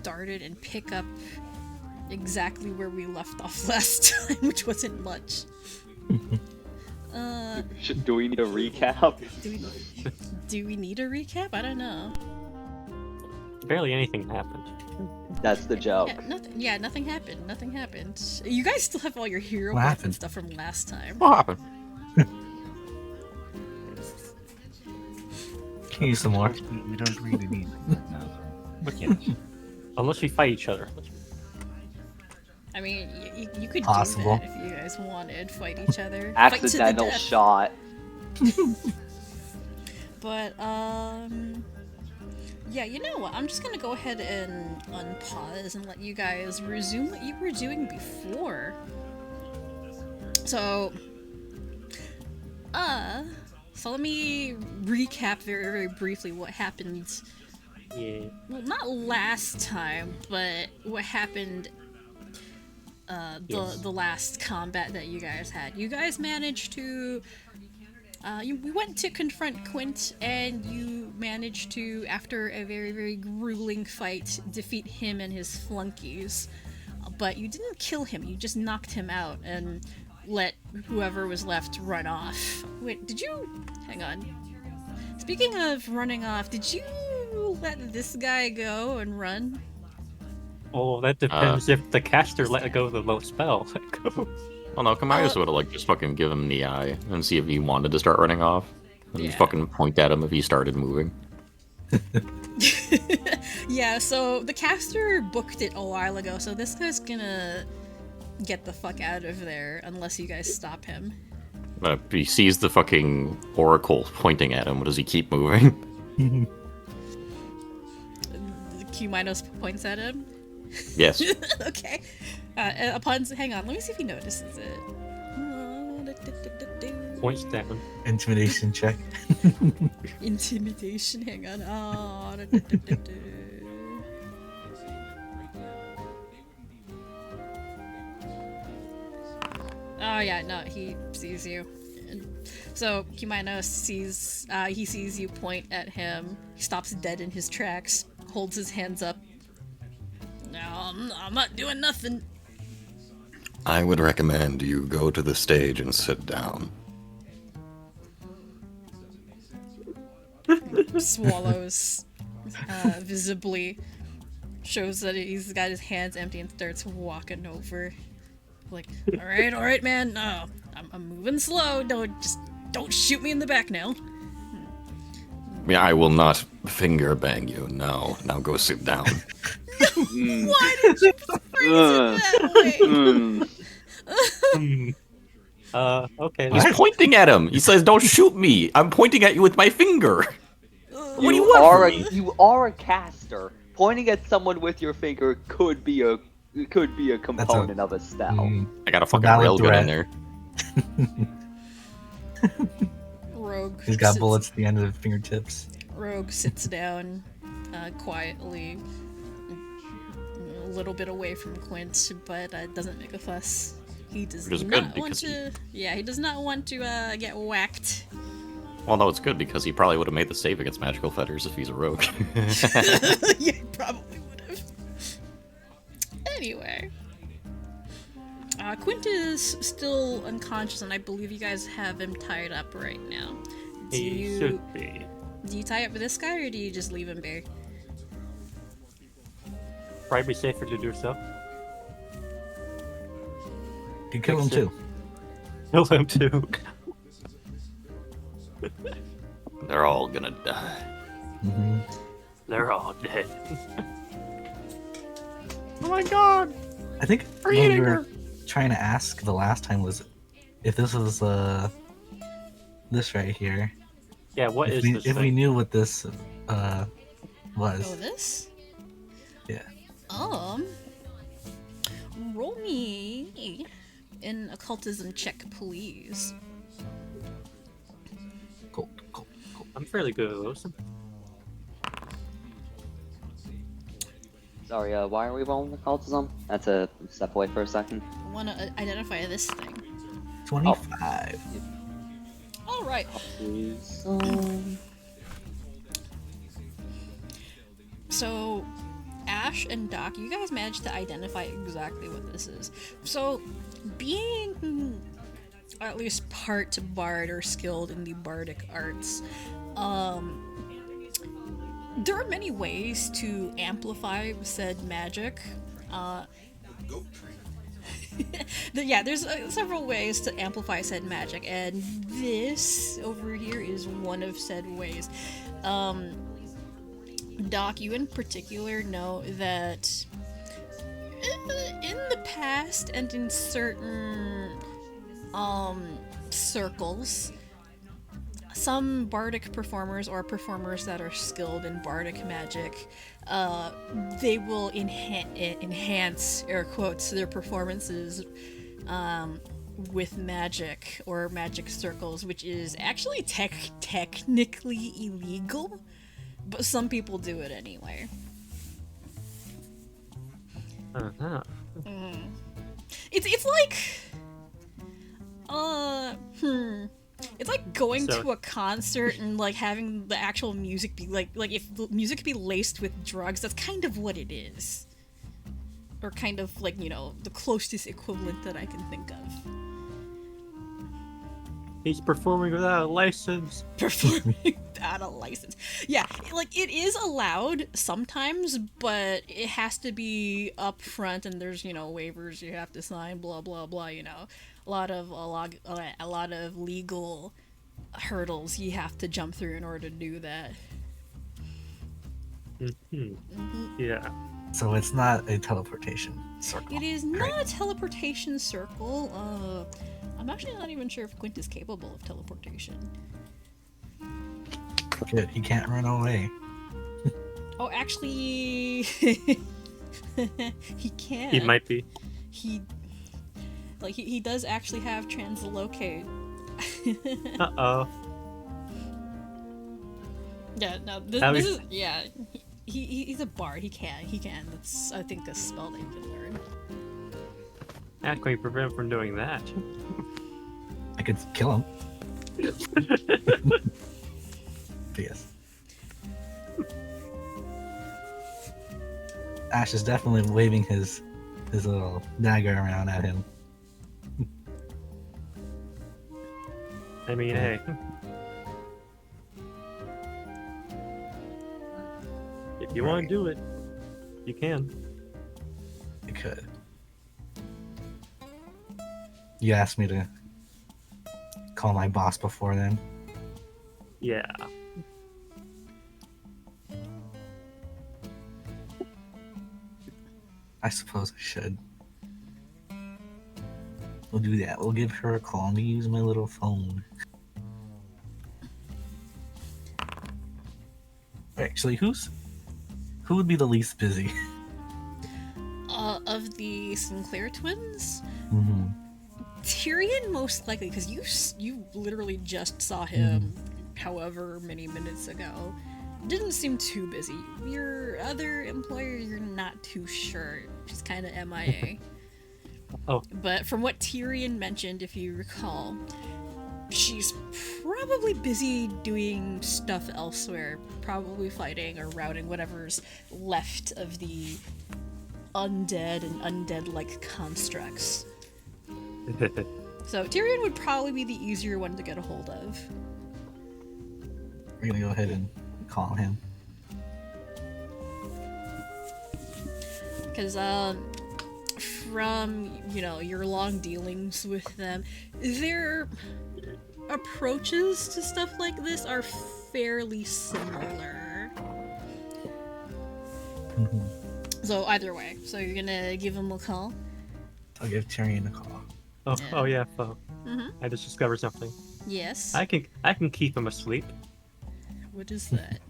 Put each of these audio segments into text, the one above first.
started and pick up exactly where we left off last time, which wasn't much. Do we need a recap? Do we need a recap? I don't know. Barely anything happened. That's the joke. Nothing happened. Nothing happened. You guys still have all your hero What points happened? and stuff from last time. What happened? Can you use some more? We don't really need no. But yes. Unless we fight each other. I mean, you could Possible. do that if you guys wanted. Fight each other. Fight to the Accidental death. shot. But, yeah, you know what? I'm just gonna go ahead and unpause and let you guys resume what you were doing before. So let me recap very, very briefly what happened. Yeah. Well, not last time, but what happened the last combat that you guys had. You guys managed to we went to confront Quint, and you managed to, after a very, very grueling fight, defeat him and his flunkies. But you didn't kill him, you just knocked him out and let whoever was left run off. Wait, did you... Hang on. Speaking of running off, did you let this guy go and run? Oh, that depends if the caster let go of the low spell. Well, no, Kamias would have just fucking give him the eye and see if he wanted to start running off. And Yeah. just fucking point at him if he started moving. Yeah, so the caster booked it a while ago, so this guy's gonna get the fuck out of there unless you guys stop him. If he sees the fucking oracle pointing at him, does he keep moving? Q Minos points at him. Yes. Okay. Hang on, let me see if he notices it. Points down. Intimidation check. Intimidation, hang on. Oh yeah, no, he sees you. So Kumino sees you point at him. He stops dead in his tracks, holds his hands up. No, I'm not doing nothing. I would recommend you go to the stage and sit down. Swallows visibly, shows that he's got his hands empty and starts walking over. Like, all right, man. No, I'm moving slow. Don't shoot me in the back now. Yeah, I will not finger bang you. No, now go sit down. Why did you phrase it that way? Okay. He's pointing at him. He says, "Don't shoot me. I'm pointing at you with my finger." What do you want from me? You are a caster. Pointing at someone with your finger could be a component of a spell. I got a fucking Valid railgun threat. in there. Rogue. He's got sits- bullets at the end of the fingertips. Rogue sits down quietly, a little bit away from Quint, but doesn't make a fuss. He does Which is not good, want because to. Yeah, he does not want to get whacked. Well, no, it's good because he probably would have made the save against magical fetters if he's a rogue. Yeah, he probably would have. Anyway. Quint is still unconscious, and I believe you guys have him tied up right now. He should be. Do you tie up this guy, or do you just leave him be? Probably safer to do so. You kill him too. Kill him too. They're all gonna die. Mm-hmm. They're all dead. Oh my god! I think what we were trying to ask the last time was if this was this right here. Yeah, what is this If we thing? knew what this Oh, was. this? Yeah. Roll me an occultism check, please. Cool. I'm fairly good at those. Sorry, why are we rolling occultism? That's a step away for a second. I want to identify this thing. 25. All right. So, Ash and Doc, you guys managed to identify exactly what this is. So, being at least part bard or skilled in the bardic arts, there are many ways to amplify said magic. There's several ways to amplify said magic, and this over here is one of said ways. Doc, you in particular know that in the past and in certain circles, some bardic performers or performers that are skilled in bardic magic, they will enhance, air quotes, their performances with magic or magic circles, which is actually technically illegal, but some people do it anyway. Uh-huh. It's like it's like going to a concert and like having the actual music be like if the music could be laced with drugs, that's kind of what it is. Or kind of like, you know, the closest equivalent that I can think of. He's performing without a license. Performing without a license. Yeah, like it is allowed sometimes, but it has to be up front, and there's, you know, waivers you have to sign, blah blah blah, you know. A lot of legal hurdles you have to jump through in order to do that. Yeah. So it's not a teleportation circle. It is not a teleportation circle. I'm actually not even sure if Quint is capable of teleportation. Good, he can't run away. Oh, actually, he can. He might be. He does actually have translocate. Uh-oh. Yeah, no, this is, yeah, he's a bard, he can, that's, I think, a spell that you can learn. How can we prevent him from doing that? I could kill him. Yes. Ash is definitely waving his little dagger around at him. I mean, hey. If you want to do it, you can. I could. You asked me to call my boss before then. Yeah. I suppose I should. We'll do that. We'll give her a call. Let me use my little phone. Actually, who would be the least busy? Of the Sinclair twins, Mm-hmm. Tyrion most likely, because you literally just saw him however many minutes ago. Didn't seem too busy. Your other employer, you're not too sure. She's kind of MIA. Oh. But from what Tyrion mentioned, if you recall, she's probably busy doing stuff elsewhere. Probably fighting or routing whatever's left of the undead and undead-like constructs. So Tyrion would probably be the easier one to get a hold of. We're gonna go ahead and call him. Because from, you know, your long dealings with them, their approaches to stuff like this are fairly similar. So either way, so you're gonna give him a call? I'll give Tyrion a call. Oh yeah, phone. I just discovered something. Yes. I can keep him asleep. What is that?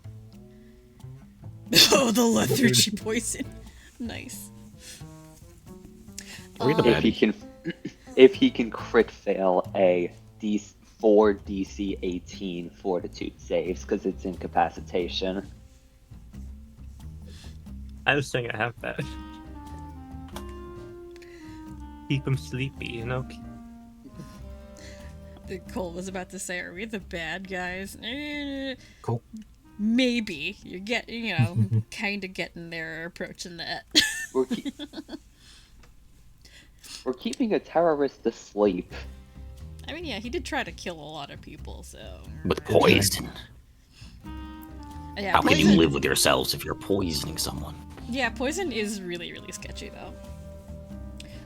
Oh, the lethargy poison. Nice. If he can crit fail a D4 DC 18 fortitude saves because it's incapacitation. I was saying I have that. Keep him sleepy, you know? Cole was about to say, are we the bad guys? Cool. maybe you're kind of getting there, approaching that. We're, keep- we're keeping a terrorist asleep. I mean, yeah, he did try to kill a lot of people, so. With poison. Yeah, How can you poison- live with yourselves if you're poisoning someone? Yeah, poison is really, really sketchy, though.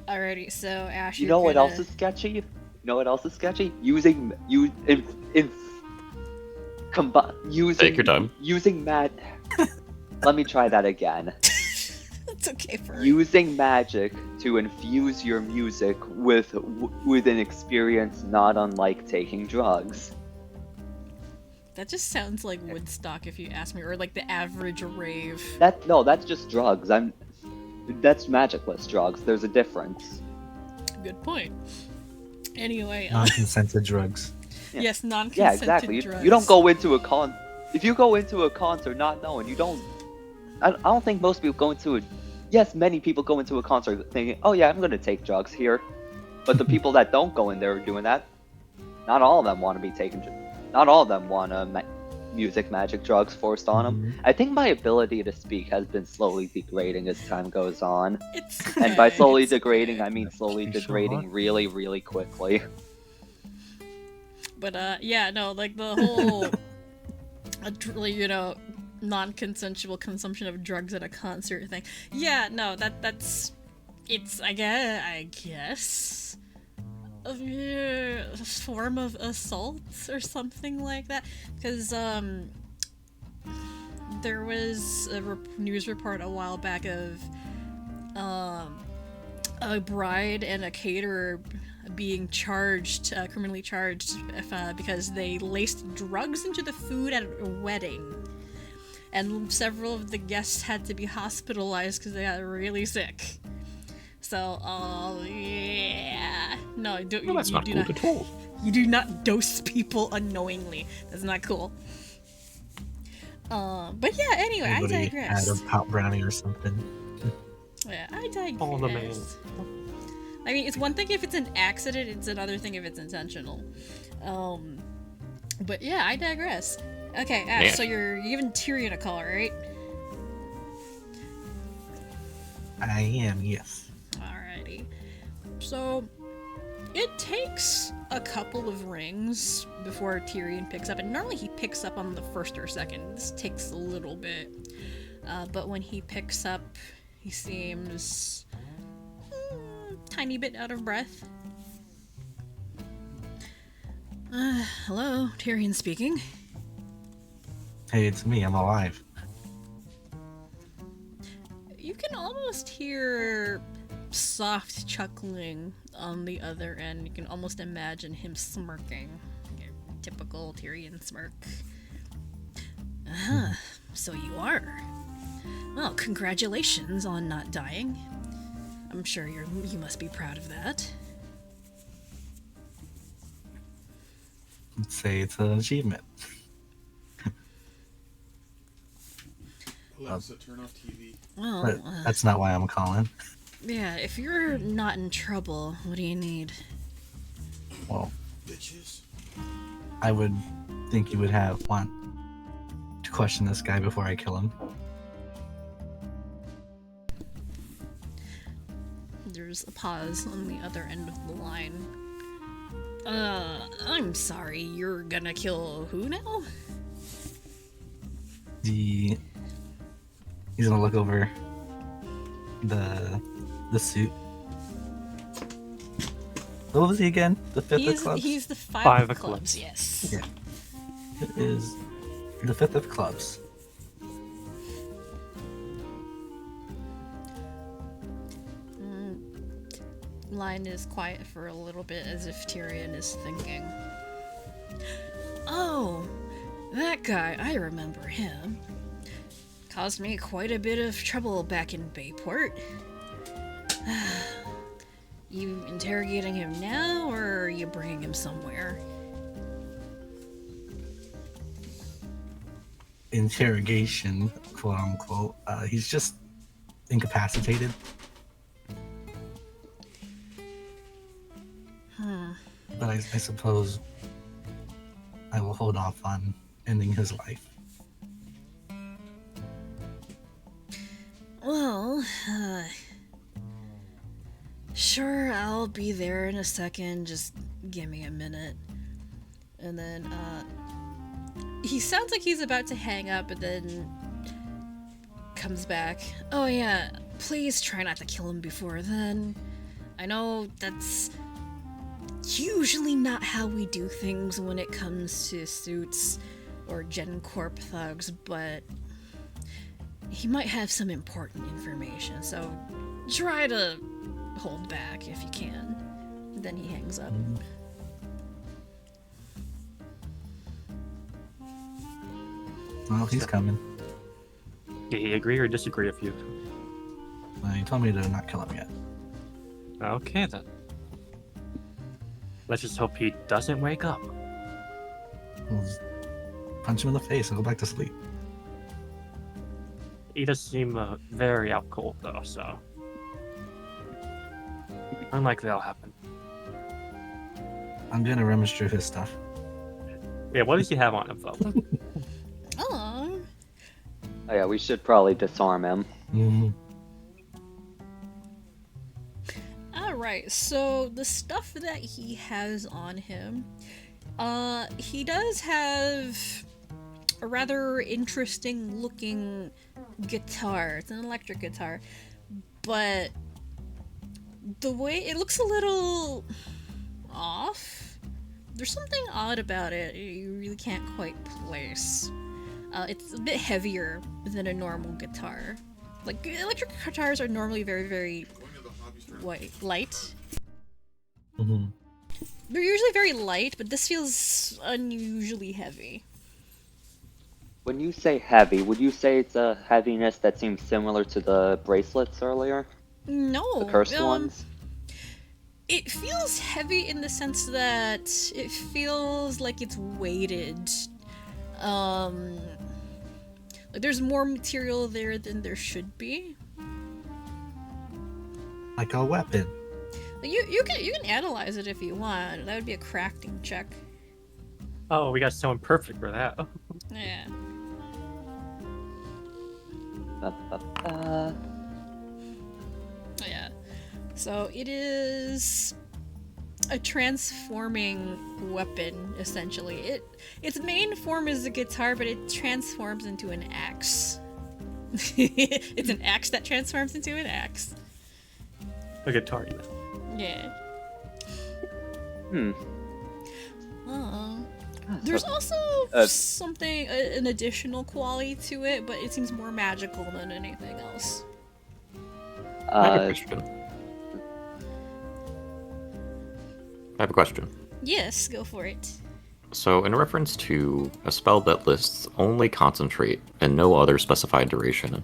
Alrighty, so Ash, You know what else is sketchy? You know what else is sketchy? Using Take your time. Using Let me try that again. It's okay for Using magic to infuse your music with an experience not unlike taking drugs. That just sounds like Woodstock, if you ask me, or like the average rave. That's just drugs. That's magicless drugs. There's a difference. Good point. Anyway, Non-consented drugs. yes, Yeah, non-consented exactly. drugs. You don't go into if you go into a concert not knowing, I don't think most people go into yes, many people go into a concert thinking, oh yeah, I'm going to take drugs here. But the people that don't go in there doing that, not all of them want to be taking not all of them want music, magic, drugs forced on them. I think my ability to speak has been slowly degrading as time goes on. It's And by okay, slowly it's degrading, okay. I mean slowly You degrading sure? really, really quickly. But yeah, no, like the whole, non-consensual consumption of drugs at a concert thing. Yeah, no, that's, it's I guess, a form of assault or something like that. Because there was a news report a while back of a bride and a caterer being charged, criminally charged, because they laced drugs into the food at a wedding, and several of the guests had to be hospitalized because they got really sick. So, yeah, no, Well, that's not do cool not, at all. you do not dose people unknowingly. That's not cool. But yeah, anyway, Everybody I digress. had a pot brownie or something. Yeah, I digress. Oh, the man. I mean, it's one thing if it's an accident, it's another thing if it's intentional. But yeah, I digress. Okay, Ash, Yeah. so you're giving Tyrion a call, right? I am, yes. Alrighty. So, it takes a couple of rings before Tyrion picks up, and normally he picks up on the first or second. This takes a little bit. But when he picks up, he seems tiny bit out of breath. Hello, Tyrion speaking. Hey, it's me. I'm alive. You can almost hear soft chuckling on the other end. You can almost imagine him smirking. Your typical Tyrion smirk. So you are. Well, congratulations on not dying. I'm sure you must be proud of that. I'd say it's an achievement. Alexa, turn off TV. Well, But that's not why I'm calling. yeah, if you're not in trouble, what do you need? Well, Bitches. I would think you would want to question this guy before I kill him. There's a pause on the other end of the line. I'm sorry, you're gonna kill who now? He's gonna look over the suit. What was he again? The fifth of clubs? He's the five, Five of of clubs, clubs. yes. Yeah. It is the fifth of clubs. Line is quiet for a little bit as if Tyrion is thinking. Oh, that guy, I remember him. Caused me quite a bit of trouble back in Bayport. You interrogating him now, or are you bringing him somewhere? Interrogation, quote unquote. He's just incapacitated. But I suppose I will hold off on ending his life. sure, I'll be there in a second. Just give me a minute. And then, he sounds like he's about to hang up, but then comes back. Oh yeah, please try not to kill him before then. I know that's usually not how we do things when it comes to suits or Gen Corp thugs, but he might have some important information, so try to hold back if you can. Then he hangs up. Well, he's coming. Did he agree or disagree with you? He told me to not kill him yet. Okay then. Let's just hope he doesn't wake up. We'll just punch him in the face and go back to sleep. He does seem very out cold though, so unlikely that'll happen. I'm gonna rummage through his stuff. Yeah, what does he have on him though? Oh, Oh yeah, we should probably disarm him. Mm, alright, so the stuff that he has on him, he does have a rather interesting looking guitar. It's an electric guitar, but the way it looks a little off. There's something odd about it you really can't quite place. It's a bit heavier than a normal guitar. Like, electric guitars are normally very, very light. mhm. They're usually very light, but this feels unusually heavy. When you say heavy, would you say it's a heaviness that seems similar to the bracelets earlier? No, The cursed ones? It feels heavy in the sense that it feels like it's weighted. Like there's more material there than there should be. Like a weapon. Like you can analyze it if you want. That would be a crafting check. Oh, we got someone perfect for that. Yeah. Yeah. So it is a transforming weapon, essentially. Its main form is a guitar, but it transforms into an axe. It's an axe that transforms into an axe. A guitar, you know. Yeah. Hmm. Oh. There's also something, an additional quality to it, but it seems more magical than anything else. I have a question. I have a question. Yes, go for it. So, in reference to a spell that lists only concentrate and no other specified duration,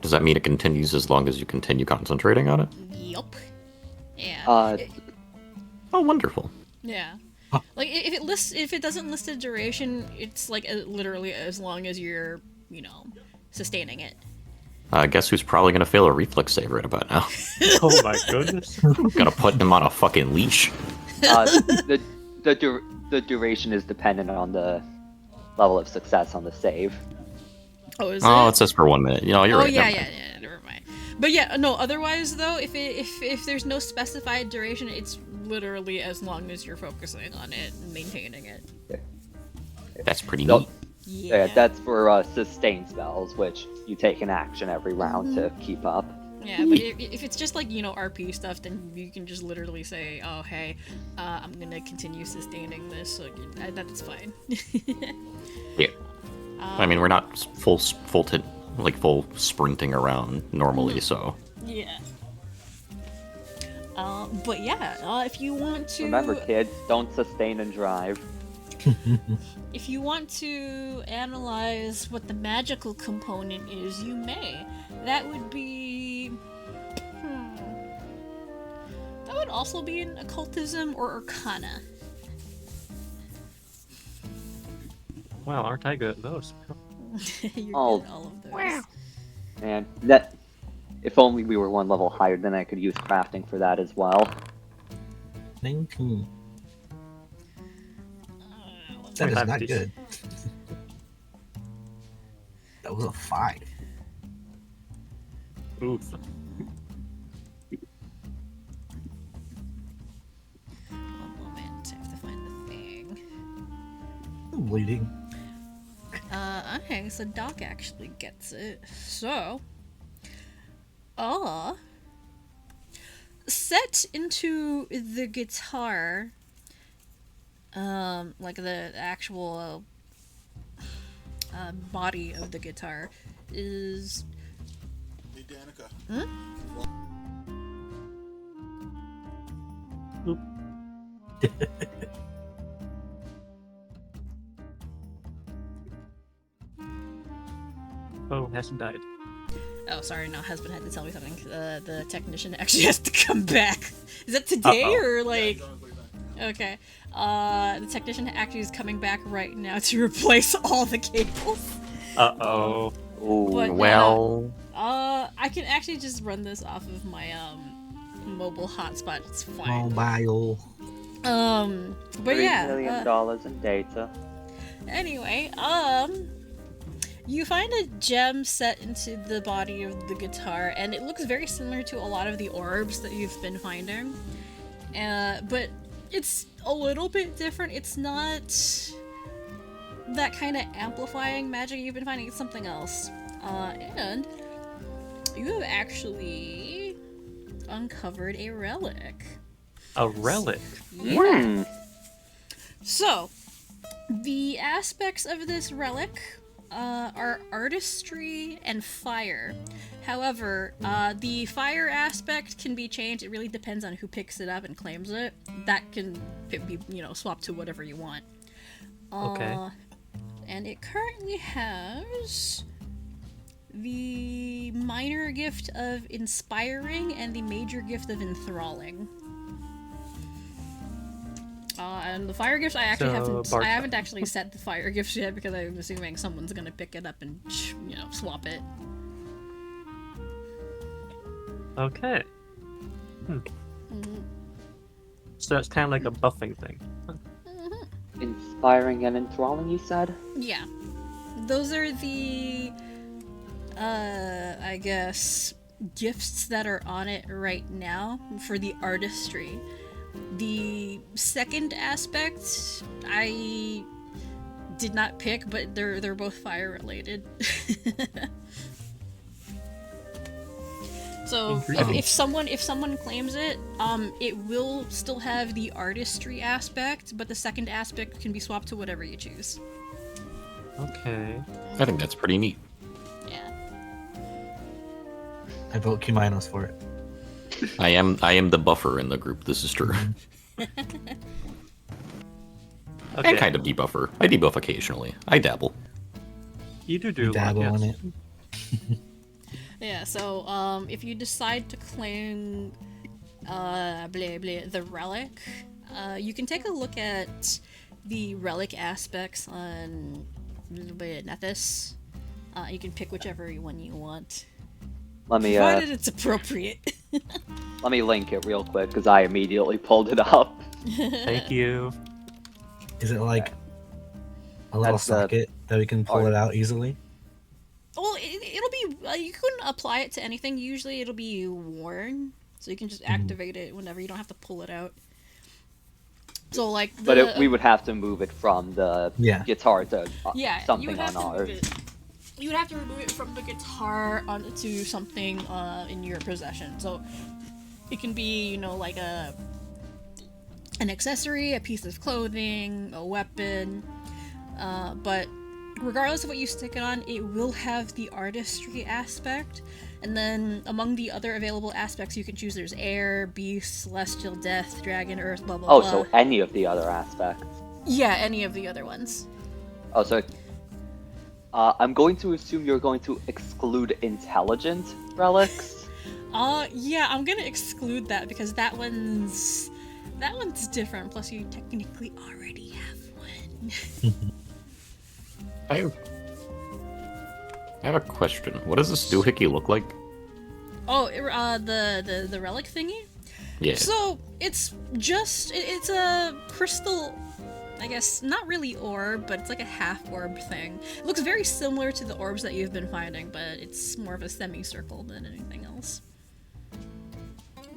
does that mean it continues as long as you continue concentrating on it? Yup. Yeah. Oh, wonderful. Yeah. Like if it doesn't list a duration, it's like literally as long as you're, sustaining it. Guess who's probably gonna fail a reflex save right about now? Oh my goodness. Gotta put him on a fucking leash. The duration is dependent on the level of success on the save. Oh, is Oh, it? it says for 1 minute. You're Oh right. yeah, never mind. yeah, never mind. But yeah, no. Otherwise, though, if there's no specified duration, it's literally as long as you're focusing on it and maintaining it. That's pretty No. neat. Yeah. That's for sustain spells, which you take an action every round to keep up. Yeah, but if it's just like, RP stuff, then you can just literally say, oh, hey, I'm gonna continue sustaining this, so that's fine. Yeah. I mean, we're not full sprinting around normally, so. Yeah. But yeah, if you want to... Remember, kids, don't sustain and drive. If you want to analyze what the magical component is, you may. That would be... That would also be an occultism or arcana. Wow, aren't I good at those? You're Oh. good at all of those. And that, if only we were one level higher, then I could use crafting for that as well. 19. Let's That is have not to- good. That was a 5. Oof. bleeding. Okay, so Doc actually gets it. So, set into the guitar, like the actual body of the guitar is. Hey, Danica. Oh, hasn't died. Oh, sorry, no, husband had to tell me something. The technician actually has to come back. Is that today Uh-oh. or like? Don't put it back. Okay. The technician actually is coming back right now to replace all the cables. Uh-oh. Ooh. But- Well, I can actually just run this off of my mobile hotspot. It's fine. Mobile. But $3 yeah. million in data. Anyway, you find a gem set into the body of the guitar, and it looks very similar to a lot of the orbs that you've been finding. But it's a little bit different. It's not that kind of amplifying magic you've been finding. It's something else. And you have actually uncovered a relic. A relic. Yeah. So, the aspects of this relic are artistry and fire. However, the fire aspect can be changed. It really depends on who picks it up and claims it. That can be, swapped to whatever you want. Okay. And it currently has the minor gift of inspiring and the major gift of enthralling. And the fire gifts, I haven't actually set the fire gifts yet because I'm assuming someone's gonna pick it up and swap it. Okay. Mm-hmm. So it's kind of like a buffing thing. Inspiring and enthralling, you said? Yeah, those are the I guess gifts that are on it right now for the artistry. The second aspect I did not pick, but they're both fire related. So if someone claims it, it will still have the artistry aspect, but the second aspect can be swapped to whatever you choose. Okay. I think that's pretty neat. Yeah. I vote Kuminos for it. I am the buffer in the group. This is true. Okay. And kind of debuffer. I debuff occasionally. I dabble. You do Dabble yes. on it. Yeah, so if you decide to claim the relic, you can take a look at the relic aspects on Nethys. You can pick whichever one you want. Let me Provided it's appropriate. let me link it real quick because I immediately pulled it up. Thank you. Is it like a little That's the socket that we can pull art. it out easily? Well, it'll be you can apply it to anything. Usually, it'll be worn, so you can just activate it whenever. You don't have to pull it out. So, like, We would have to move it from the guitar to you something would have on to ours. move it. You would have to remove it from the guitar onto something in your possession. So it can be, like an accessory, a piece of clothing, a weapon. But regardless of what you stick it on, it will have the artistry aspect. And then among the other available aspects you can choose, there's air, beast, celestial, death, dragon, earth, blah blah Oh, blah. so any of the other aspects. Yeah, any of the other ones. Oh, so I'm going to assume you're going to exclude intelligent relics. Yeah, I'm gonna exclude that because that one's different. Plus, you technically already have one. I have a question. What does this doohickey look like? Oh, the relic thingy. Yeah. So it's it's a crystal. I guess not really orb, but it's like a half orb thing. It looks very similar to the orbs that you've been finding, but it's more of a semicircle than anything else.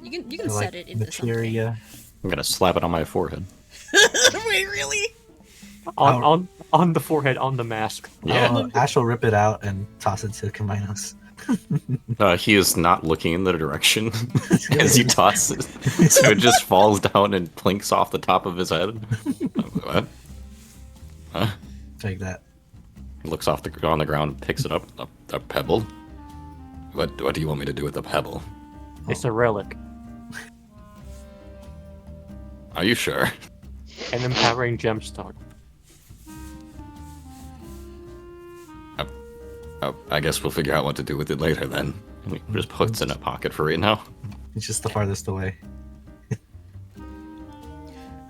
You can set it into materia. I'm gonna slap it on my forehead. something. Wait, really? On the forehead, on the mask. Yeah. Ash will rip it out and toss it to Kaminos. He is not looking in the direction as you toss it, so it just falls down and plinks off the top of his head. What? Huh? Take that. He looks off on the ground and picks it up. A pebble? What do you want me to do with a pebble? It's a relic. Are you sure? An empowering gemstone. I guess we'll figure out what to do with it later then. We just put it in a pocket for right now. It's just the farthest away.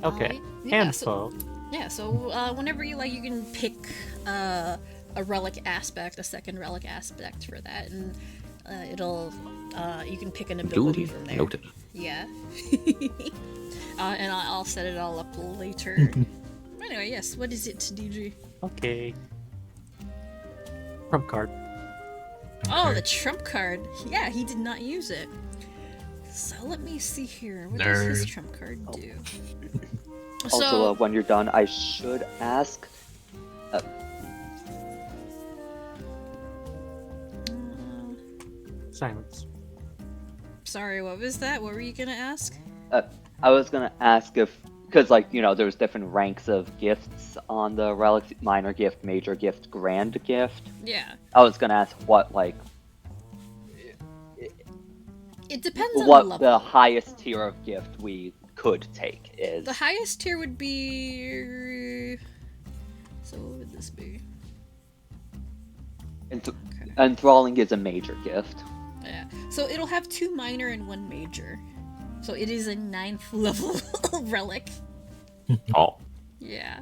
Okay. Yeah, Handful. so whenever you like, you can pick a relic aspect, a second relic aspect for that, and it'll you can pick an ability Duly from there. noted. Yeah. And I'll set it all up later. Anyway, yes. What is it, DG? Okay. Trump card. Oh, the trump card. Yeah, he did not use it. So let me see here. What does his Nerd. trump card do? Also, when you're done, I should ask. Silence. Sorry, what was that? What were you gonna ask? I was gonna ask if, because like there's different ranks of gifts on the relic: minor gift, major gift, grand gift. Yeah. I was gonna ask what It depends on the what level. the highest tier of gift we could take is. The highest tier would be. So what would this be? Enthralling is a major gift. Yeah. So it'll have 2 minor and 1 major. So it is a 9th level relic. Oh. Yeah.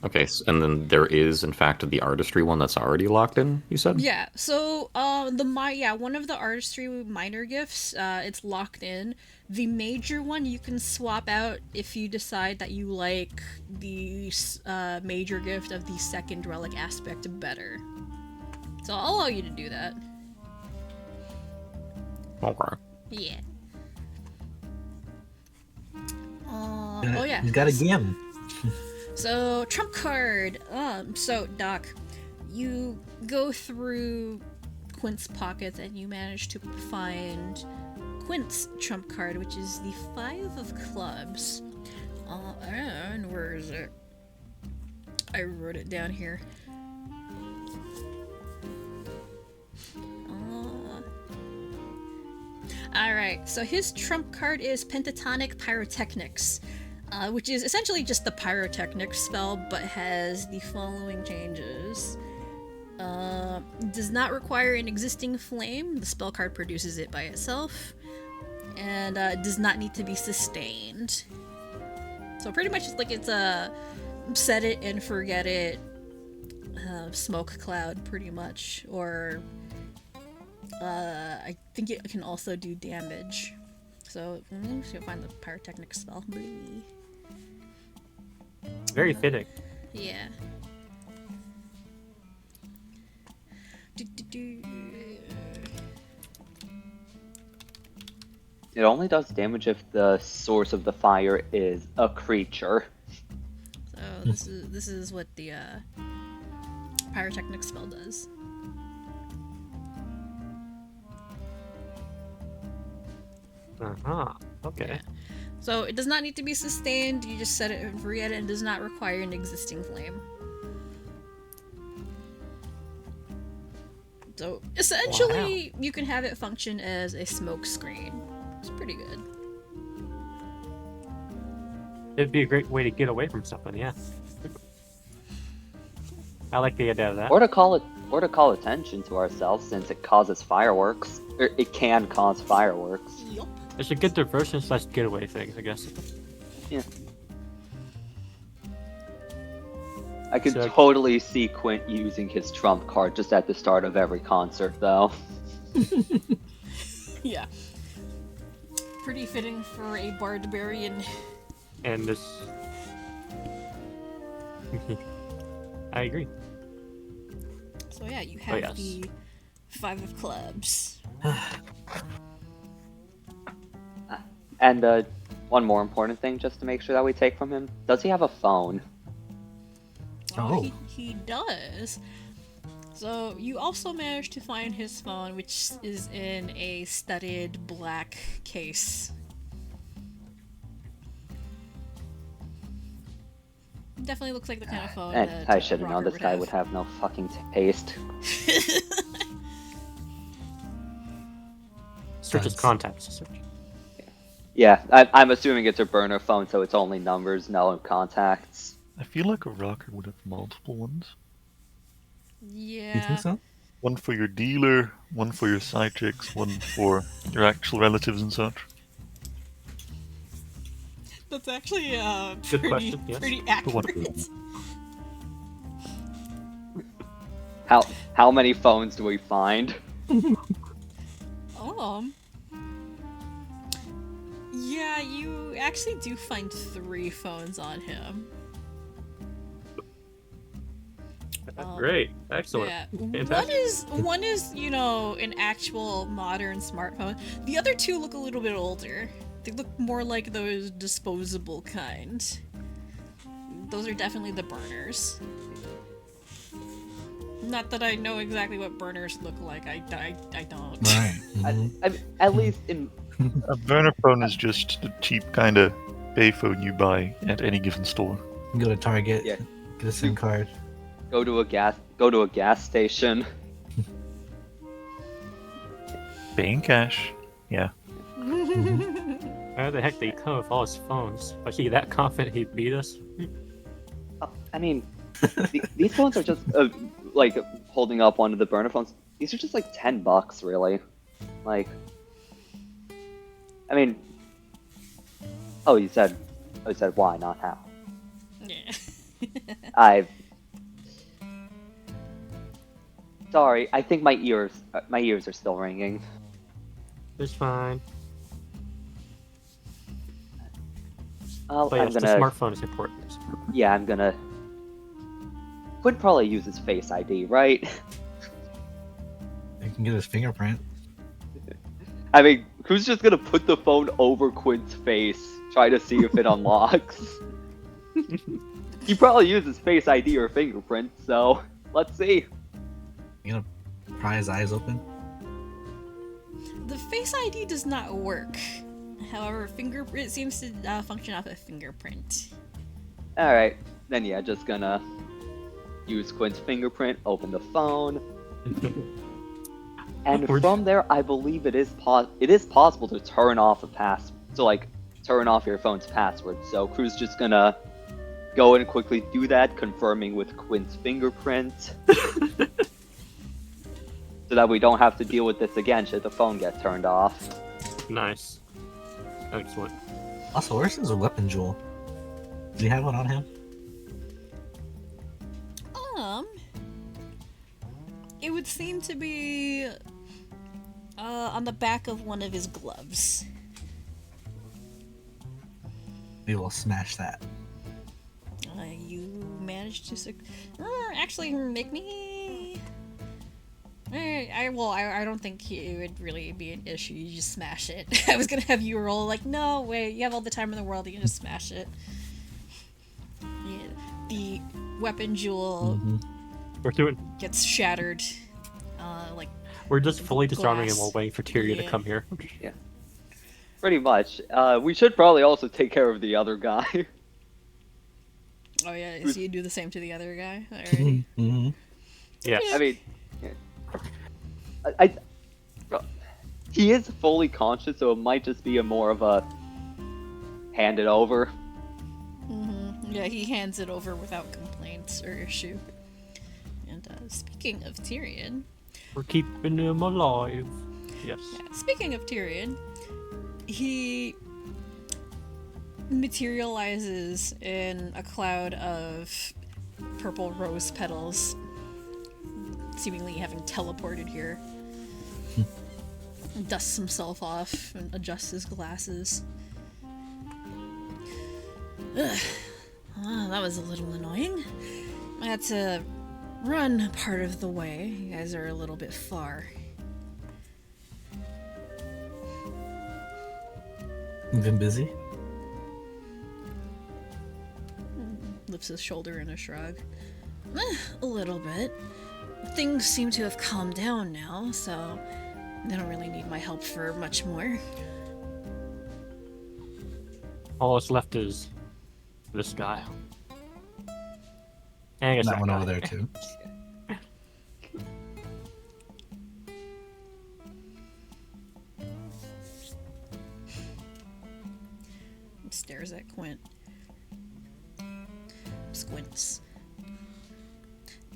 Okay, and then there is, in fact, the artistry one that's already locked in, you said? Yeah. So one of the artistry minor gifts, it's locked in. The major one you can swap out if you decide that you like the major gift of the second relic aspect better. So I'll allow you to do that. Okay. Yeah. Oh yeah. He's got a gem. So trump card. So Doc, you go through Quint's pockets and you manage to find Quint's trump card, which is the 5 of clubs. And where is it? I wrote it down here. Alright, so his trump card is Pentatonic Pyrotechnics, which is essentially just the Pyrotechnics spell, but has the following changes. Does not require an existing flame, the spell card produces it by itself, and does not need to be sustained. So pretty much it's a set it and forget it smoke cloud, pretty much, or I think it can also do damage. So you'll find the pyrotechnic spell. Very fitting. Yeah. It only does damage if the source of the fire is a creature. So this is what the pyrotechnic spell does. Okay. Yeah. So it does not need to be sustained, you just set it and forget it, and does not require an existing flame. So essentially, you can have it function as a smoke screen. It's pretty good. It'd be a great way to get away from something, yeah. I like the idea of that. Or to call attention to ourselves, since it causes fireworks. Or it can cause fireworks. Yup. It's a good diversion / getaway thing, I guess. Yeah. I could So- totally see Quint using his trump card just at the start of every concert, though. Yeah. Pretty fitting for a barbarian. And this... I agree. So yeah, you have yes. the 5 of clubs. And one more important thing, just to make sure that we take from him: does he have a phone? Oh. He does. So you also managed to find his phone, which is in a studded black case. Definitely looks like the kind of phone And that I should have known Rocker this guy would have no fucking taste. Search his That's- contacts. Search. Yeah, I'm assuming it's a burner phone, so it's only numbers, no contacts. I feel like a rocker would have multiple ones. Yeah. You think so? One for your dealer, one for your side chicks, one for your actual relatives and such. That's actually Good pretty, question, yes. pretty What- accurate. How many phones do we find? Yeah, you actually do find 3 phones on him. Great. Excellent. Yeah. Fantastic. One is, you know, an actual modern smartphone. The other 2 look a little bit older. They look more like those disposable kind. Those are definitely the burners. Not that I know exactly what burners look like. I don't. Right. Mhm. At least in A burner phone is just the cheap kind of payphone you buy at any given store. You go to Target, Yeah. get a SIM card. go to a gas station. Paying cash. Yeah. How the heck did he come with all his phones? Was he that confident he'd beat us? I mean, these phones are just like holding up one of the burner phones. These are just like $10, really. Like, I mean, you said why, not how. Yeah. Sorry, I think my ears are still ringing. It's fine. Oh, But I'm yes, the gonna. smartphone is important. Yeah, I'm gonna. Would probably use his Face ID, right? You can get his fingerprint. I mean, who's just gonna put the phone over Quinn's face, try to see if it unlocks? He probably uses Face ID or fingerprint, so let's see. You gonna pry his eyes open? The Face ID does not work. However, it seems to function off a fingerprint. Alright, then yeah, just gonna use Quinn's fingerprint, open the phone, and We're- from there, I believe it is possible to turn off turn off your phone's password. So Crew's just gonna go and quickly do that, confirming with Quinn's fingerprint, so that we don't have to deal with this again should the phone get turned off. Nice. Excellent. Also, where's his weapon jewel? Does he have one on him? It would seem to be on the back of one of his gloves. We will smash that. You managed to actually make me. I don't think it would really be an issue. You just smash it. I was gonna have you roll like, no, wait, you have all the time in the world. You can just smash it. Yeah, the weapon jewel gets shattered. We're just fully disarming him glass. while waiting for Tyrion to Yeah. come here. Pretty much. We should probably also take care of the other guy. Oh yeah, so you do the same to the other guy. Alrighty. Mm-hmm. Yes. I mean, I he is fully conscious, so it might just be a more of a hand it over. Yeah, he hands it over without complaints or issue. And speaking of Tyrion, We're keeping him alive. Yes. speaking of Tyrion, he materializes in a cloud of purple rose petals, seemingly having teleported here. Dusts himself off and adjusts his glasses. Ugh. Ah, that was a little annoying. I had to run part of the way. You guys are a little bit far. You've been busy? Lifts his shoulder in a shrug. A little bit. Things seem to have calmed down now, so they don't really need my help for much more. All that's left is this guy. And I guess That one guy. over there too. Stares at Quint. Squints.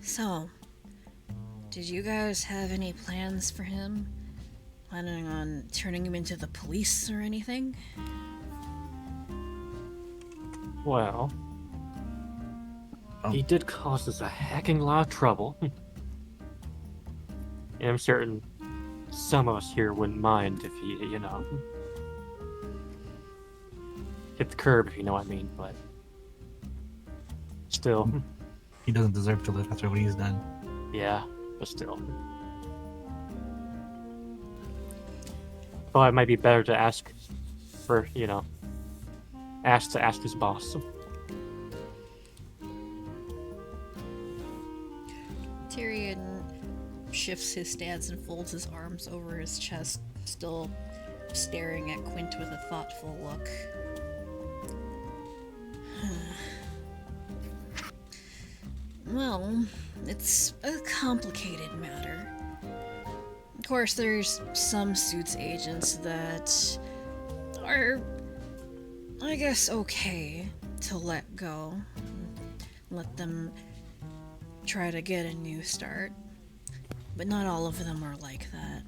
So, did you guys have any plans for him? Planning on turning him into the police or anything? Well, Oh. he did cause us a hecking lot of trouble. And I'm certain some of us here wouldn't mind if he, hit the curb, if you know what I mean, but still, He doesn't deserve to live after what he's done. yeah, but still. Thought it might be better to ask for, ask his boss. Tyrion shifts his stance and folds his arms over his chest, still staring at Quint with a thoughtful look. Well, it's a complicated matter. Of course, there's some Suits agents that are, I guess, okay to let go. Let them try to get a new start. But not all of them are like that.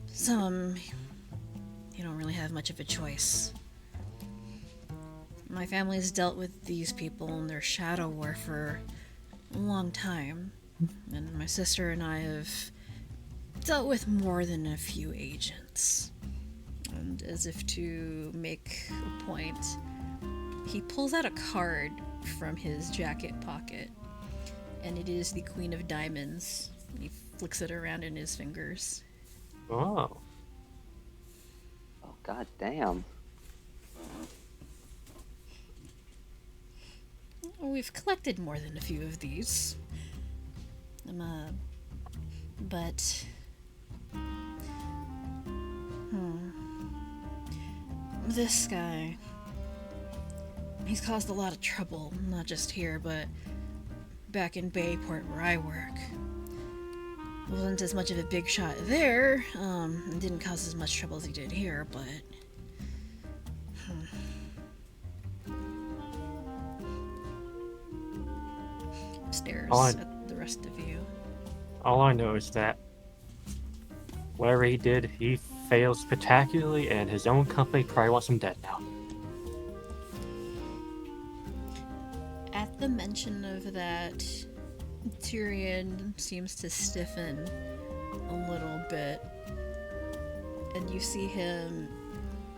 Some, you don't really have much of a choice. My family's dealt with these people and their shadow war for a long time. And my sister and I have dealt with more than a few agents. And as if to make a point, he pulls out a card from his jacket pocket. And it is the Queen of Diamonds. He flicks it around in his fingers. Oh. Oh, god damn. We've collected more than a few of these. But... This guy... He's caused a lot of trouble, not just here, but back in Bayport where I work. Wasn't as much of a big shot there, and didn't cause as much trouble as he did here, but... Stares at the rest of you. All I know is that whatever he did, he failed spectacularly, and his own company probably wants him dead now. At the mention of that, Tyrion seems to stiffen a little bit, and you see him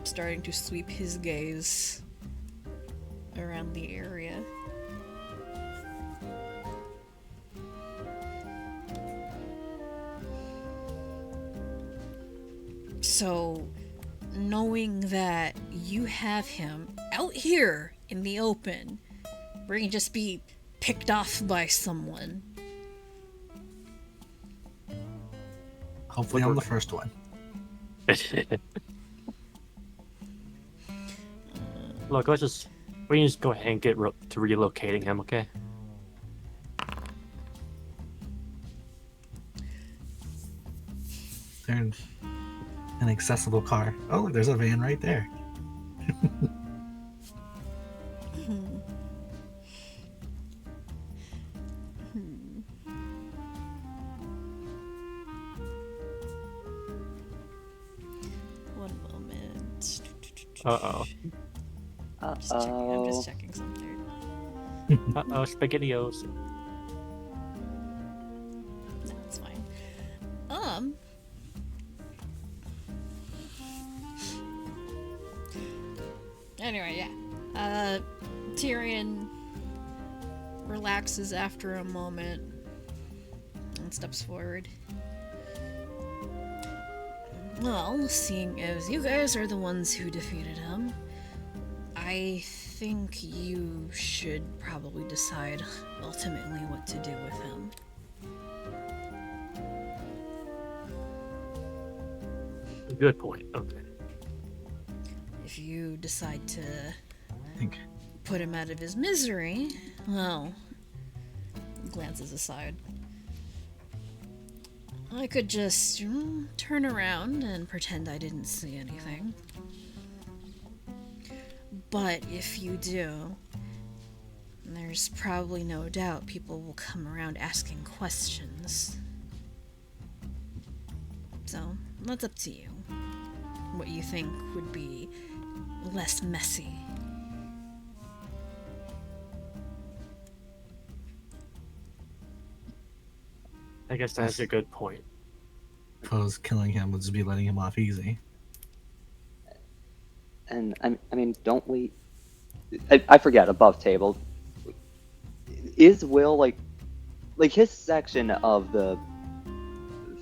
starting to sweep his gaze around the area. So, knowing that you have him out here in the open, where he can just be picked off by someone. Hopefully I'm the first one. Look, we can just go ahead and get to relocating him, okay? They're in an accessible car. Oh, look, there's a van right there. One moment. Uh-oh. I'm just checking something. Uh-oh, SpaghettiOs. That's fine. Anyway, yeah. Tyrion relaxes after a moment and steps forward. Well, seeing as you guys are the ones who defeated him, I think you should probably decide ultimately what to do with him. Good point. Okay. If you decide to I think put him out of his misery, well, glances aside. I could just turn around and pretend I didn't see anything. But if you do, there's probably no doubt people will come around asking questions. So, that's up to you. What you think would be less messy. I guess that's a good point. suppose killing him would just be letting him off easy. And I mean, don't we? I forget above table. Is Will like his section of the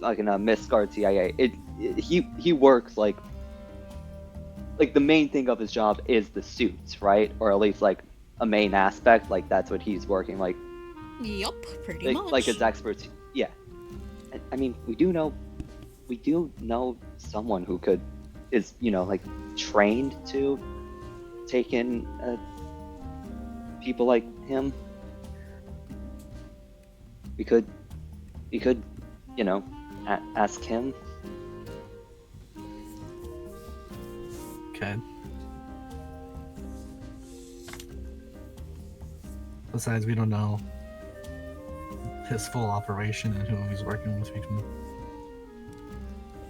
like in a misguard CIA? He works like the main thing of his job is the suits, right? Or at least like a main aspect. Like that's what he's working like. Yup, pretty much. Like his experts. Yeah. I mean, we do know someone who is like trained to take in people like him. We could ask him. Okay. Besides, we don't know his full operation and who he's working with. We can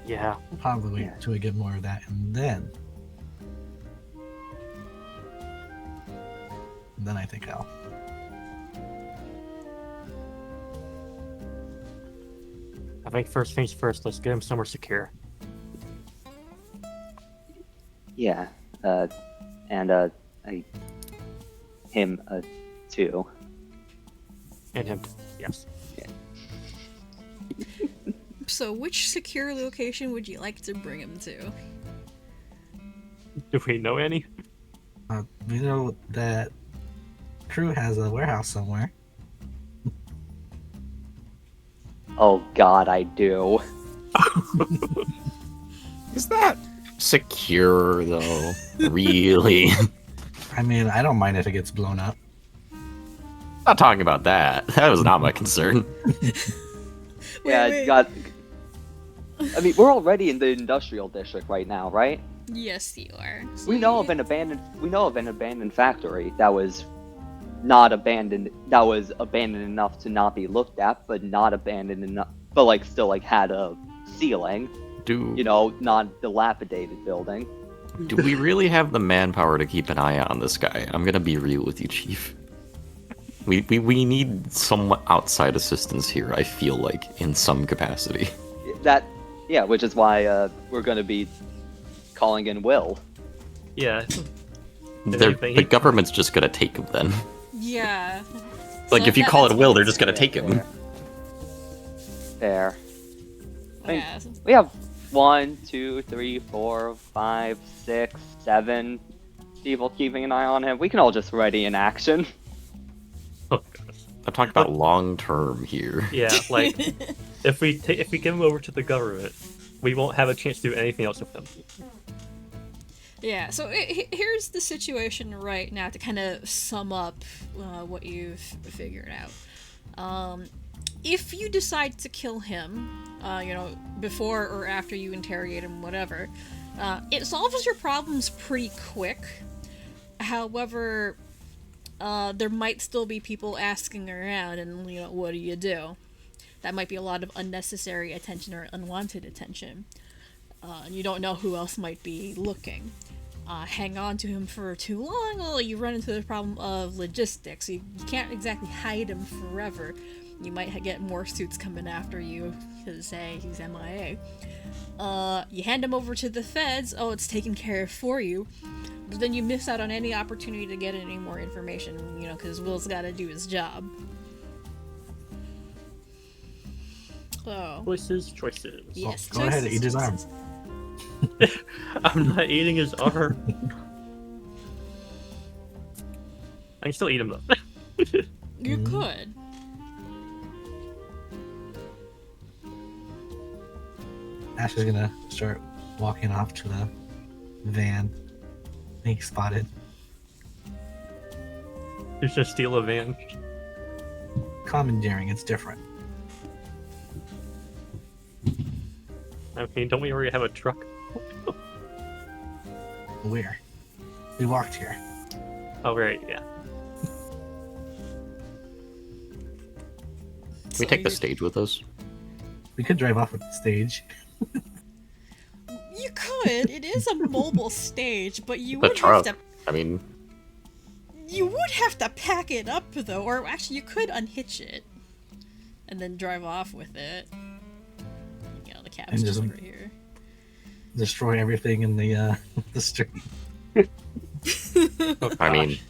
Yeah. probably wait till we get more of that, and then I think I'll. I think first things first, let's get him somewhere secure. Yeah. And him too. And him, yes. So, which secure location would you like to bring him to? Do we know any? We know that Crew has a warehouse somewhere. Oh God, I do. Is that secure though? Really? I mean, I don't mind if it gets blown up. Not talking about that. That was not my concern. Yeah, wait. God. I mean, we're already in the industrial district right now, right? Yes, you are. We know of an abandoned factory that was not abandoned. That was abandoned enough to not be looked at, but not abandoned enough, but like still like had a ceiling. Not dilapidated building. Do we really have the manpower to keep an eye on this guy? I'm gonna be real with you, Chief. We need some outside assistance here, I feel like, in some capacity. Which is why we're gonna be calling in Will. Yeah. The government's just gonna take him then. Yeah. Like, So if you that- call that's it Will, what they're it's just gonna take him. Fair. I mean, Yeah. we have 1, 2, 3, 4, 5, 6, 7 people keeping an eye on him. We can all just ready in action. Oh, gosh. I'm talking about long term here. Yeah, like if we give him over to the government, we won't have a chance to do anything else with him. Yeah, so here's the situation right now to kind of sum up what you've figured out. If you decide to kill him, before or after you interrogate him, whatever, it solves your problems pretty quick. However, there might still be people asking around, and what do you do? That might be a lot of unnecessary attention or unwanted attention. And you don't know who else might be looking. Hang on to him for too long, well, you run into the problem of logistics. You can't exactly hide him forever. You might get more suits coming after you because, hey, he's MIA. You hand him over to the feds, it's taken care of for you. But then you miss out on any opportunity to get any more information, because Will's gotta do his job. So, Choices. yes, Go ahead, eat his arm. I'm not eating his arm. I can still eat them though. You Mhm. could. Ash is gonna start walking off to the van. He spotted. You should steal a van. Commandeering, it's different. I mean, don't we already have a truck? Where? We walked here. Oh, right, yeah. Can we take the stage with us? We could drive off with the stage. You could. It is a mobile stage, but you The would truck. have to. I mean, You would have to pack it up though, or actually, you could unhitch it and then drive off with it. You know, the cab's And just just- right here. Destroy everything in the the street. Oh, I mean, gosh.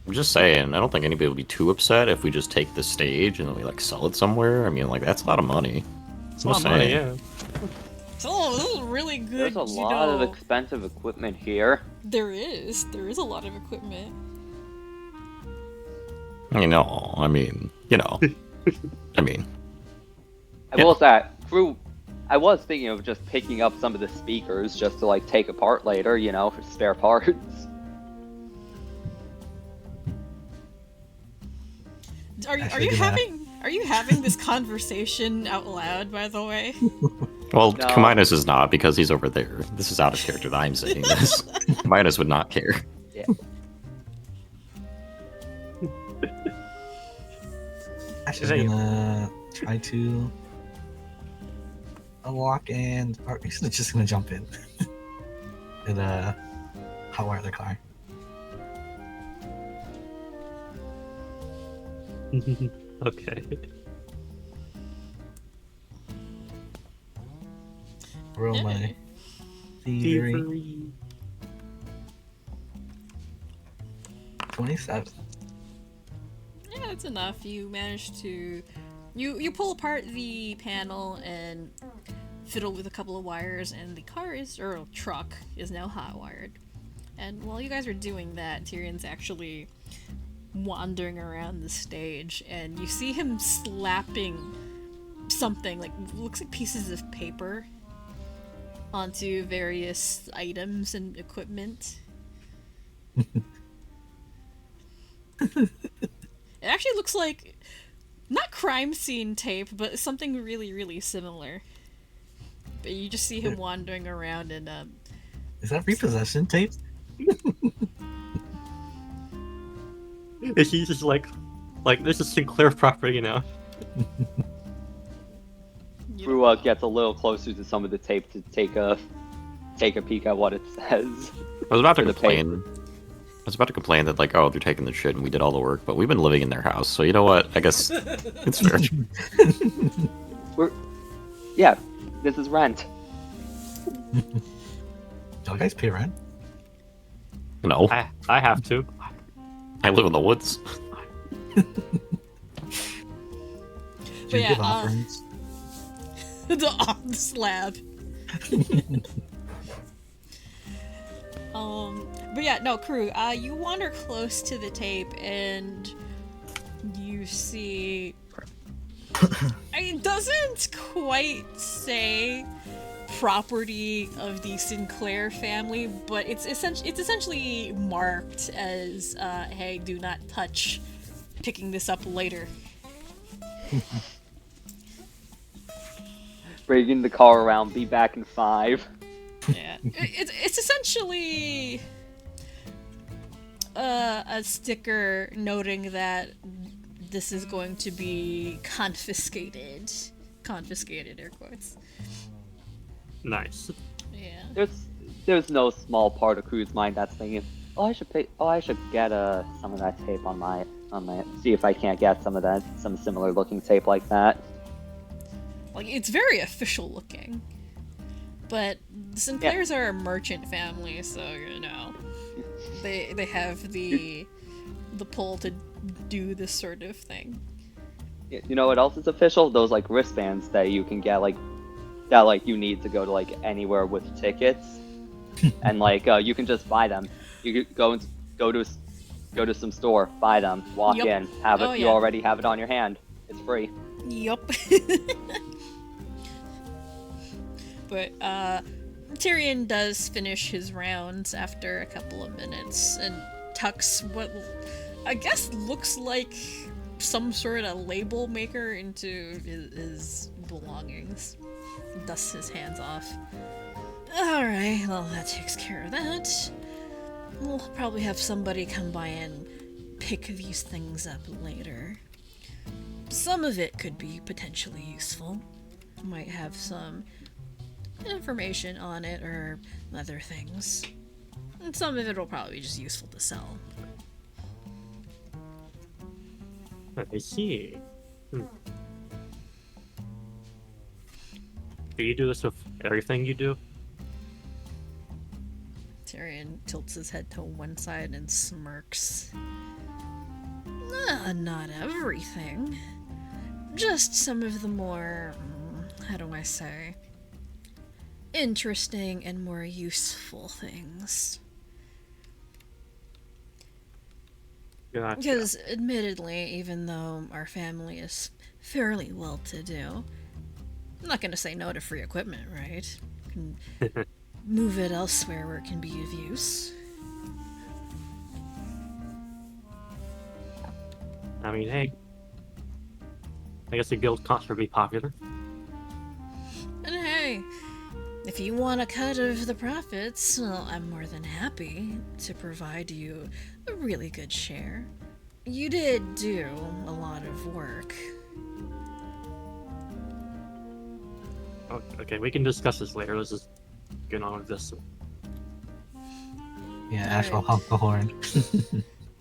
I'm just saying. I don't think anybody will be too upset if we just take the stage and then we like sell it somewhere. I mean, like that's a lot of money. It's a lot of money, yeah. So this is really good. There's a you lot of know, expensive equipment here. There is a lot of equipment. You know, I mean, I mean, I Yeah. will say, crew. I was thinking of just picking up some of the speakers just to like take apart later, you know, for spare parts. Are Actually, you gonna- having this conversation out loud? By the way, well, No. Kaminus is not because he's over there. This is out of character that I'm saying this. Kaminus would not care. Ash is Hey. gonna try to unlock and or he's just gonna jump in and hotwire the car. Okay. Roll my thievery. Thievery. 27. yeah, that's enough. You manage to, you pull apart the panel and fiddle with a couple of wires, and the car is or truck is now hot wired. And while you guys are doing that, Tyrion's actually wandering around the stage, and you see him slapping something like looks like pieces of paper onto various items and equipment. It actually looks like not crime scene tape, but something really, really similar. But you just see him wandering around and Is that repossession tape? He's just like this is Sinclair property now. you Crew know, gets a little closer to some of the tape to take a peek at what it says. I was about to For the complain. I was about to complain that like, oh, they're taking the shit and we did all the work, but we've been living in their house, so you know what? I guess it's fair. Yeah, this is rent. Y'all guys pay rent? No, I have to. I live in the woods. Do you yeah, give offerings? the slab. But yeah, no, crew. You wander close to the tape and you see. It doesn't quite say property of the Sinclair family, but it's essentially marked as, "Hey, do not touch. Picking this up later." Bringing the car around, be back in 5. Yeah, it's essentially a sticker noting that this is going to be confiscated. Confiscated, air quotes. Nice. Yeah. There's no small part of Crew's mind that's thinking, I should get some of that tape on my see if I can't get some similar looking tape like that. Like, it's very official looking. But the Sinclairs are a merchant family, so, you know, they have the pull to do this sort of thing. You know what else is official? Those like wristbands that you can get that you need to go to like anywhere with tickets, and you can just buy them. You could go to Go to some store, buy them, walk Yup. in, have it. Oh, You yeah. already have it on your hand. It's free. Yup. But Tyrion does finish his rounds after a couple of minutes and tucks what I guess looks like some sort of label maker into his belongings. Dusts his hands off. Alright, well that takes care of that. We'll probably have somebody come by and pick these things up later. Some of it could be potentially useful. Might have some information on it or other things. And some of it will probably be just useful to sell. I see. Do you do this with everything you do? Tyrion tilts his head to one side and smirks. Not everything. Just some of the more, how do I say, interesting and more useful things. Gotcha. Because, admittedly, even though our family is fairly well-to-do, I'm not gonna say no to free equipment, right? Can move it elsewhere where it can be of use. I mean, hey. I guess the guild costs would be popular. And hey, if you want a cut of the profits, well, I'm more than happy to provide you a really good share. You did do a lot of work. Oh, okay, we can discuss this later. Let's just get on with this. Yeah, Ash will honk the horn.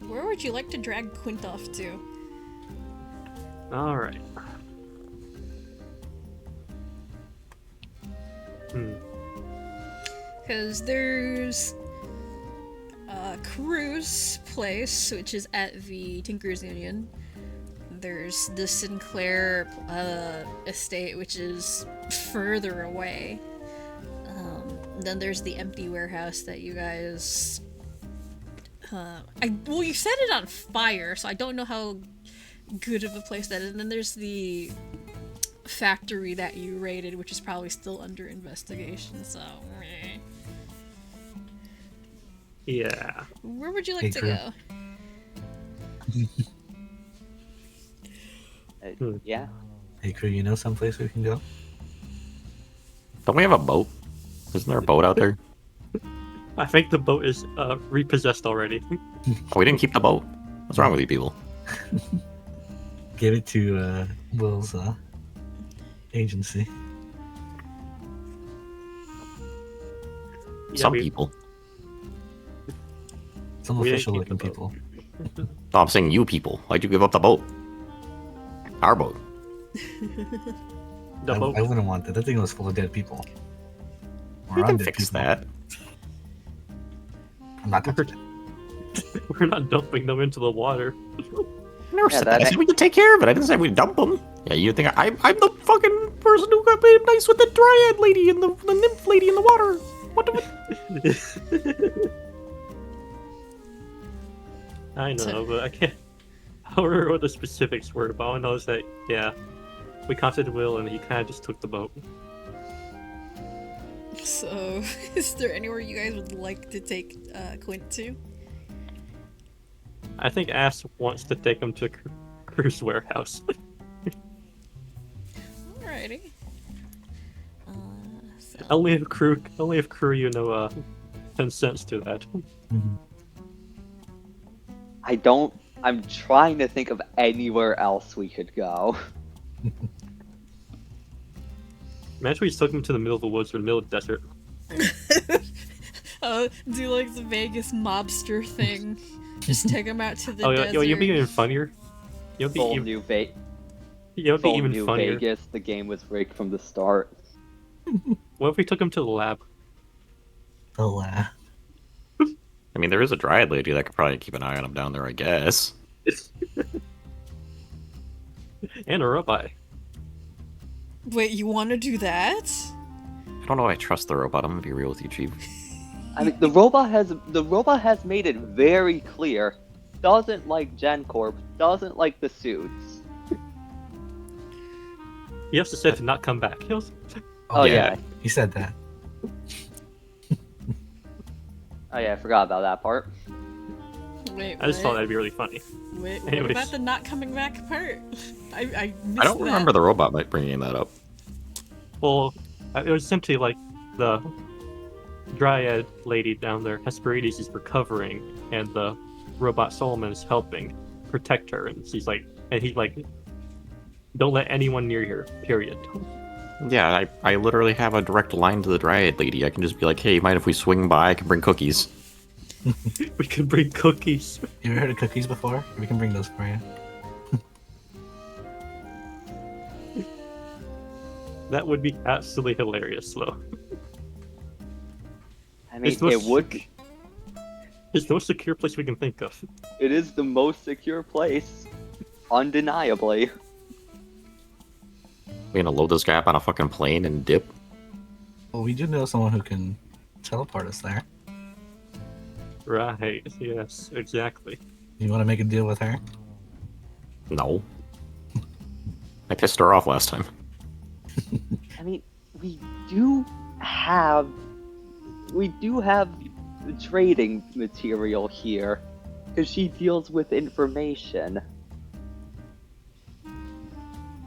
Where would you like to drag Quint off to? Alright. Because there's Crew's place, which is at the Tinkers Union. There's the Sinclair estate, which is further away. Then there's the empty warehouse that you guys... well, you set it on fire, so I don't know how good of a place that is. And then there's the factory that you raided, which is probably still under investigation, so... meh. Yeah. Where would you like Hey, to Drew. go? Yeah. Hey, crew, you know someplace we can go? Don't we have a boat? Isn't there a boat out there? I think the boat is repossessed already. Oh, we didn't keep the boat. What's wrong with you people? Give it to Will's agency. Some we- people. Some We didn't official keep the looking boat. people. No, I'm saying you people. Why'd you give up the boat? Our boat. The boat. I wouldn't want that. That thing was full of dead people. We Or can undead fix people. that. I'm not touching it. We're not dumping them into the water. I never Yeah, said that. I that- said we could take care of it. I didn't say we'd dump them. Yeah, you think I'm the fucking person who got made nice with the dryad lady and the nymph lady in the water. What the... I know, but I can't. I don't remember what the specifics were, but all I know is that, yeah, we contacted Will and he kind of just took the boat. So, is there anywhere you guys would like to take Quint to? I think Ash wants to take him to Crew's warehouse. Alrighty. So, only if Crew, you know, consents to that. I'm trying to think of anywhere else we could go. Imagine we just took him to the middle of the woods or the middle of the desert. do like the Vegas mobster thing. Just take him out to the Oh, desert. you'll be even funnier. You'll be Full even, new, you'll be full even new funnier. Vegas. The game was rigged from the start. What if we took him to the lab? The lab. I mean, there is a dryad lady that could probably keep an eye on him down there, I guess. And a robot. Wait, you want to do that? I don't know. I trust the robot. I'm gonna be real with you, Chief. I mean, the robot has made it very clear doesn't like GenCorp, doesn't like the suits. He also said to not come back. He was... Oh yeah. He said that. Oh yeah, I forgot about that part. Wait, I just thought what? that'd be really funny. Wait, what Anyways. about the not coming back part? I missed I don't that. remember the robot bringing that up. Well, it was simply like the Dryad lady down there, Hesperides, is recovering, and the robot Solomon is helping protect her, and he's like, don't let anyone near here, period. Yeah, I literally have a direct line to the Dryad lady. I can just be like, hey, mind if we swing by? I can bring cookies. We can bring cookies. You ever heard of cookies before? We can bring those for you. That would be absolutely hilarious, though. I mean, It's the it most- would be. It's the most secure place we can think of. It is the most secure place, undeniably. We gonna load this guy up on a fucking plane and dip? Well, we do know someone who can teleport us there. Right, yes, exactly. You want to make a deal with her? No. I pissed her off last time. I mean, we do have trading material here, because she deals with information.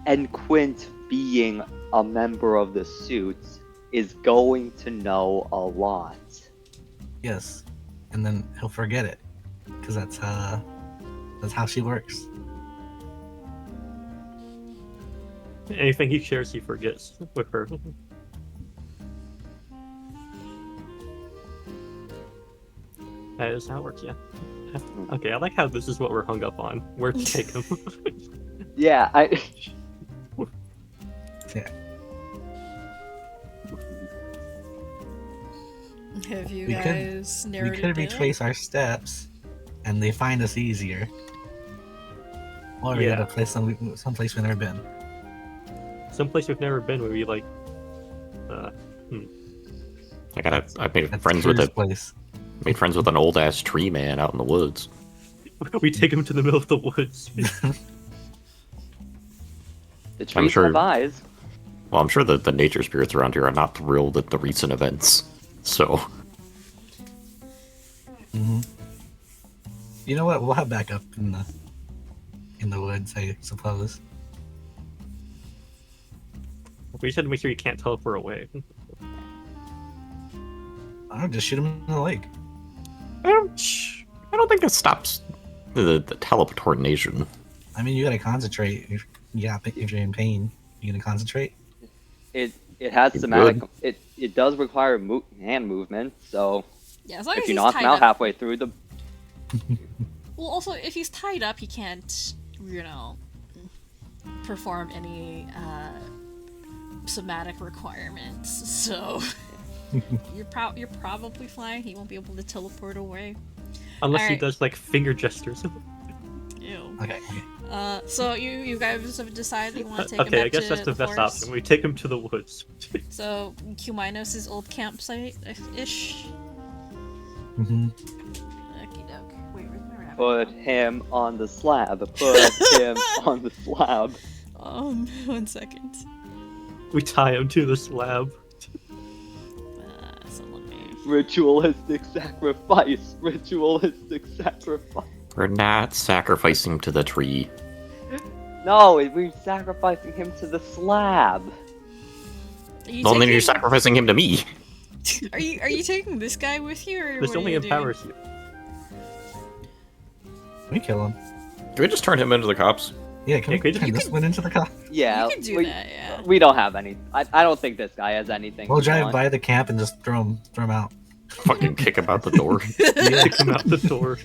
And Quint, being a member of the suits, is going to know a lot. Yes. And then he'll forget it, because that's how she works. Anything he shares, he forgets with her. That is how it works, yeah. Okay, I like how this is what we're hung up on. Where to take him. Yeah, Yeah. Have you We could- guys We narrowed could it down? retrace our steps, and they find us easier. Or we Yeah. gotta place someplace we've never been. Someplace we've never been would be like... I made That's friends with Crew's it. place. Made friends with an old ass tree man out in the woods. We take him to the middle of the woods. the trees sure- have eyes. Well, I'm sure that the nature spirits around here are not thrilled at the recent events. So, Hmm. You know what? We'll have backup in the woods, I suppose. We should make sure you can't teleport away. I don't just shoot him in the leg. I don't think it stops the teleportation. I mean, you gotta concentrate. If you're in pain, you gonna concentrate. It has It somatic. would. It does require hand movement, so Yeah, as long if as you he's knock tied him out up. halfway through the, Well, also, if he's tied up, he can't, perform any somatic requirements. So you're probably fine. He won't be able to teleport away. Unless he Alright. does like finger gestures. Ew. Okay. So you guys have decided you want to take him Okay, back I guess to that's the best forest? option. We take him to the woods. So Cuminos' old campsite ish. Hmm. Okie doke. Wait, where's my rabbit? put him on the slab. Put him on the slab. 1 second. We tie him to the slab. So let me. Ritualistic sacrifice. Ritualistic sacrifice. We're not sacrificing to the tree. No, we're sacrificing him to the slab. Are you Well, then taking- you're sacrificing him to me. Are you taking this guy with you, or This what are only you doing? empowers you. We kill him. Can we just turn him into the cops? Yeah, can Yeah, we could- turn you this could- one into the cop? Yeah, You can do that, yeah. We don't have any. I don't think this guy has anything. We'll we drive want. by the camp and just throw him out. Fucking kick him out the door. Yeah. Kick him out the door.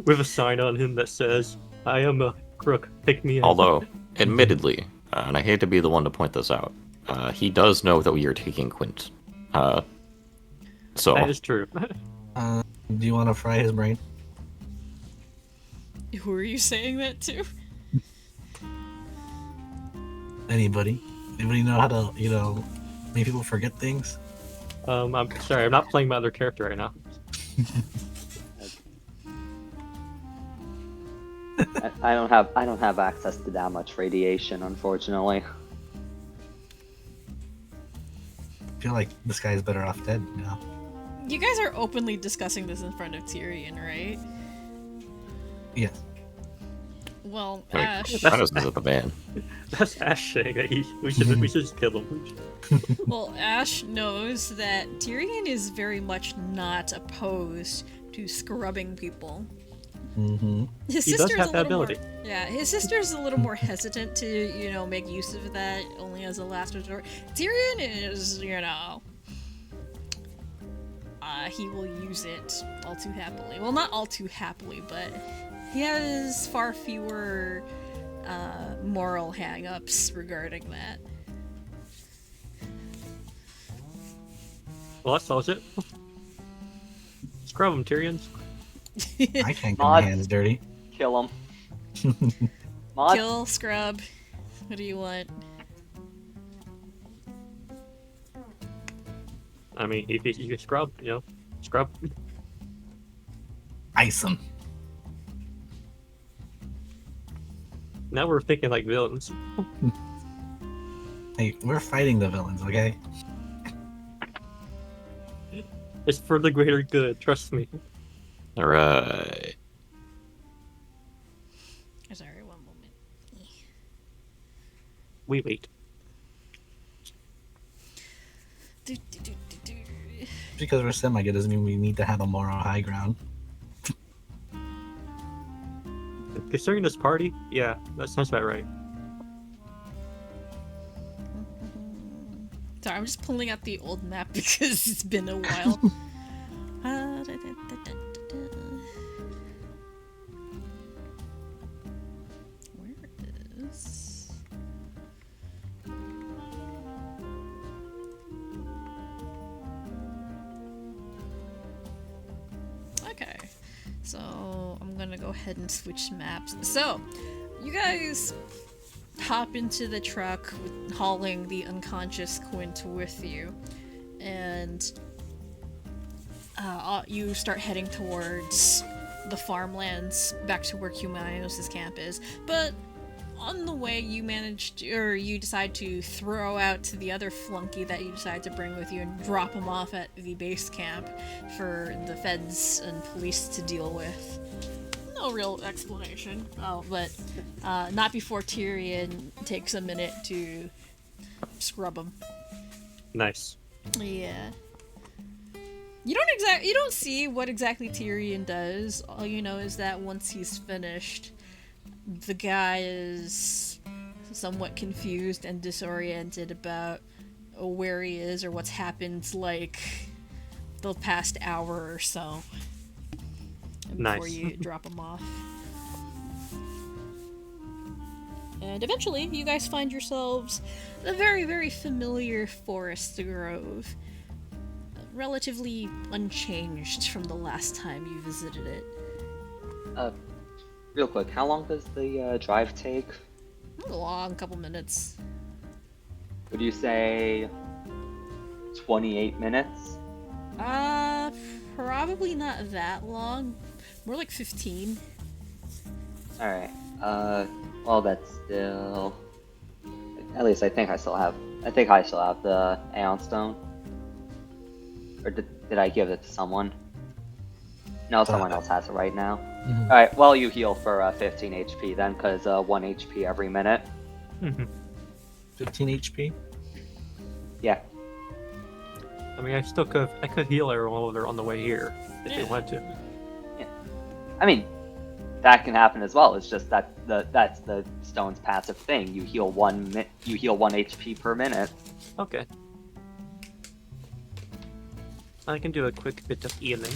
With a sign on him that says, I am a crook, pick me up. Although, admittedly, and I hate to be the one to point this out, he does know that we are taking Quint. So, That is true. Do you want to fry his brain? Who are you saying that to? Anybody? Anybody know how to, make people forget things? I'm sorry, I'm not playing my other character right now. I don't have access to that much radiation, unfortunately. I feel like this guy's better off dead now. You guys are openly discussing this in front of Tyrion, right? Yes. Well, I mean, Ash. that is the ban. That's Ash saying that we should just kill him. Well, Ash knows that Tyrion is very much not opposed to scrubbing people. Mm-hmm. His He does sister's have a that little ability. more, yeah, his sister's a little more hesitant to, make use of that only as a last resort. Tyrion is, he will use it all too happily. Well, not all too happily, but he has far fewer moral hang-ups regarding that. Well, that solves it. Scrub him, Tyrion. I can't get my Mod. hands dirty. Kill him. Mod. Kill, scrub. What do you want? I mean, if you can scrub, scrub. Ice him. Now we're thinking like villains. Hey, we're fighting the villains, okay? It's for the greater good, trust me. Alright. Sorry, one moment. We wait. Do, do, do, do, do. Just because we're semi-good doesn't mean we need to have a moral high ground. Considering this party, yeah, that sounds about right. Sorry, I'm just pulling out the old map because it's been a while. Where is... Okay, so I'm gonna go ahead and switch maps. So, you guys hop into the truck hauling the unconscious Quint with you, and you start heading towards the farmlands back to where Cumanos' camp is. But on the way, you decide to throw out to the other flunky that you decide to bring with you and drop him off at the base camp for the feds and police to deal with. No real explanation. Oh, but not before Tyrion takes a minute to scrub him. Nice. Yeah. You don't see what exactly Tyrion does. All you know is that once he's finished, the guy is somewhat confused and disoriented about where he is or what's happened, like, the past hour or so. Before Nice. you drop him off. And eventually, you guys find yourselves a very, very familiar forest grove. Relatively unchanged from the last time you visited it. Real quick, how long does the drive take? A long couple minutes. Would you say 28 minutes? Probably not that long. More like 15. Alright. Well, that's still... At least I think I still have the Aeon Stone. Or did I give it to someone? No, someone else has it right now. Mhm. Alright, well, you heal for 15 HP then, because 1 HP every minute. 15 HP? Yeah. I mean, I could heal everyone while they're on the way here if they wanted to. I mean, that can happen as well. It's just that that's the stone's passive thing. You heal 1 HP per minute. Okay. I can do a quick bit of healing.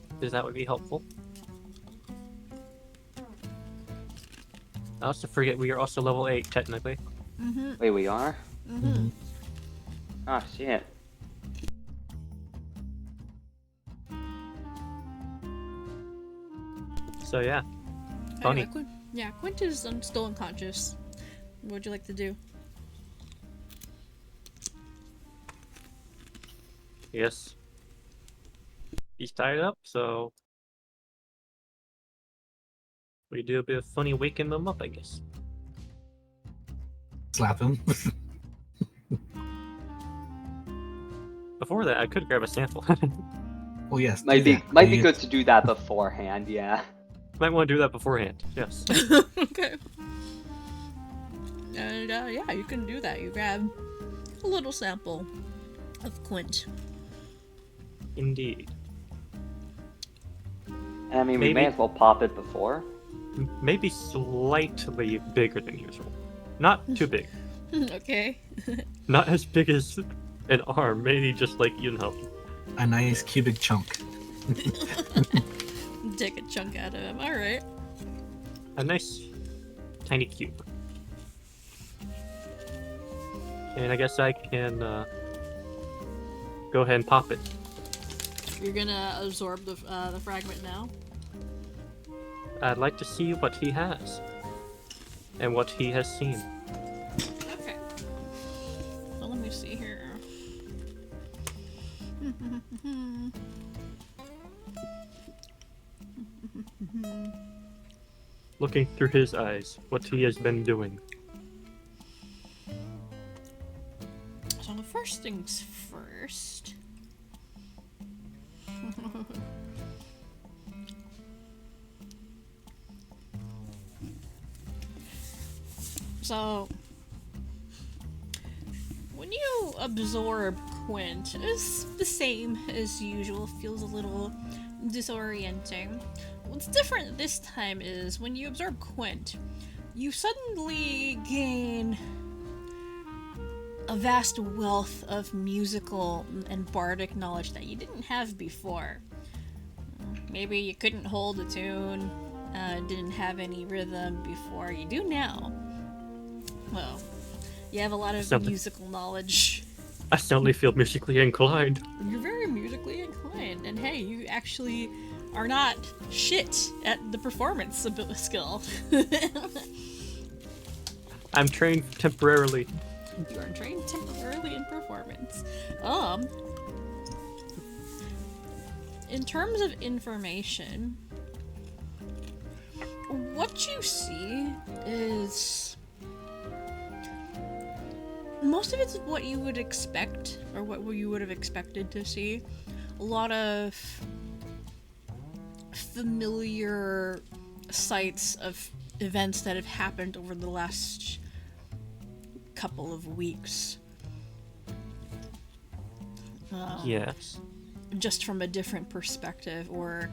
Because that would be helpful. I also forget we are also level 8 technically. Mm-hmm. Wait, we are? Mm-hmm. Oh shit. So yeah. Funny. Anyway, Quint is still unconscious. What would you like to do? Yes. He's tied up, so we do a bit of funny waking them up, I guess. Slap him. Before that, I could grab a sample. Oh yes. Might do be that. might be You- good to do that beforehand. Yeah. Might want to do that beforehand. Yes. Okay. And yeah, you can do that. You grab a little sample of Quint. Indeed. And I mean, we may Maybe- as well pop it before. Maybe slightly bigger than usual. Not too big. Okay. Not as big as an arm. Maybe just like, you know. A nice cubic chunk. Take a chunk out of him. Alright. A nice tiny cube. And I guess I can go ahead and pop it. You're gonna absorb the fragment now. I'd like to see what he has. And what he has seen. Okay. So let me see here. Looking through his eyes, what he has been doing. So the first things first. So when you absorb Quint, it's the same as usual, feels a little disorienting. What's different this time is when you absorb Quint, you suddenly gain a vast wealth of musical and bardic knowledge that you didn't have before. Maybe you couldn't hold a tune, didn't have any rhythm before. You do now. Well, you have a lot of Something. musical knowledge. I suddenly feel musically inclined. You're very musically inclined, and hey, you actually are not shit at the performance skill. I'm trained temporarily. You are trained temporarily in performance. In terms of information, what you see is most of it's what you would expect, or what you would have expected to see. A lot of familiar sights of events that have happened over the last couple of weeks. Yes. Just from a different perspective, or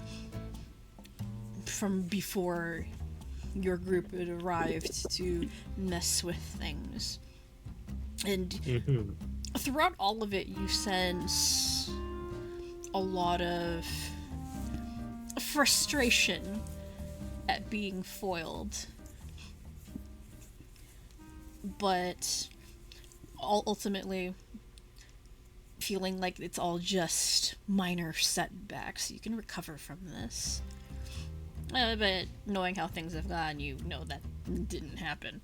from before your group had arrived to mess with things. And Mm-hmm. throughout all of it, you sense a lot of frustration at being foiled. But ultimately, feeling like it's all just minor setbacks. You can recover from this. But knowing how things have gone, you know that didn't happen.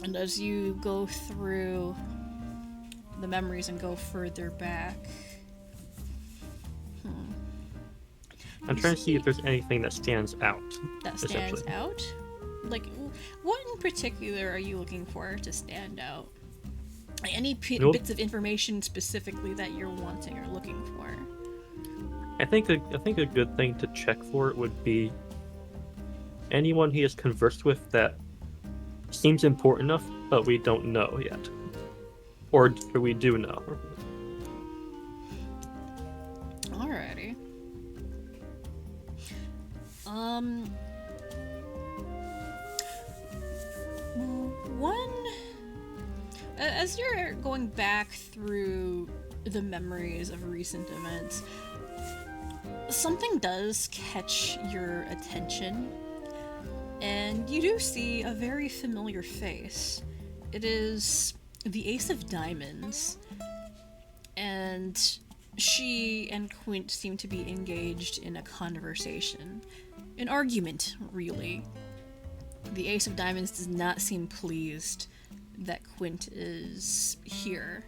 And as you go through the memories and go further back, I'm trying to see if there's anything that stands out. that stands essentially. out. Like, what in particular are you looking for to stand out? Like, any Nope. bits of information specifically that you're wanting or looking for? I think a good thing to check for would be anyone he has conversed with that seems important enough, but we don't know yet, or we do know. Alrighty. As you're going back through the memories of recent events, something does catch your attention, and you do see a very familiar face. It is the Ace of Diamonds, and she and Quint seem to be engaged in a conversation. An argument, really. The Ace of Diamonds does not seem pleased that Quint is here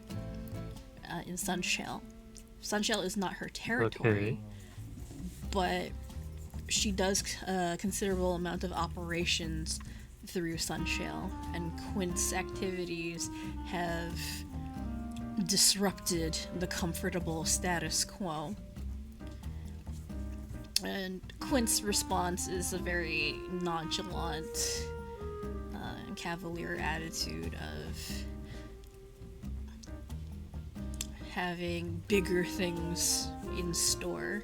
in Sunshell. Sunshell is not her territory, but she does a considerable amount of operations through Sunshell, and Quint's activities have disrupted the comfortable status quo. And Quint's response is a very nonchalant and cavalier attitude of having bigger things in store.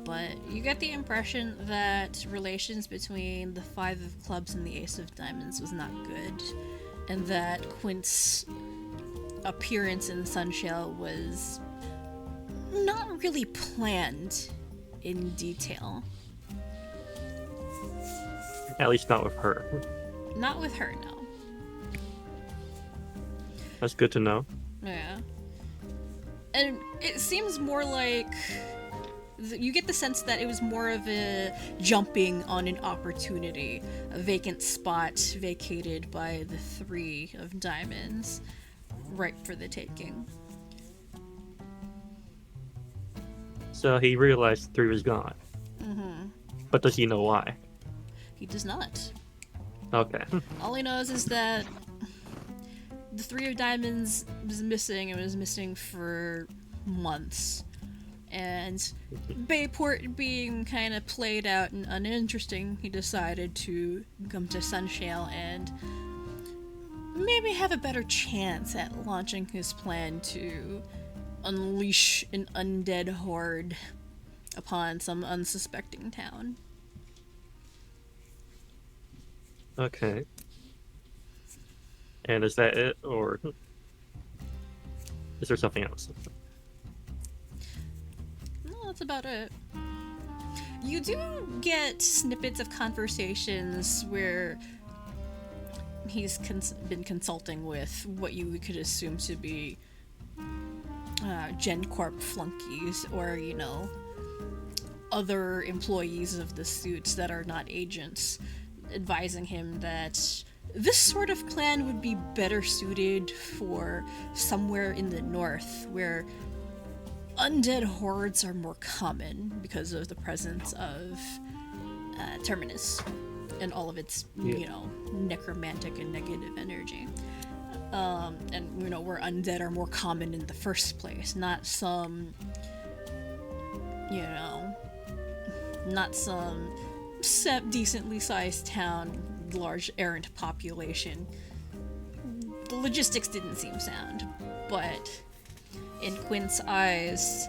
But you get the impression that relations between the Five of Clubs and the Ace of Diamonds was not good, and that Quint's appearance in Sunshell was not really planned in detail. At least not with her. Not with her, no. That's good to know. Yeah. And it seems more like you get the sense that it was more of a jumping on an opportunity, a vacant spot vacated by the Three of Diamonds, ripe for the taking. So he realized 3 was gone. Mm-hmm. But does he know why? He does not. Okay. All he knows is that the Three of Diamonds was missing, and was missing for months. And Bayport being kind of played out and uninteresting, he decided to come to Sunshale and maybe have a better chance at launching his plan to unleash an undead horde upon some unsuspecting town. Okay. And is that it, or is there something else? No, that's about it. You do get snippets of conversations where he's been consulting with what you could assume to be Gen Corp flunkies, or, you know, other employees of the suits that are not agents, advising him that this sort of plan would be better suited for somewhere in the north, where undead hordes are more common because of the presence of Terminus and all of its, you know, necromantic and negative energy. And, you know, where undead are more common in the first place, not some, you know, not some decently sized town, large errant population. The logistics didn't seem sound, but in Quint's eyes,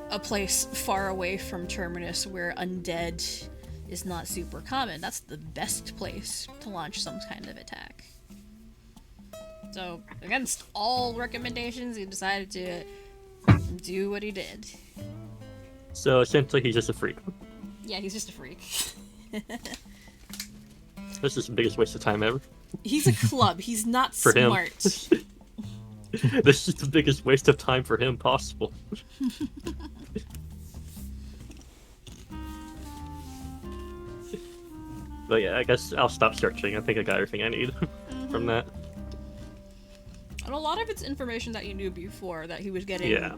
a place far away from Terminus where undead is not super common, that's the best place to launch some kind of attack. So, against all recommendations, he decided to do what he did. So essentially he's just a freak. Yeah, he's just a freak. This is the biggest waste of time ever. He's a club, he's not For him. smart. This is the biggest waste of time for him possible. But yeah, I guess I'll stop searching. I think I got everything I need from that. And a lot of it's information that you knew before, that he was getting Yeah.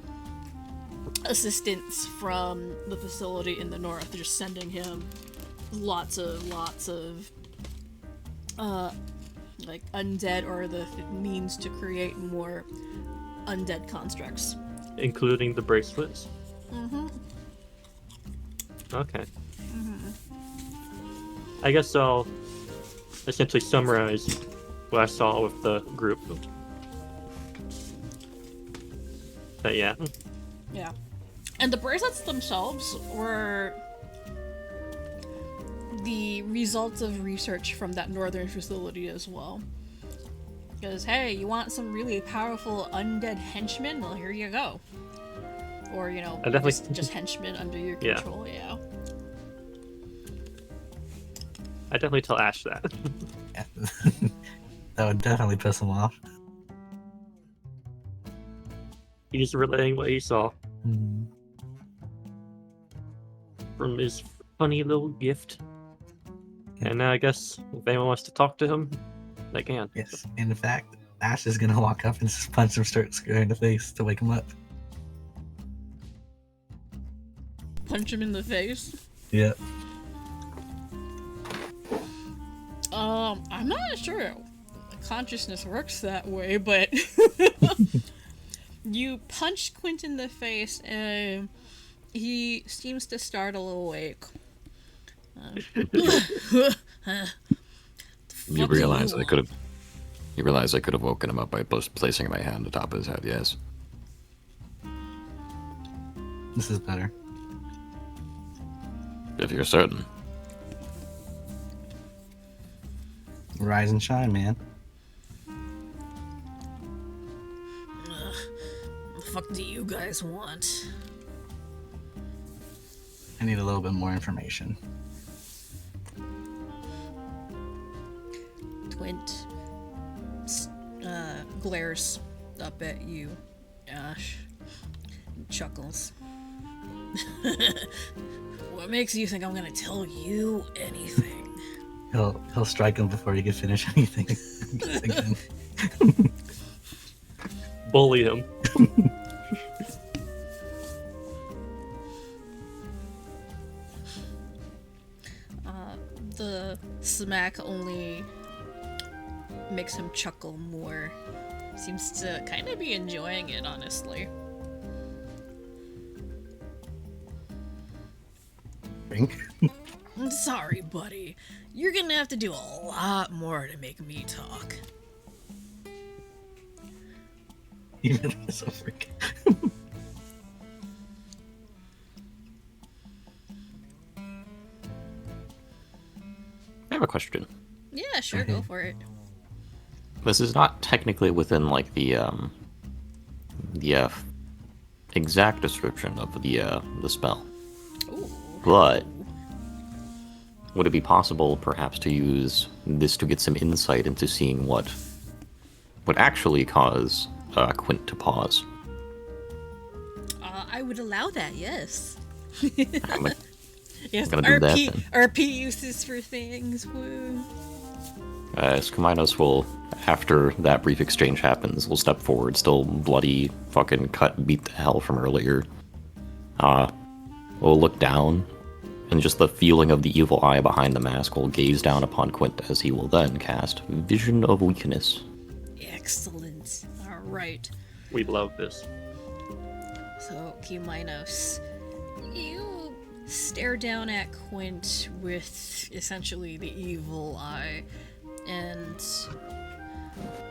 assistance from the facility in the north, just sending him lots of like undead, or the means to create more undead constructs. Including the bracelets? Mm-hmm. Okay. I guess I'll essentially summarize what I saw with the group. But yeah. Yeah. And the bracelets themselves were the results of research from that northern facility as well. Because, hey, you want some really powerful undead henchmen? Well, here you go. Or, you know, I definitely- just henchmen under your Yeah. control, yeah. I definitely tell Ash that. Yeah. That would definitely piss him off. He's relaying what he saw Hmm. from his funny little gift. And now I guess if anyone wants to talk to him, they can. Yes. In fact, Ash is gonna walk up and just punch him square in the face to wake him up. Punch him in the face. Yep. I'm not sure consciousness works that way, but you punch Quint in the face and he seems to startle awake. You realize I could have woken him up by placing my hand atop his head, yes. This is better. If you're certain. Rise and shine, man. The fuck do you guys want? I need a little bit more information. Twint glares up at you, Ash, and chuckles. What makes you think I'm gonna tell you anything? He'll strike him before he can finish anything. Again. Bully him. The smack only makes him chuckle more. Seems to kind of be enjoying it, honestly. Drink. I'm sorry, buddy. You're gonna have to do a lot more to make me talk. He really is so freak. I have a question. Yeah, sure, go for it. This is not technically within like the exact description of the spell, Ooh. but would it be possible perhaps to use this to get some insight into seeing what would actually cause Quint to pause? I would allow that, yes. I'm like, Yes, gonna do that RP, then. RP uses for things, woo. Skaminos will, after that brief exchange happens, will step forward, still bloody, fucking cut, beat the hell from earlier. Will look down, and just the feeling of the evil eye behind the mask will gaze down upon Quint as he will then cast Vision of Weakness. Excellent. Alright. We love this. So, Kiminos, you stare down at Quint with essentially the evil eye, and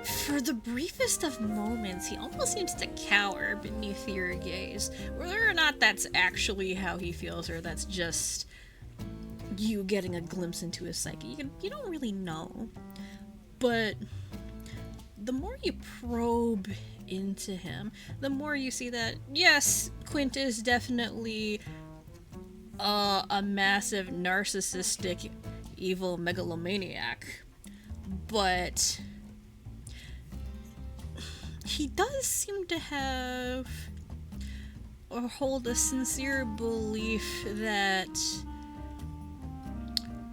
for the briefest of moments, he almost seems to cower beneath your gaze. Whether or not that's actually how he feels, or that's just you getting a glimpse into his psyche, you don't really know. But the more you probe into him, the more you see that, yes, Quint is definitely a massive narcissistic evil megalomaniac, but he does seem to have or hold a sincere belief that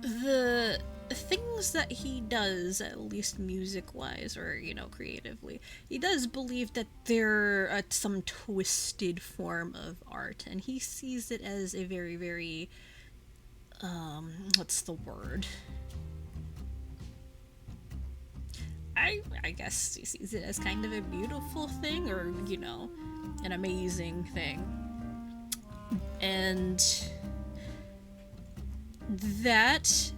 the things that he does, at least music-wise or, creatively, he does believe that they're some twisted form of art, and he sees it as a very, very, what's the word? I guess he sees it as kind of a beautiful thing, or, an amazing thing. And that,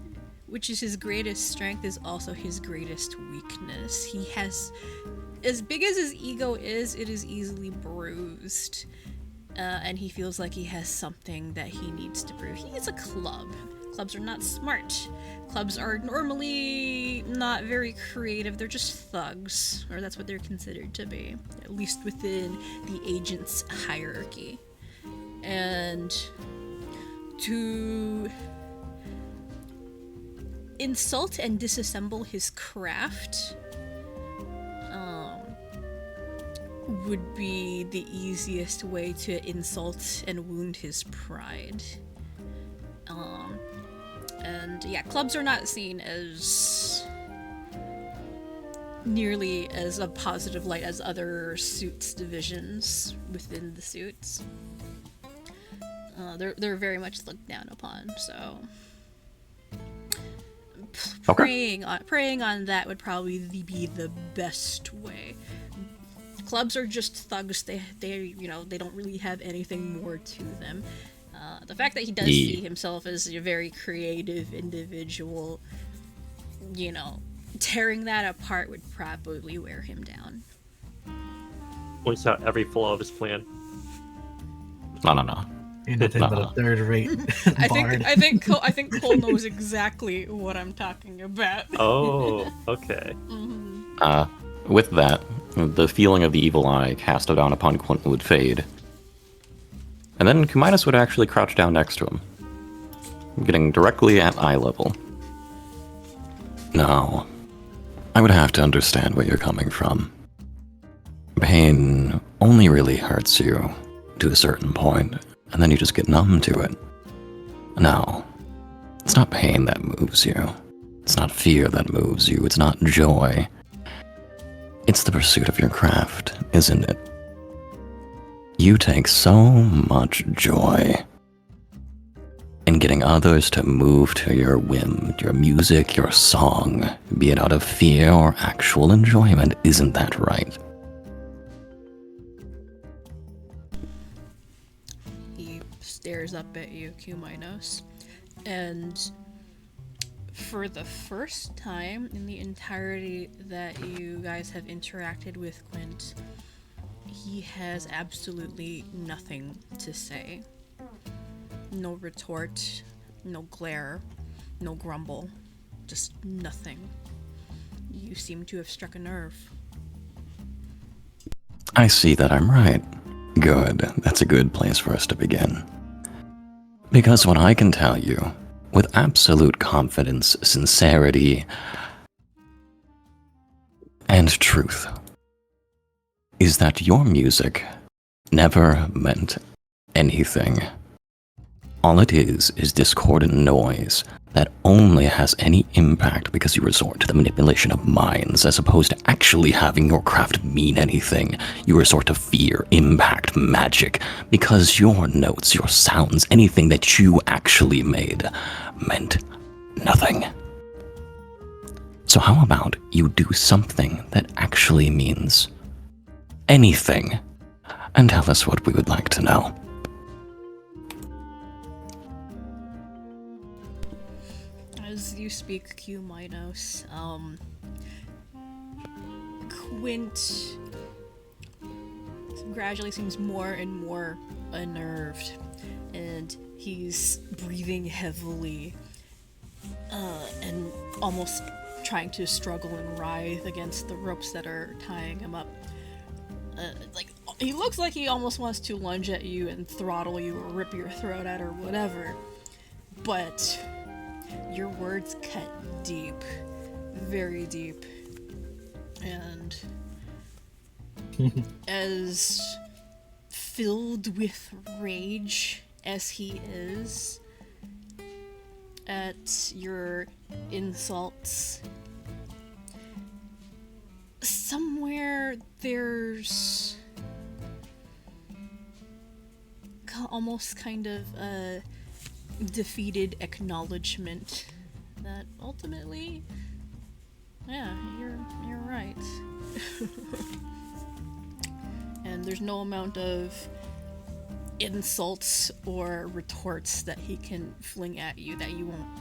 which is his greatest strength, is also his greatest weakness. He has, as big as his ego is, it is easily bruised. And he feels like he has something that he needs to prove. He is a club. Clubs are not smart. Clubs are normally not very creative. They're just thugs, or that's what they're considered to be, at least within the agent's hierarchy. And to insult and disassemble his craft would be the easiest way to insult and wound his pride. And yeah, clubs are not seen as nearly as a positive light as other suits divisions within the suits. They're very much looked down upon. So Okay. preying on that would probably be the best way. Clubs are just thugs. They they don't really have anything more to them. The fact that he does see himself as a very creative individual, tearing that apart would probably wear him down. Points out every flaw of his plan. No. You're nothing but a third-rate bard. I think Cole knows exactly what I'm talking about. Oh, okay. With that, the feeling of the evil eye cast down upon Quentin would fade. And then Kumitas would actually crouch down next to him, getting directly at eye level. Now, I would have to understand where you're coming from. Pain only really hurts you to a certain point, and then you just get numb to it. No, it's not pain that moves you. It's not fear that moves you. It's not joy. It's the pursuit of your craft, isn't it? You take so much joy in getting others to move to your whim, your music, your song, be it out of fear or actual enjoyment, isn't that right? He stares up at you, Kuminos, and for the first time in the entirety that you guys have interacted with Quint, he has absolutely nothing to say. No retort, no glare, no grumble, just nothing. You seem to have struck a nerve. I see that I'm right. Good. That's a good place for us to begin. Because what I can tell you, with absolute confidence, sincerity, and truth, is that your music never meant anything. All it is discordant noise that only has any impact because you resort to the manipulation of minds as opposed to actually having your craft mean anything. You resort to fear, impact, magic, because your notes, your sounds, anything that you actually made meant nothing. So how about you do something that actually means anything, and tell us what we would like to know. As you speak, Kuminos, Quint gradually seems more and more unnerved, and he's breathing heavily, and almost trying to struggle and writhe against the ropes that are tying him up. He looks like he almost wants to lunge at you and throttle you or rip your throat out or whatever, but your words cut deep, very deep, and as filled with rage as he is at your insults, somewhere there's almost kind of a defeated acknowledgement that ultimately, yeah, you're right. And there's no amount of insults or retorts that he can fling at you that you won't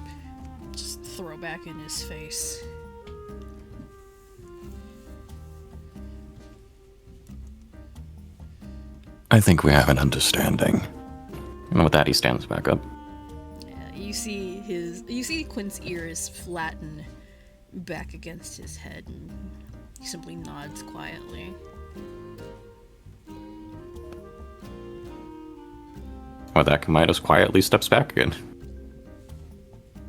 just throw back in his face. I think we have an understanding. And with that, he stands back up. You see Quint's ears flatten back against his head, and he simply nods quietly. With that, Kamitos quietly steps back again.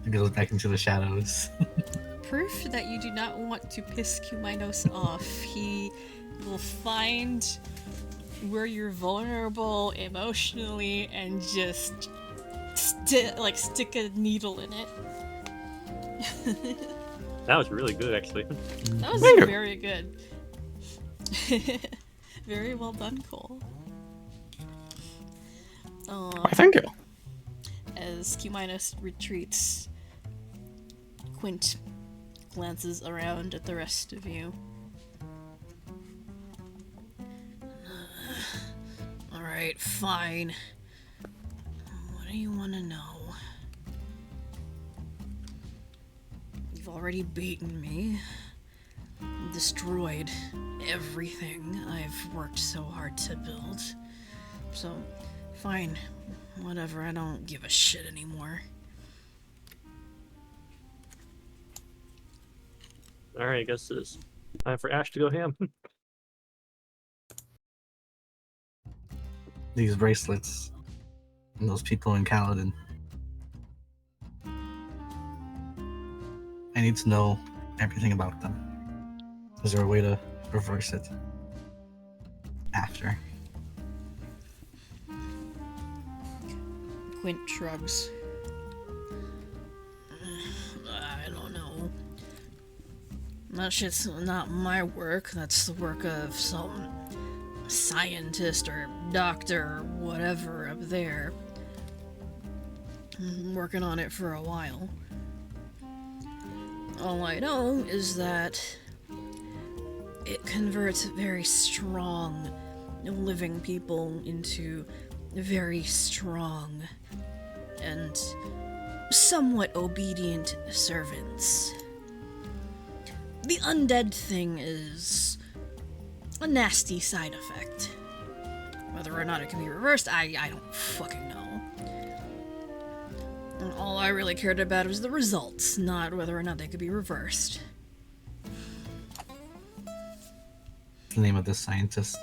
It goes back into the shadows. Proof that you do not want to piss Kuminos off. He will find where you're vulnerable emotionally and just stick a needle in it. That was really good, actually. That was Thank you. very good. Very well done, Cole. Why, thank you. As Q- retreats, Quint glances around at the rest of you. Alright, fine. What do you want to know? You've already beaten me. Destroyed everything I've worked so hard to build. So, fine. Whatever, I don't give a shit anymore. Alright, I guess it's time for Ash to go ham. These bracelets and those people in Kaladin. I need to know everything about them. Is there a way to reverse it after? Quint shrugs. I don't know. That shit's not my work. That's the work of some scientist or doctor or whatever up there. I'm working on it for a while. All I know is that it converts very strong living people into very strong and somewhat obedient servants. The undead thing is a nasty side effect. Whether or not it can be reversed, I don't fucking know. And all I really cared about was the results, not whether or not they could be reversed. What's the name of this scientist?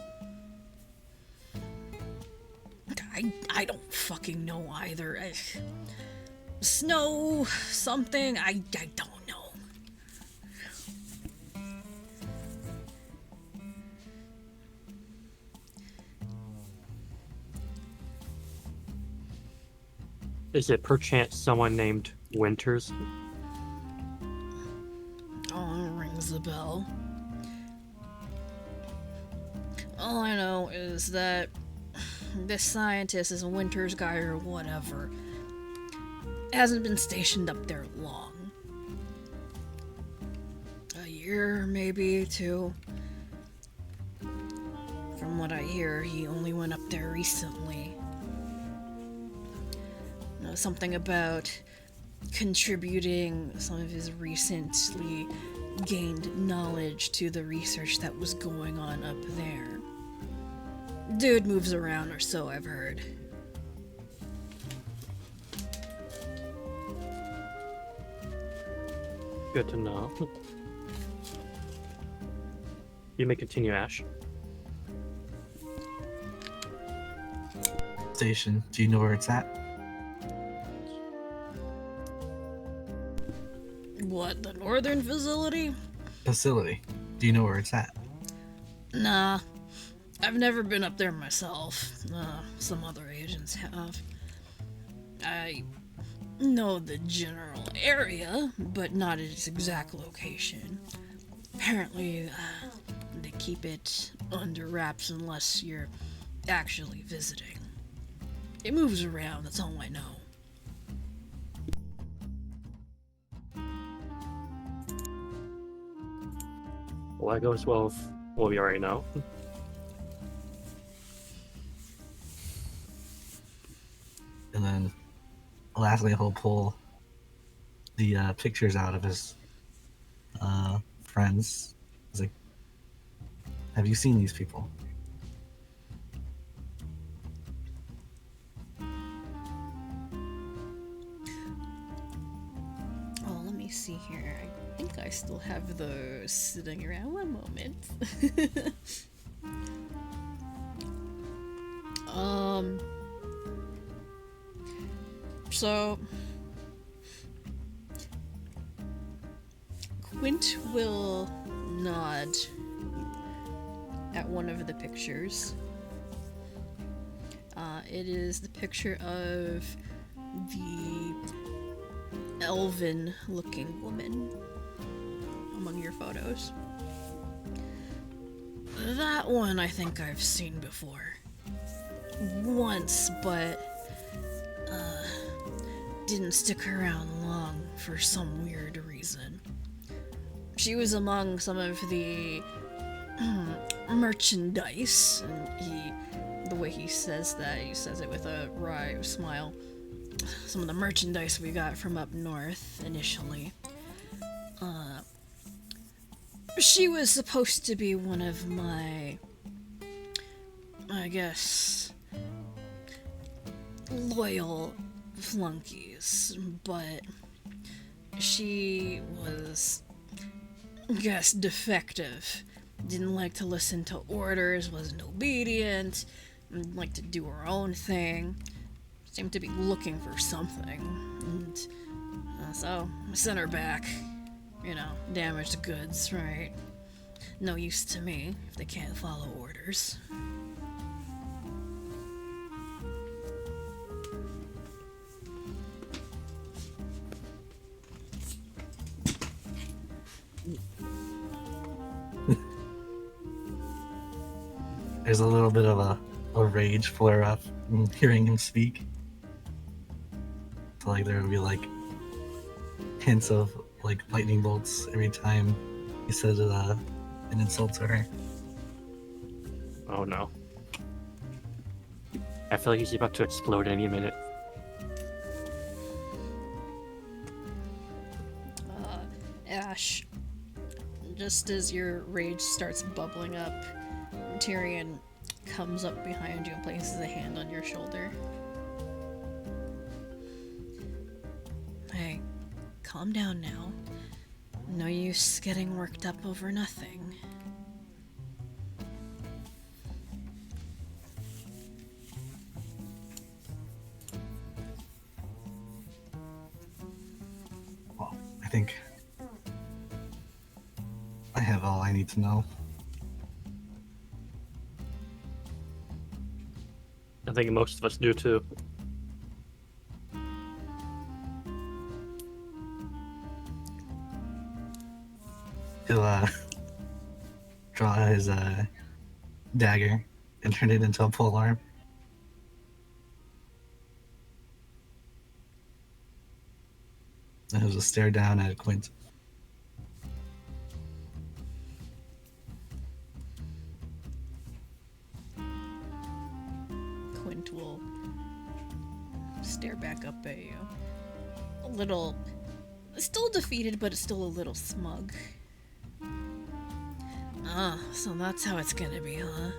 I don't fucking know either. Snow something, I don't know. Is it perchance someone named Winters? Oh, it rings a bell. All I know is that this scientist is a Winters guy or whatever. Hasn't been stationed up there long. A year, maybe, 2. From what I hear, he only went up there recently. Something about contributing some of his recently gained knowledge to the research that was going on up there. Dude moves around, or so I've heard. Good to know. You may continue, Ash. Station. Do you know where it's at? What, the northern facility? Facility. Do you know where it's at? Nah. I've never been up there myself. Some other agents have. I know the general area, but not its exact location. Apparently, they keep it under wraps unless you're actually visiting. It moves around, that's all I know. Well, that goes well with what we already know. And then, lastly, he'll pull the pictures out of his friends. He's like, "Have you seen these people?" Oh, let me see here. I think I still have those sitting around. One moment. So Quint will nod at one of the pictures. It is the picture of the elven looking woman. among your photos. That one I think I've seen before. Once, but didn't stick around long for some weird reason. She was among some of the merchandise, and the way he says that, he says it with a wry smile. Some of the merchandise we got from up north initially. She was supposed to be one of my, I guess, loyal flunkies, but she was, I guess, defective. Didn't like to listen to orders, wasn't obedient, liked to do her own thing. Seemed to be looking for something, and so I sent her back. You know, damaged goods, right? No use to me if they can't follow orders. There's a little bit of a rage flare up in hearing him speak. So like there would be like hints of like lightning bolts every time he said an insult to her. Oh no. I feel like he's about to explode any minute. Ash, just as your rage starts bubbling up, Tyrion comes up behind you and places a hand on your shoulder. Hey, calm down now. No use getting worked up over nothing. Well, I think I have all I need to know. I think most of us do too. He'll draw his dagger and turn it into a pole arm. And he'll just stare down at Quint. Quint will stare back up at you. A little, still defeated, but still a little smug. Ah, so that's how it's gonna be, huh?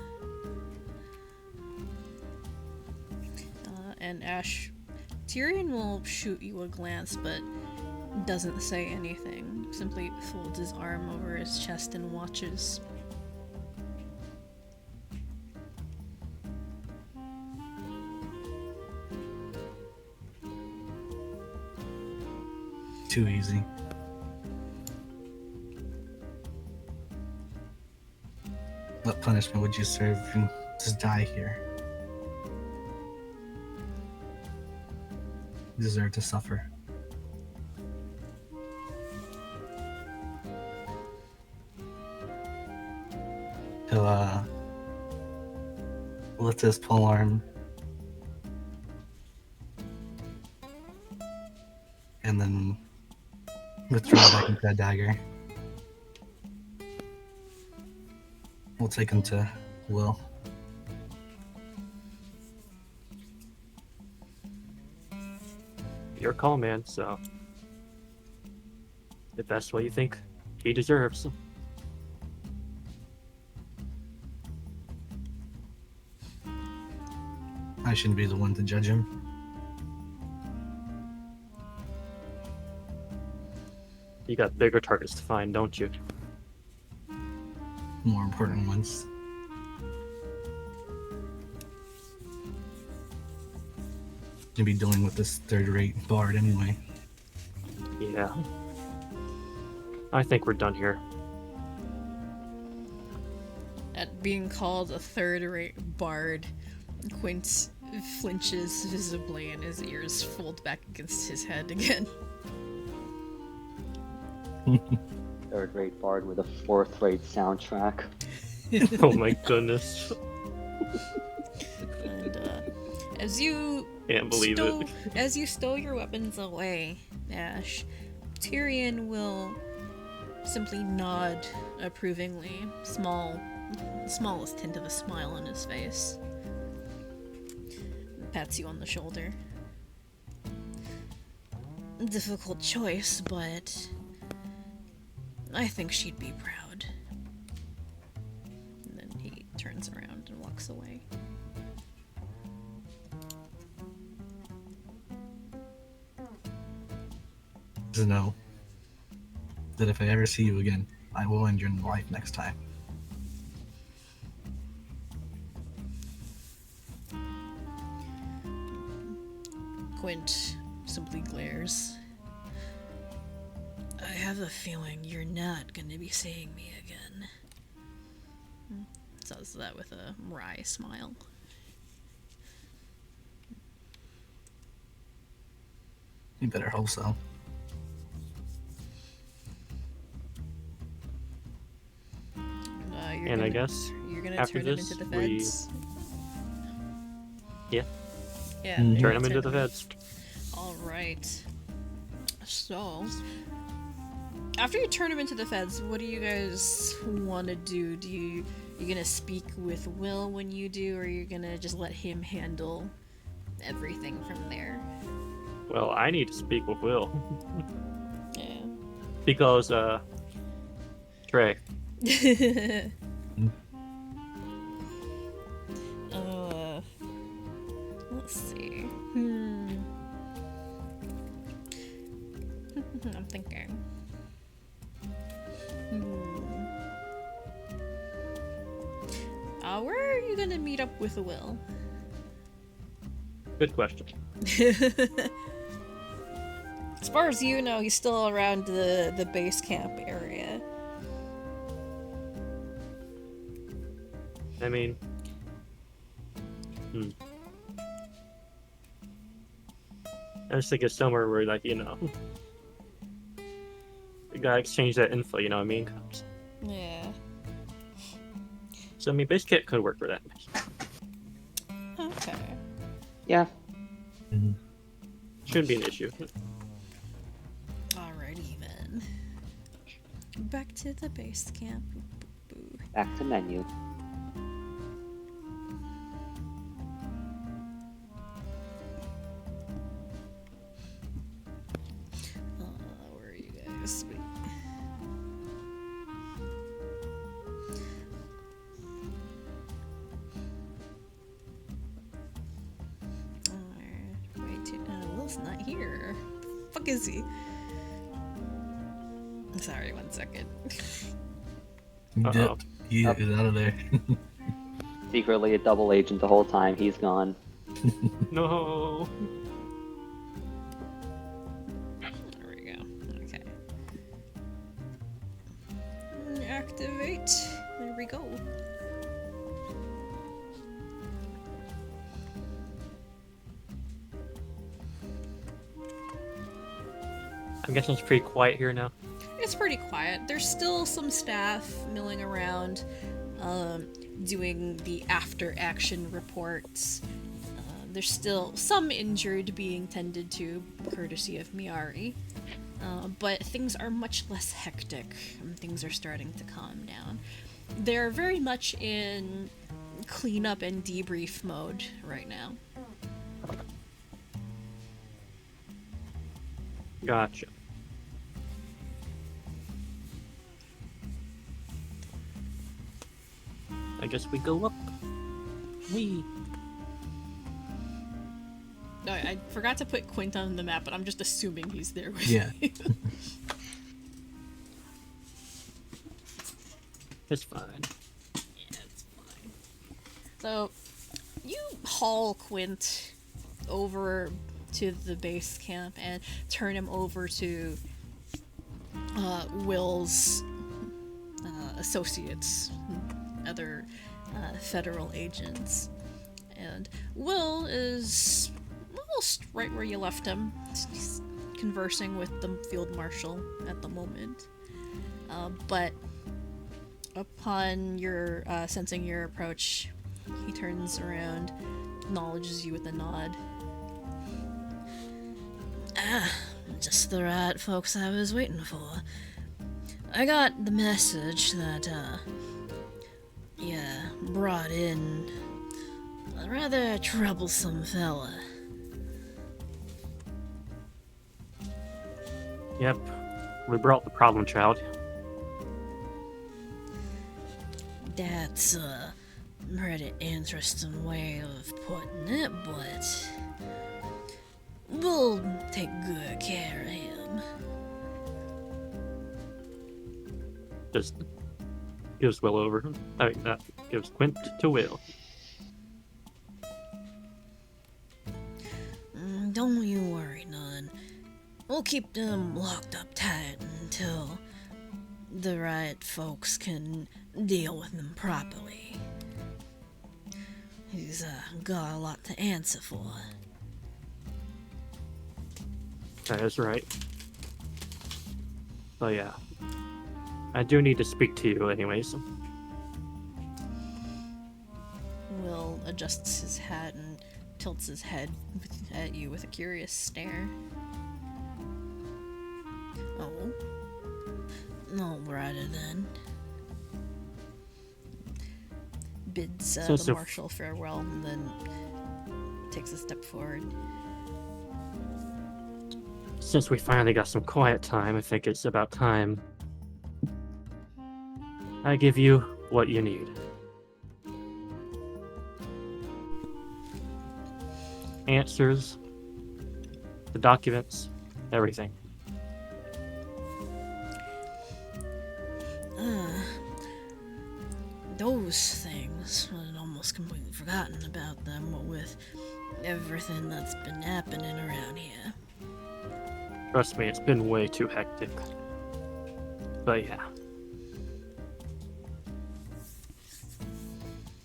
And Ash, Tyrion will shoot you a glance, but doesn't say anything. Simply folds his arm over his chest and watches. Too easy. What punishment would you serve if you just die here? You deserve to suffer. He'll lift his polearm and then withdraw back into that dagger. We'll take him to Will. Your call, man, so if that's what you think he deserves. I shouldn't be the one to judge him. You got bigger targets to find, don't you? More important ones. You'll be dealing with this third-rate bard anyway. Yeah. I think we're done here. At being called a third-rate bard, Quint flinches visibly and his ears fold back against his head again. third-rate bard with a fourth-rate soundtrack. Oh my goodness. And as you Can't believe it. as you stow your weapons away, Ash, Tyrion will simply nod approvingly, smallest hint of a smile on his face. Pats you on the shoulder. Difficult choice, but I think she'd be proud. And then he turns around and walks away. Just know that if I ever see you again, I will end your life next time. Quint simply glares. I have a feeling you're not gonna be seeing me again. Says that with a wry smile. You better hope so. You're And I gonna- guess you're gonna after turn him this, into the we- feds. Yeah. Yeah. Mhm. you're Turn gonna him into the feds. All right. So, after you turn him into the feds, what do you guys want to do? You gonna speak with Will when you do, or are you gonna just let him handle everything from there? Well, I need to speak with Will. Yeah. Because, Trey. Let's see. I'm thinking. Where are you gonna meet up with Will? Good question. As far as you know, he's still around the base camp area. I mean... I was thinking somewhere where, like, you know... We gotta exchange that info, you know what I mean? Yeah. So, I mean, base kit could work for that. Okay. Yeah. Shouldn't be an issue. Alrighty then. Back to the base camp. Boo. Back to menu. Where are you guys? Wait. Wait, Will's not here. Fuck is he? Sorry, 1 second. Uh-oh. He is out of there. Secretly a double agent the whole time. He's gone. No! There we go. Okay. Activate. There we go. I'm guessing it's pretty quiet here now. It's pretty quiet. There's still some staff milling around, doing the after-action reports. There's still some injured being tended to, courtesy of Miari. But things are much less hectic, and things are starting to calm down. They're very much in cleanup and debrief mode right now. Gotcha. I guess we go up. Wee. No, I forgot to put Quint on the map, but I'm just assuming he's there with Yeah. you. It's fine. Yeah, it's fine. So, you haul Quint over to the base camp and turn him over to Will's associates, other federal agents. And Will is almost right where you left him. He's conversing with the field marshal at the moment. But upon your sensing your approach, he turns around, acknowledges you with a nod. Just the right folks I was waiting for. I got the message that, you brought in a rather troublesome fella. Yep, we brought the problem child. That's a pretty interesting way of putting it, but we'll take good care of him. Just gives Will over. I mean, that gives Quint to Will. Don't you worry none. We'll keep them locked up tight until the right folks can deal with them properly. He's got a lot to answer for. That is right. But yeah, I do need to speak to you anyways. Will adjusts his hat and tilts his head at you with a curious stare. Oh. Alrighty then. Bids the marshal farewell and then takes a step forward. Since we finally got some quiet time, I think it's about time I give you what you need. Answers, the documents, everything. Those things, I'd almost completely forgotten about them with everything that's been happening around here. Trust me, it's been way too hectic. But yeah.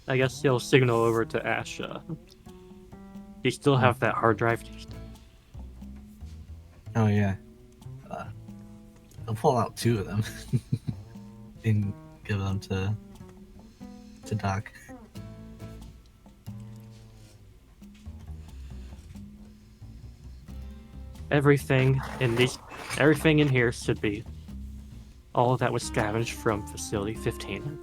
I guess he'll signal over to Ash. Do you still have that hard drive? Oh yeah. I'll pull out 2 of them and give them to Doc. Everything in here should be all that was scavenged from Facility 15.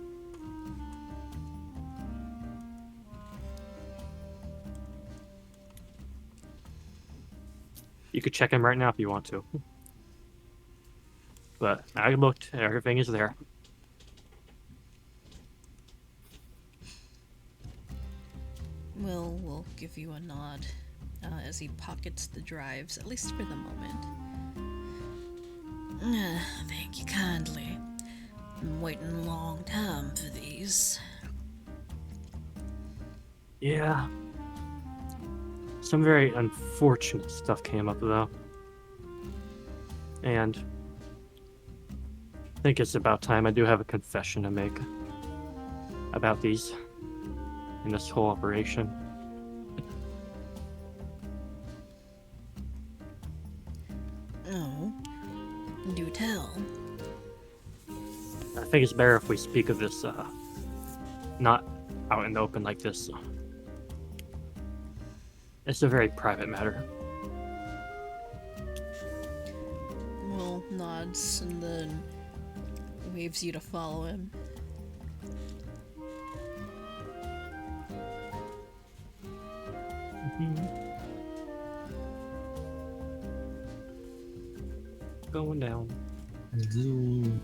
You could check him right now if you want to. But I looked, everything is there. Will give you a nod as he pockets the drives, at least for the moment. Thank you kindly. Been waiting a long time for these. Yeah. Some very unfortunate stuff came up though. And I think it's about time. I do have a confession to make about these in this whole operation. Oh, do tell. I think it's better if we speak of this not out in the open like this. It's a very private matter. Will nods and then waves you to follow him. Going down. Zoom.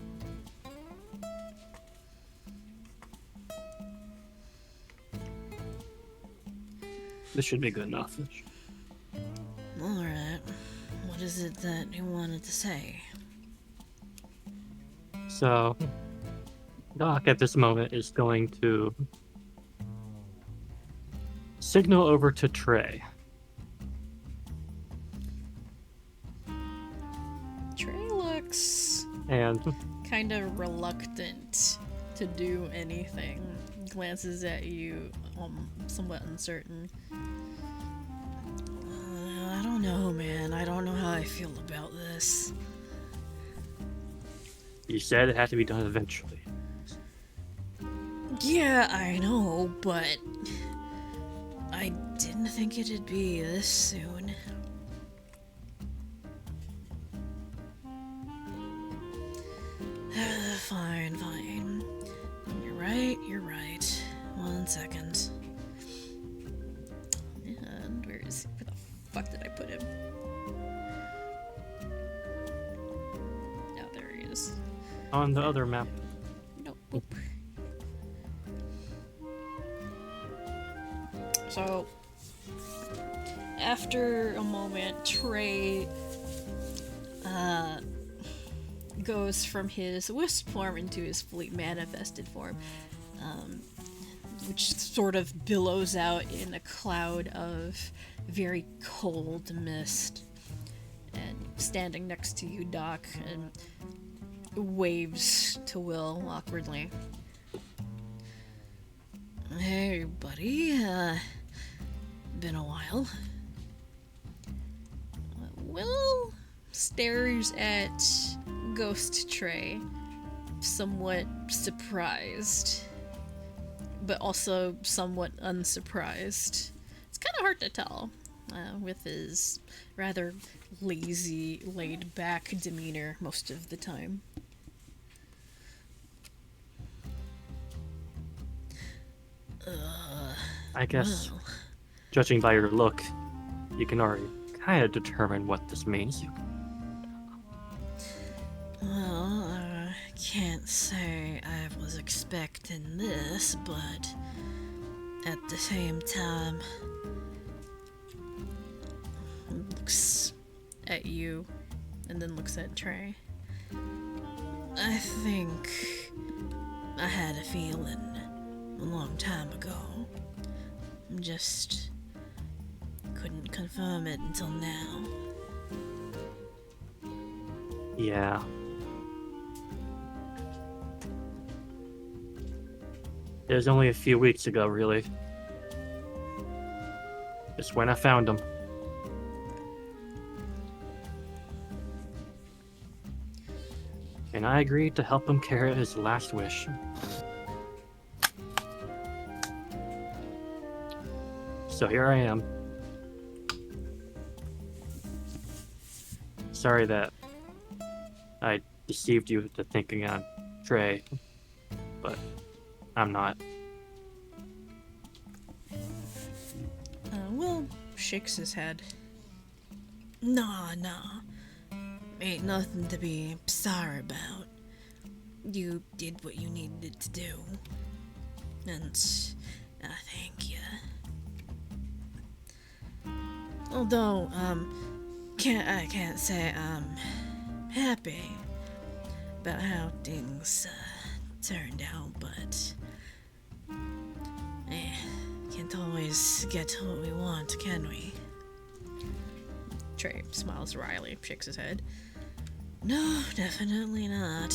This should be good enough. Alright. What is it that you wanted to say? So, Doc at this moment is going to signal over to Trey. Trey looks And kind of reluctant to do anything. Glances at you, somewhat uncertain. I don't know, man. I don't know how I feel about this. You said it had to be done eventually. Yeah, I know, but I didn't think it'd be this soon. Fine, fine. You're right. 1 second. And where is he? Where the fuck did I put him? Oh, there he is. On the other map. Nope. So, after a moment, Trey goes from his wisp form into his fully manifested form, which sort of billows out in a cloud of very cold mist. And standing next to you, Doc, and waves to Will awkwardly. Hey, buddy. Been a while. Will stares at Ghost Trey, somewhat surprised, but also somewhat unsurprised. It's kind of hard to tell, with his rather lazy, laid-back demeanor most of the time. I guess, Well, judging by your look, you can already kind of determine what this means. Can't say I was expecting this, but at the same time, looks at you and then looks at Trey. I think I had a feeling a long time ago. Just couldn't confirm it until now. Yeah. It was only a few weeks ago, really. Just when I found him. And I agreed to help him carry out his last wish. So here I am. Sorry that I deceived you into thinking I'm Trey, but I'm not. Will shakes his head. Nah. Ain't nothing to be sorry about. You did what you needed to do. And I thank you. Although, I can't say I'm happy about how things turned out, but can't always get what we want, can we? Trey smiles wryly, shakes his head. No, definitely not.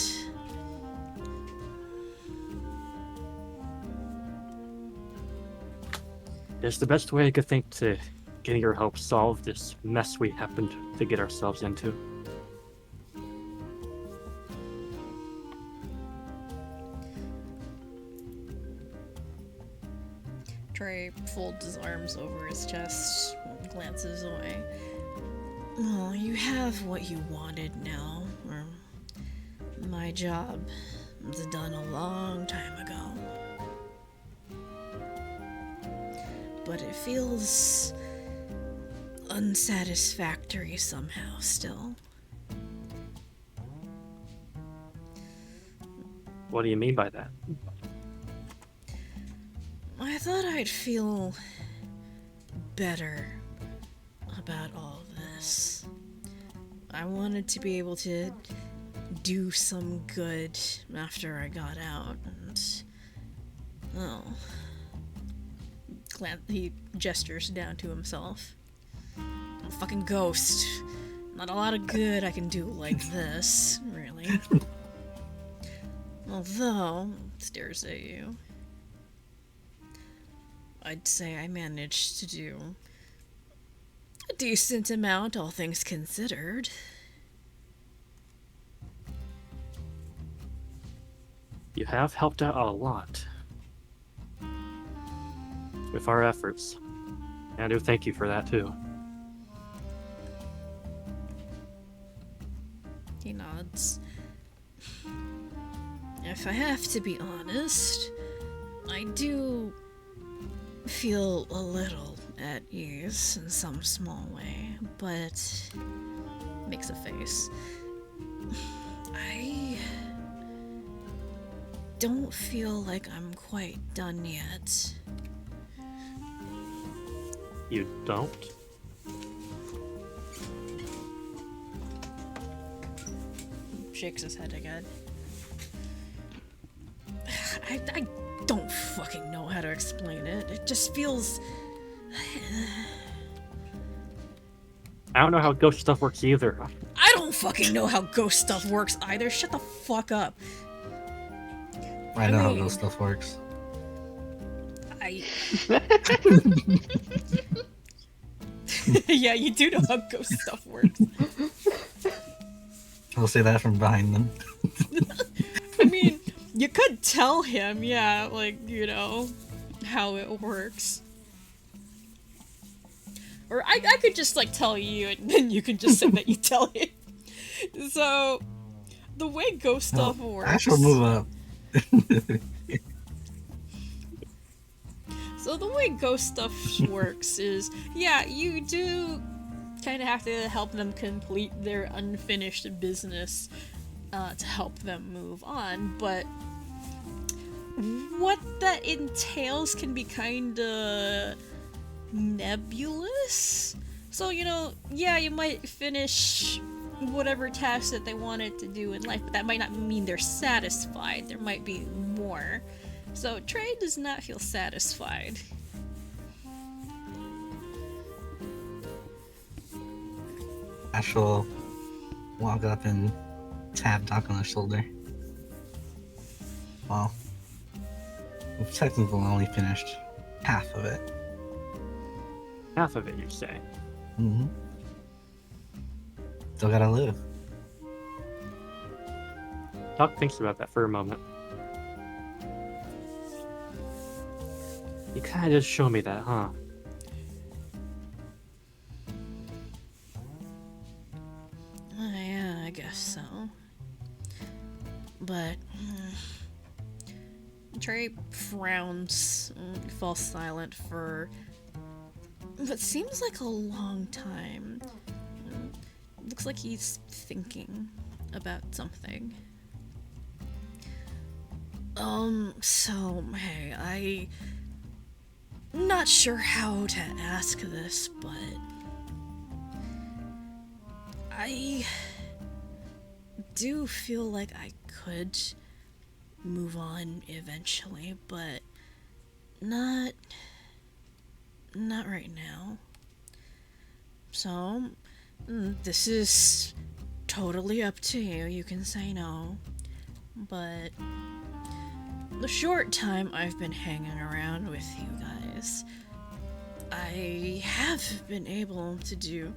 It's the best way I could think to getting your help solve this mess we happened to get ourselves into. Trey folds his arms over his chest and glances away. Well, you have what you wanted now. Or my job was done a long time ago. But it feels unsatisfactory somehow still. What do you mean by that? I thought I'd feel better about all of this. I wanted to be able to do some good after I got out, and he gestures down to himself. I'm a fucking ghost. Not a lot of good I can do like this, really. Although, stares at you. I'd say I managed to do a decent amount, all things considered. You have helped out a lot with our efforts. And I do thank you for that too. He nods. If I have to be honest, I do feel a little at ease in some small way, but makes a face. I don't feel like I'm quite done yet. You don't? Shakes his head again. I don't fucking know how to explain it. It just feels... I don't know how ghost stuff works either. I don't fucking know how ghost stuff works either. Shut the fuck up. I know how mean- those stuff works. Yeah, you do know how ghost stuff works. I'll say that from behind them. I mean, you could tell him, yeah, like, you know, how it works. Or I could just, like, tell you, and then you can just say that you tell him. So, the way ghost stuff works... Ash will move up. So the way ghost stuff works is, yeah, you do kind of have to help them complete their unfinished business to help them move on, but what that entails can be kind of nebulous. So, you know, yeah, you might finish whatever task that they wanted to do in life, but that might not mean they're satisfied. There might be more. So Trey does not feel satisfied. Ash will walk up and tap Doc on the shoulder. Well, we've technically only finished half of it. Half of it, you say? Mm-hmm. Still gotta live. Doc thinks about that for a moment. You kinda just show me that, huh? Yeah, I guess so. But Trey frowns and falls silent for what seems like a long time. Looks like he's thinking about something. So, hey, I'm not sure how to ask this, but I do feel like I could move on eventually, but not right now. So, this is totally up to you. You can say no, but the short time I've been hanging around with you guys, I have been able to do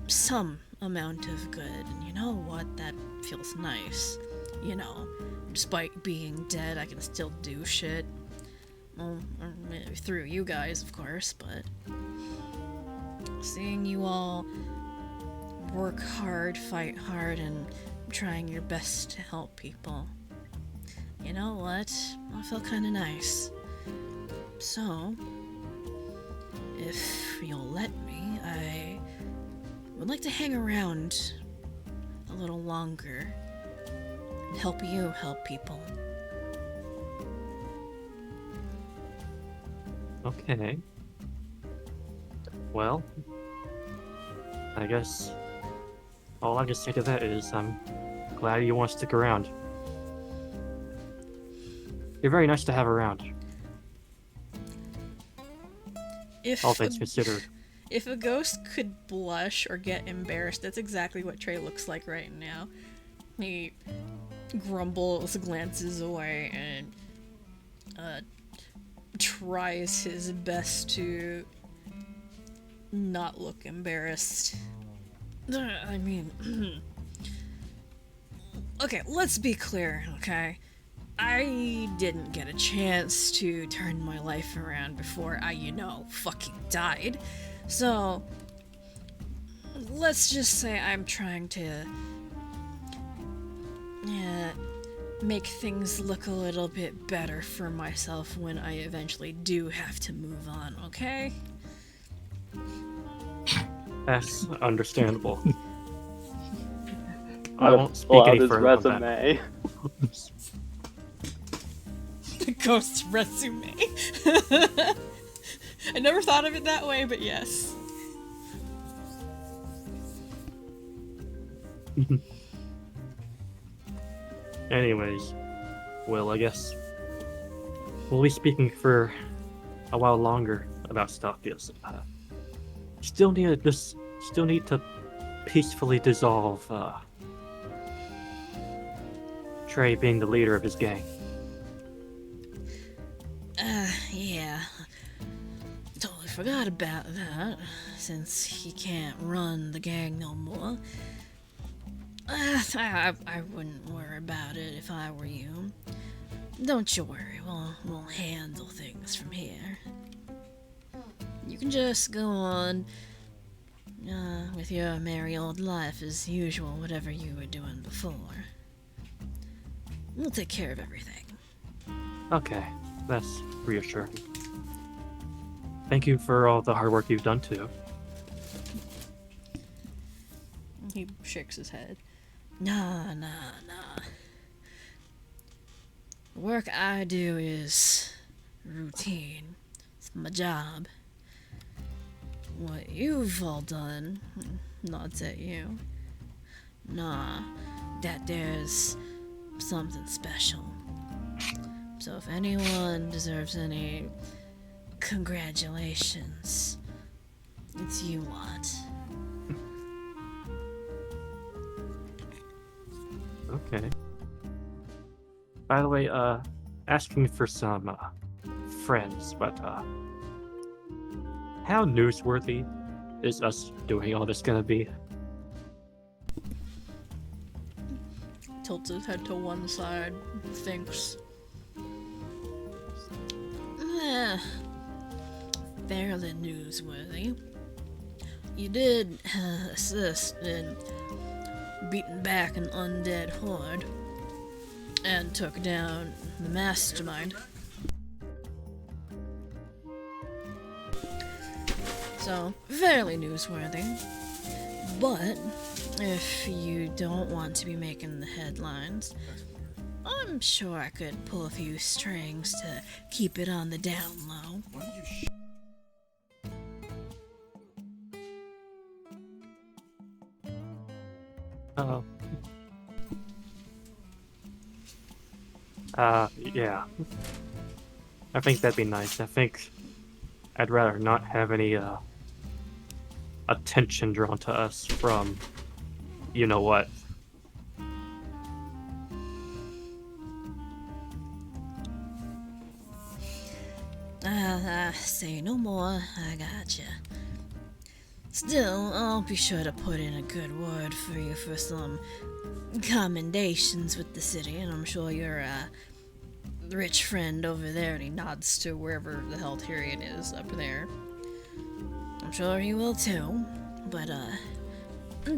some amount of good, and you know what? That feels nice. You know, despite being dead, I can still do shit. Well, through you guys, of course, but seeing you all work hard, fight hard, and trying your best to help people, you know what? I feel kind of nice. So, if you'll let me, I would like to hang around a little longer and help you help people. Okay. Well, I guess all I can say to that is I'm glad you want to stick around. You're very nice to have around, If all things considered. If a ghost could blush or get embarrassed, that's exactly what Trey looks like right now. He grumbles, glances away, and tries his best to not look embarrassed. I mean, okay, let's be clear, okay? I didn't get a chance to turn my life around before I, fucking died. So, let's just say I'm trying to make things look a little bit better for myself when I eventually do have to move on, okay? That's understandable. I Gotta won't speak pull out any his further on that. resume. The ghost resume. I never thought of it that way, but yes. Anyways, well, I guess we'll be speaking for a while longer about stuff because still need to peacefully dissolve Trey being the leader of his gang. Yeah. Totally forgot about that, since he can't run the gang no more. I wouldn't worry about it if I were you. Don't you worry, we'll handle things from here. You can just go on with your merry old life as usual, whatever you were doing before. We'll take care of everything. Okay, that's reassuring. Thank you for all the hard work you've done too. He shakes his head. Nah. The work I do is routine. It's my job. What you've all done, nods at you. Nah, that there's something special. So if anyone deserves any congratulations, it's you lot. Okay. By the way, asking for some friends, but how newsworthy is us doing all this gonna be? Tilts his head to one side, thinks. Fairly newsworthy. You did assist in beating back an undead horde and took down the mastermind. So, fairly newsworthy. But if you don't want to be making the headlines, I'm sure I could pull a few strings to keep it on the down low. Oh. Yeah. I think that'd be nice. I think I'd rather not have any, attention drawn to us from, you know what. Say no more, I gotcha. Still, I'll be sure to put in a good word for you for some commendations with the city, and I'm sure your rich friend over there, and he nods to wherever the hell Tyrion is up there. I'm sure he will too, but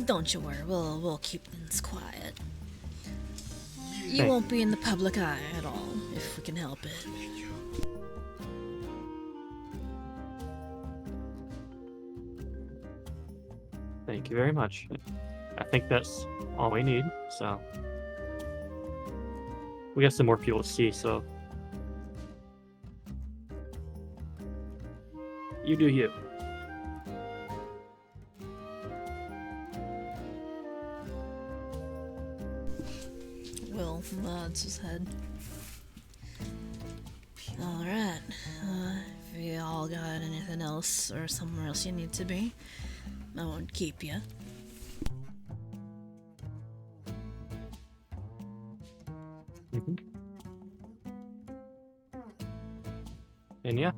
don't you worry, we'll keep things quiet. You Thank- won't be in the public eye at all, if we can help it. Thank you very much. I think that's all we need, so. We got some more people to see, so. You do you. Will nods his head. Alright, if you all got anything else or somewhere else you need to be, I won't keep you. And yeah.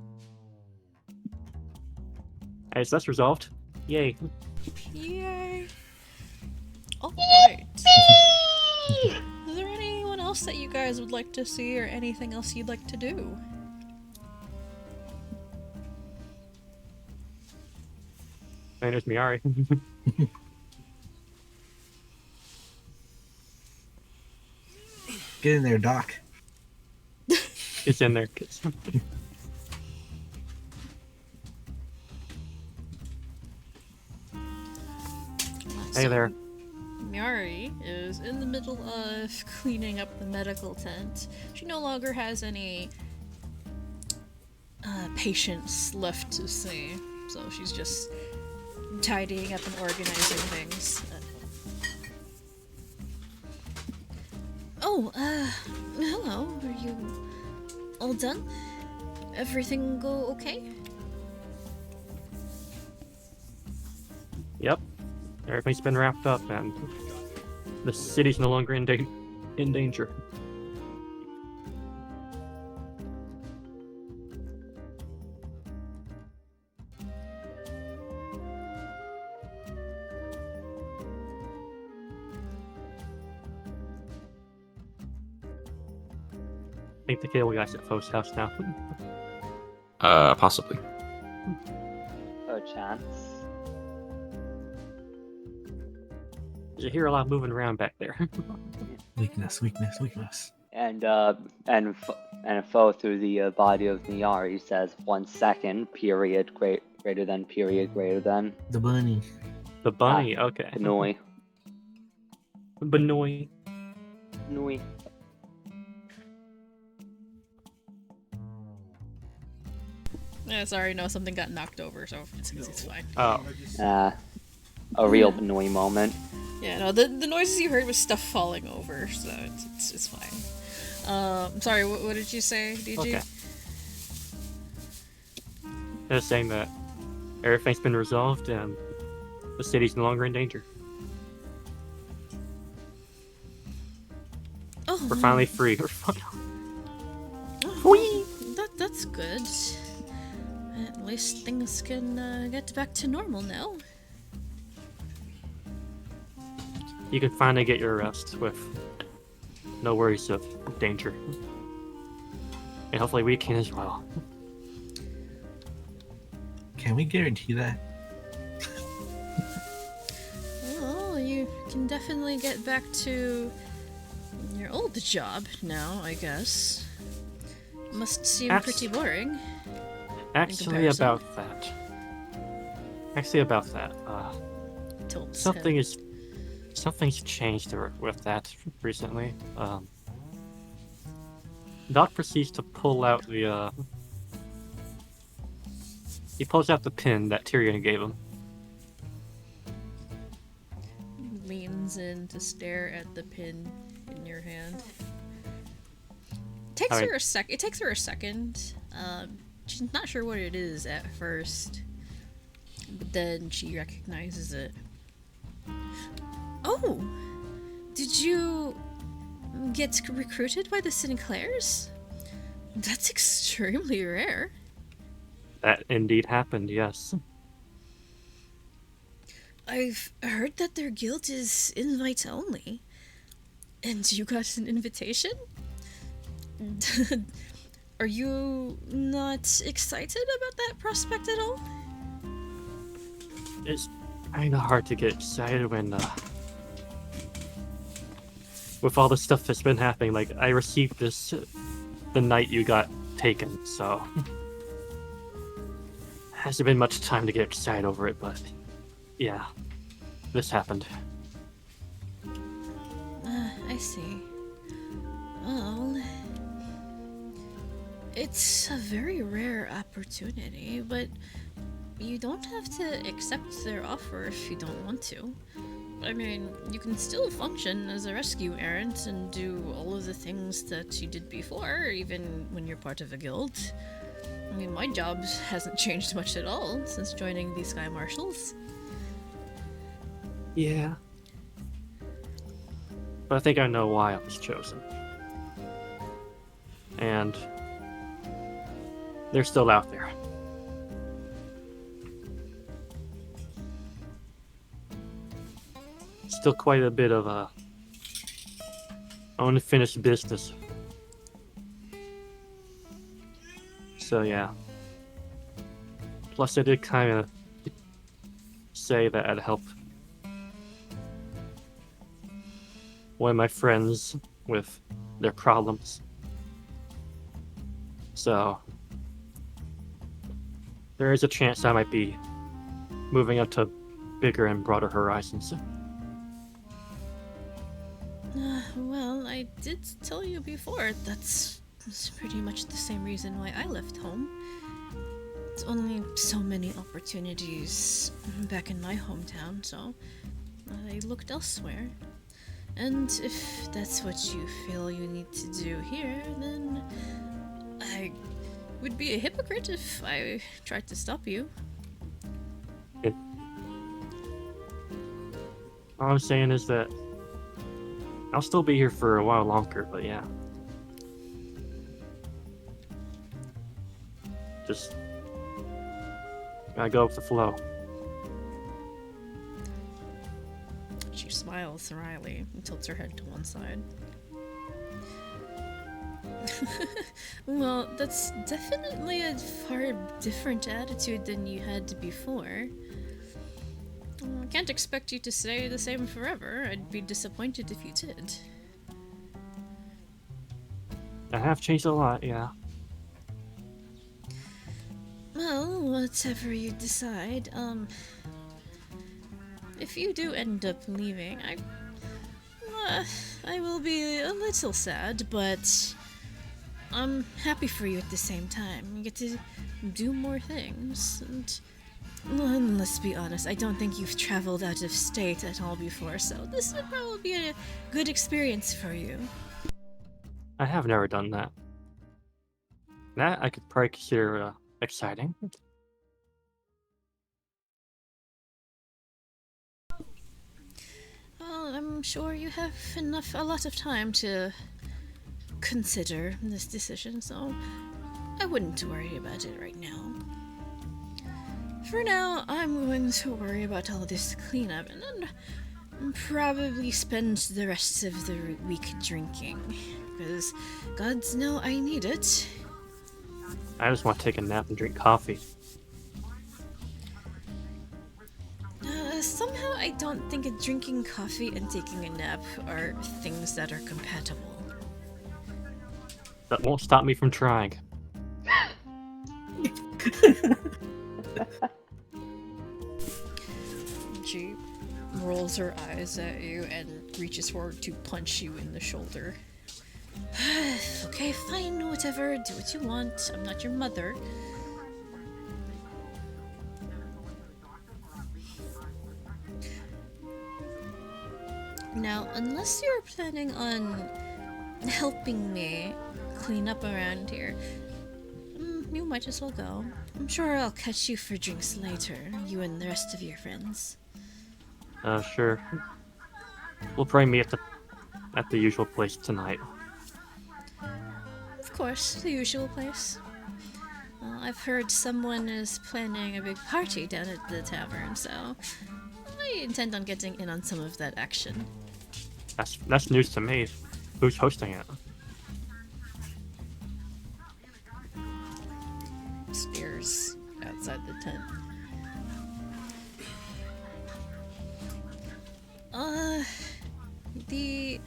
As that's resolved. Yay. Yay! Alright. Is there anyone else that you you guys would like to see or anything else you'd like to do. My name's Miari. Get in there, Doc. It's in there. Kids. Hey So, there. Miari is in the middle of cleaning up the medical tent. She no longer has any patients left to see, so she's just tidying up and organizing things. Hello. Are you all done? Everything go okay? Yep. Everything's been wrapped up, and the city's no longer in danger. I think the cable guy's at Foe's house now. Possibly. A chance. You hear a lot moving around back there. Weakness. And Foe through the body of Miari says 1 second, period, greater than, period, greater than. The bunny. The bunny, okay. Noi. Benoy. Nui. Yeah, sorry, no, something got knocked over, so it's fine. Oh. A real Nui moment. Yeah, no, the noises you heard was stuff falling over, so it's fine. Sorry, what did you say, DG? Okay. They're saying that everything's been resolved and the city's no longer in danger. Oh, We're finally free. We're finally... That's good. At least things can get back to normal now. You can finally get your rest with no worries of danger. And hopefully we can as well. Can we guarantee that? Well, you can definitely get back to your old job now, I guess. Must seem pretty boring. Actually, about that. Tilts Something's changed with that recently. Doc proceeds to pull out the he pulls out the pin that Tyrion gave him. leans in to stare at the pin in your hand. Takes Alright. her a sec. It takes her a second. She's not sure what it is at first, but then she recognizes it. Oh, did you get recruited by the Sinclairs? That's extremely rare. That indeed happened, yes. I've heard that their guild is invite only. And you got an invitation? Are you not excited about that prospect at all? It's kind of hard to get excited when, with all the stuff that's been happening. Like, I received this the night you got taken, so hasn't been much time to get excited over it, but yeah, this happened. I see. Well, it's a very rare opportunity, but you don't have to accept their offer if you don't want to. I mean, you can still function as a rescue errant and do all of the things that you did before, even when you're part of a guild. I mean, my job hasn't changed much at all since joining the Sky Marshals. Yeah. But I think I know why I was chosen. And they're still out there. Still quite a bit of unfinished business So yeah. Plus, I did kind of say that I'd help one of my friends with their problems. So there is a chance I might be moving up to bigger and broader horizons. Well, I did tell you before, that's pretty much the same reason why I left home. It's only so many opportunities back in my hometown, so I looked elsewhere. And if that's what you feel you need to do here, then I would be a hypocrite if I tried to stop you. All I'm saying is that I'll still be here for a while longer, but yeah. Just gotta go with the flow. She smiles wryly and tilts her head to one side. Well, that's definitely a far different attitude than you had before. I can't expect you to stay the same forever. I'd be disappointed if you did. I have changed a lot, yeah. Well, whatever you decide, if you do end up leaving, I will be a little sad, but I'm happy for you at the same time. You get to do more things, and well, let's be honest, I don't think you've traveled out of state at all before, so this would probably be a good experience for you. I have never done that. That I could probably consider exciting. Well, I'm sure you have a lot of time to consider this decision, so I wouldn't worry about it right now. For now, I'm going to worry about all this cleanup and then probably spend the rest of the week drinking, because gods know I need it. I just want to take a nap and drink coffee. Somehow I don't think drinking coffee and taking a nap are things that are compatible. That won't stop me from trying. She rolls her eyes at you and reaches forward to punch you in the shoulder. Okay, fine, whatever, do what you want. I'm not your mother. Now, unless you're planning on helping me clean up around here, you might as well go. I'm sure I'll catch you for drinks later, you and the rest of your friends. Sure. We'll probably meet at the usual place tonight. Of course, the usual place. I've heard someone is planning a big party down at the tavern, so I intend on getting in on some of that action. That's news to me. Who's hosting it? Stares outside the tent. The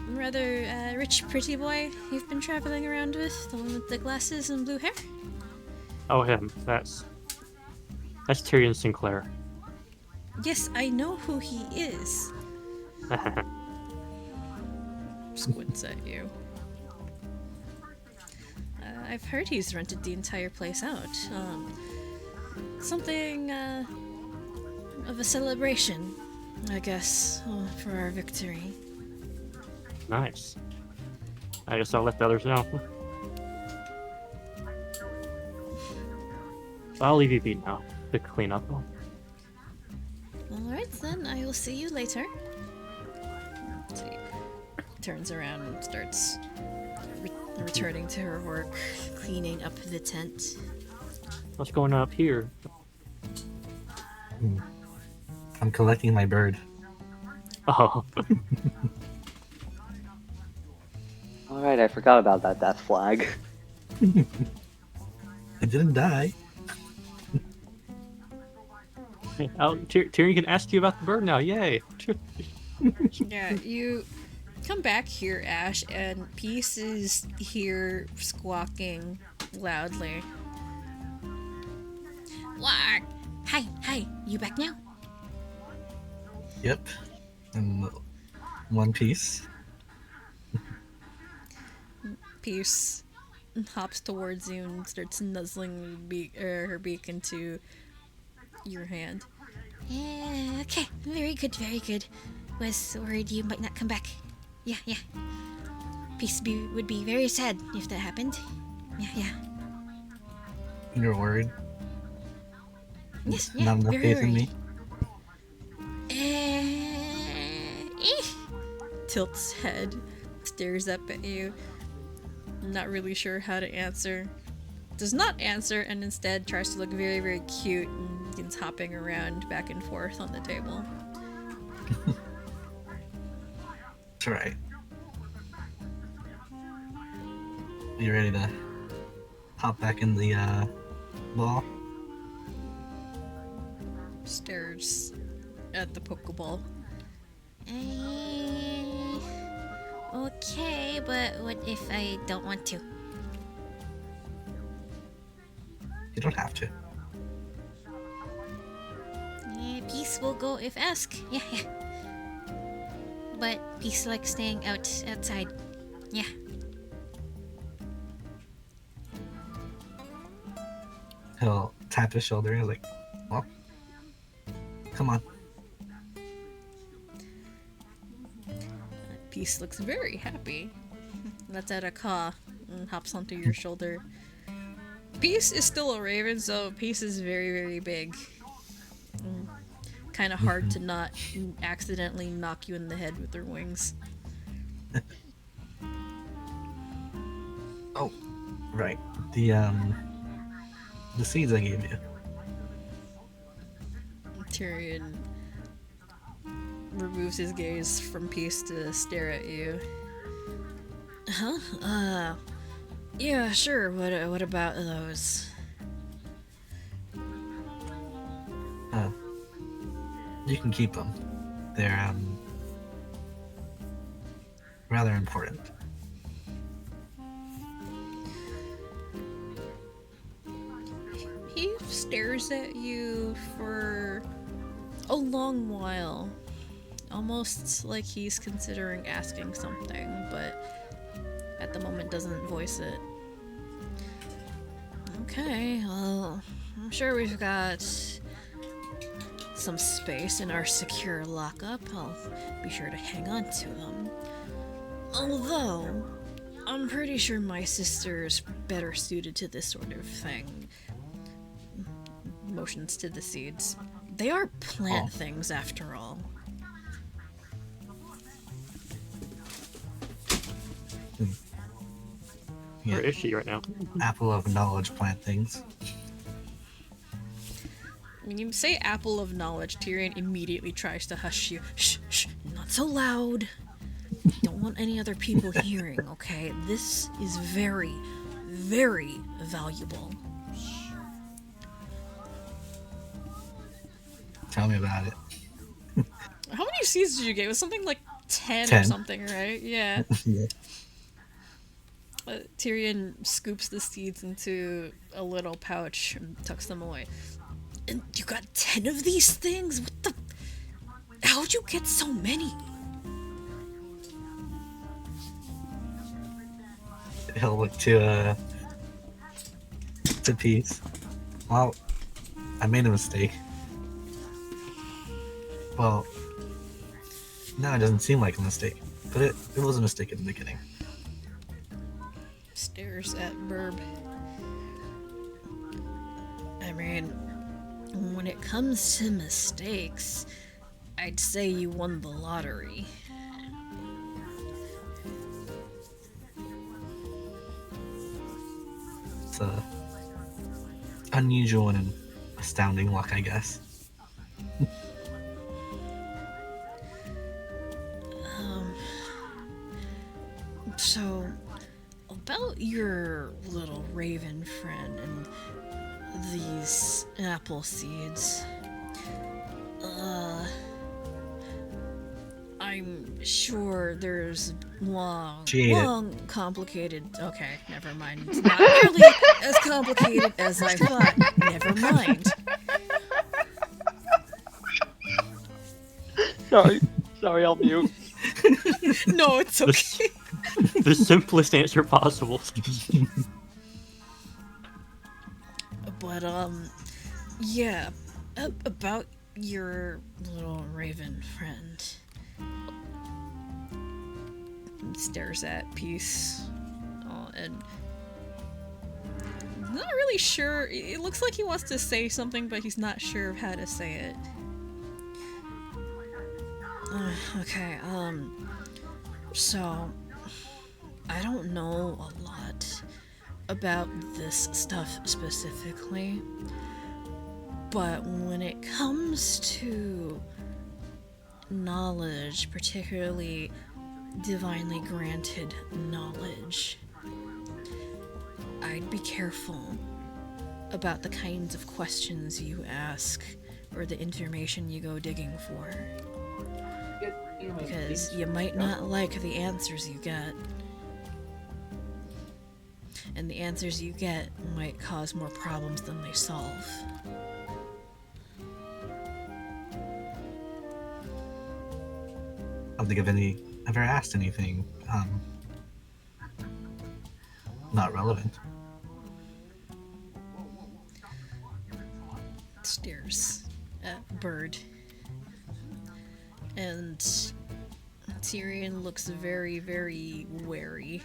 rather rich pretty boy you've been traveling around with, the one with the glasses and blue hair? Oh, him. That's Tyrion Sinclair. Yes, I know who he is. Squints at you. I've heard he's rented the entire place out. Something of a celebration, I guess, for our victory. Nice. I guess I'll let the others know. I'll leave you be now to clean up. Alright then, I will see you later. She turns around and starts returning to her work, cleaning up the tent. What's going on up here? I'm collecting my bird. Oh. Alright, I forgot about that death flag. I didn't die. Hey, Tyrion can ask you about the bird now. Yay! Yeah, you come back here, Ash, and Peace is here squawking loudly. What? Hi, you back now? Yep. In one piece. Peace hops towards you and starts nuzzling her beak into your hand. Yeah, okay, very good, very good. Was worried you might not come back. Yeah. Peace would be very sad if that happened. Yeah. You're worried? Yes, Not enough very faith in worried. me? Tilts head, stares up at you. Not really sure how to answer. Does not answer and instead tries to look very, very cute and begins hopping around back and forth on the table. That's right. You ready to hop back in the ball? Stares at the Pokeball. Okay, but what if I don't want to? You don't have to. Peace will go if asked. Yeah. But Peace likes staying outside. Yeah. He'll tap his shoulder and he's like, well, come on. Peace looks very happy. Lets out a caw and hops onto your shoulder. Peace is still a raven, so Peace is very, very big. Kind of hard to not accidentally knock you in the head with her wings. Oh, right. The seeds I gave you. Tyrion removes his gaze from Peace to stare at you. Huh? Yeah, sure. What about those? You can keep them. They're rather important. He stares at you for a long while. Almost like he's considering asking something, but at the moment doesn't voice it. Okay, well, I'm sure we've got some space in our secure lockup. I'll be sure to hang on to them. Although, I'm pretty sure my sister's better suited to this sort of thing. Motions to the seeds. They are plant things, after all. Where is she right now? Apple of knowledge plant things. When you say apple of knowledge, Tyrion immediately tries to hush you. Shh, not so loud. Don't want any other people hearing, okay? This is very, very valuable. Tell me about it. How many seeds did you get? It was something like 10 or 10. something, right? Yeah. Yeah. Tyrion scoops the seeds into a little pouch and tucks them away. And you got 10 of these things? What the... How'd you get so many? He'll look to Peace. Well, I made a mistake. Well, now it doesn't seem like a mistake, but it was a mistake in the beginning. Stares at Burb. I mean, when it comes to mistakes, I'd say you won the lottery. It's unusual and astounding luck, I guess. So, about your little raven friend, and these apple seeds. I'm sure there's She ate it. long, complicated. Okay, never mind. It's not nearly as complicated as I thought. Never mind. Sorry, I'll mute. No, it's okay. The simplest answer possible. But yeah, about your little raven friend. Stares at Peace, and not really sure. It looks like he wants to say something, but he's not sure of how to say it. Okay, so I don't know a lot about this stuff specifically, but when it comes to knowledge, particularly divinely granted knowledge, I'd be careful about the kinds of questions you ask or the information you go digging for. Because you might not like the answers you get. And the answers you get might cause more problems than they solve. I don't think I've ever asked anything not relevant. Stares at Bird. And Tyrion looks very, very wary.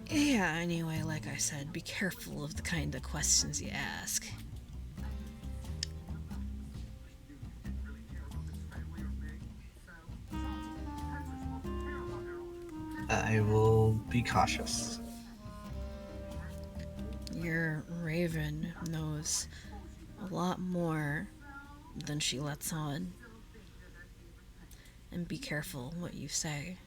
Yeah, anyway, like I said, be careful of the kind of questions you ask. I will be cautious. Your raven knows a lot more than she lets on. And be careful what you say.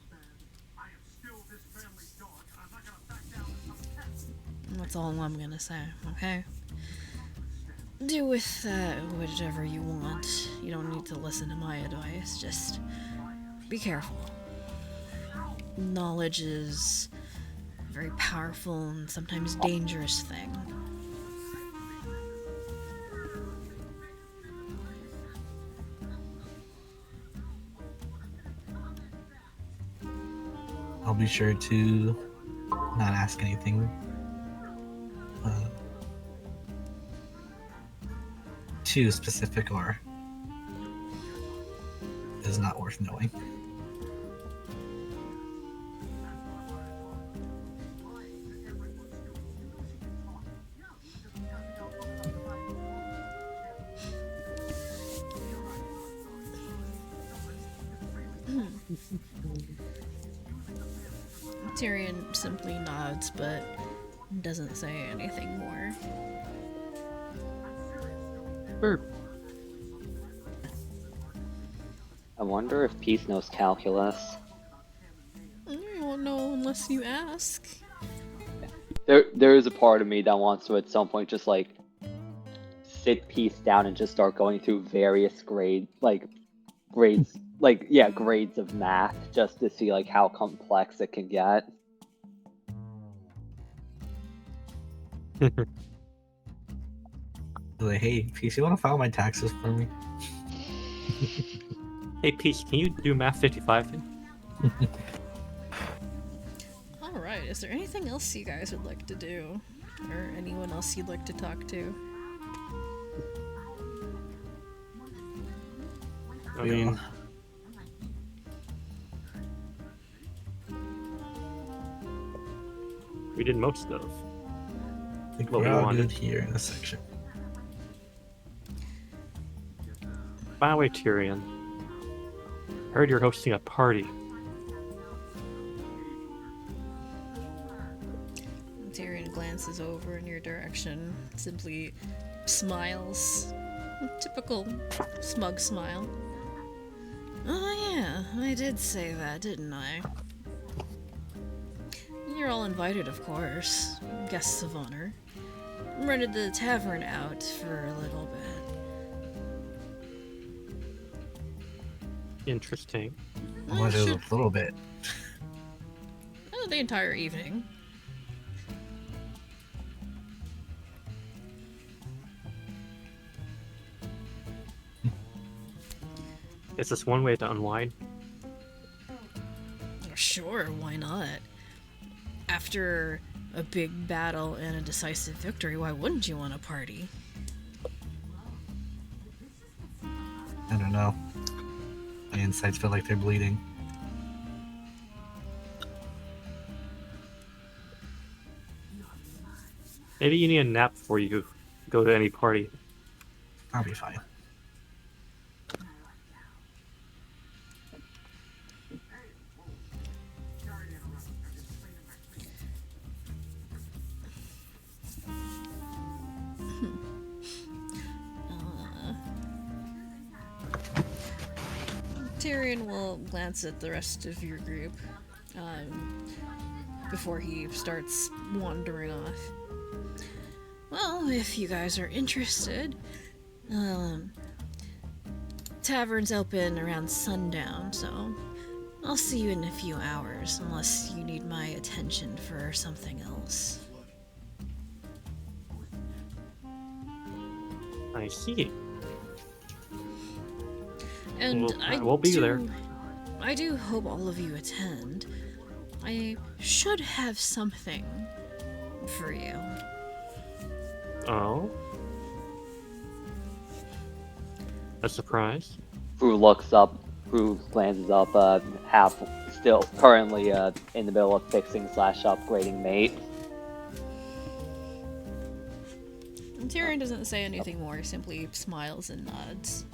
That's all I'm gonna say, okay? Do with that whatever you want. You don't need to listen to my advice, just be careful. Knowledge is a very powerful and sometimes dangerous thing. I'll be sure to not ask anything too specific or is not worth knowing. Tyrion simply nods, but doesn't say anything more. Bird. I wonder if Peace knows calculus. You won't know unless you ask. There is a part of me that wants to at some point just like sit Peace down and just start going through various grades of math just to see like how complex it can get. Like, hey, Peace, you want to file my taxes for me? Hey, Peach, can you do Math 55? Alright, is there anything else you guys would like to do? Or anyone else you'd like to talk to? I mean, we did most of. I think What we're we all wanted. good here in this section. By the way, Tyrion, heard you're hosting a party. Tyrion glances over in your direction, simply smiles. Typical smug smile. Oh yeah, I did say that, didn't I? You're all invited, of course. Guests of honor. Rented the tavern out for a little bit. Interesting. How much is a little bit? The entire evening. Is this one way to unwind? Sure, why not? After a big battle and a decisive victory, why wouldn't you want to party? I don't know. My insides feel like they're bleeding. Maybe you need a nap before you go to any party. I'll be fine. Tyrion will glance at the rest of your group before he starts wandering off. Well, if you guys are interested, tavern's open around sundown, so I'll see you in a few hours, unless you need my attention for something else. I see. And I will be there. I do hope all of you attend. I should have something for you. Oh? A surprise? Prue looks up. Prue glances up. Half still currently in the middle of fixing / upgrading mate. And Tyrion doesn't say anything more. He simply smiles and nods.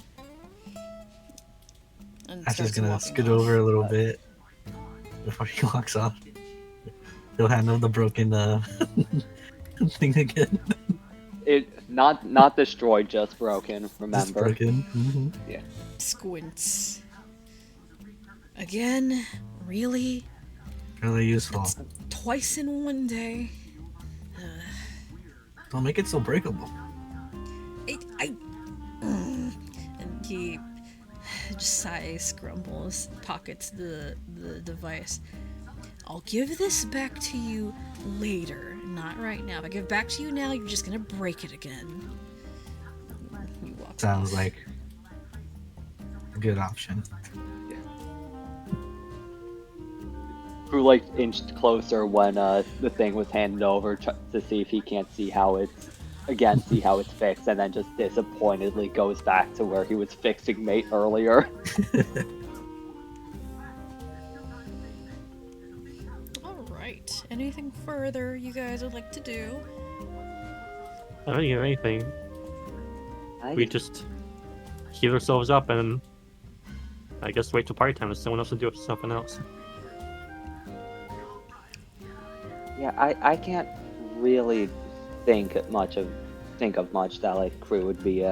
And I'm just starts gonna walking scoot off. over a little bit before he walks off. He'll handle the broken thing again. It not destroyed, just broken. It's Remember. broken. Mm-hmm. Yeah. Squints. Again? Really? Really useful. Twice in one day? Don't make it so breakable. And he just sighs, grumbles, pockets the device. I'll give this back to you later, not right now. If I give it back to you now, you're just gonna break it again. He walks Sounds off. like a good option. Prue like inched closer when the thing was handed over to see if he can't see how it's fixed, and then just disappointedly goes back to where he was fixing mate earlier. Alright. Anything further you guys would like to do? I don't need anything. I- We just heal ourselves up and I guess wait till party time and someone else will do something else. Yeah, I can't really think of much that like Crew would be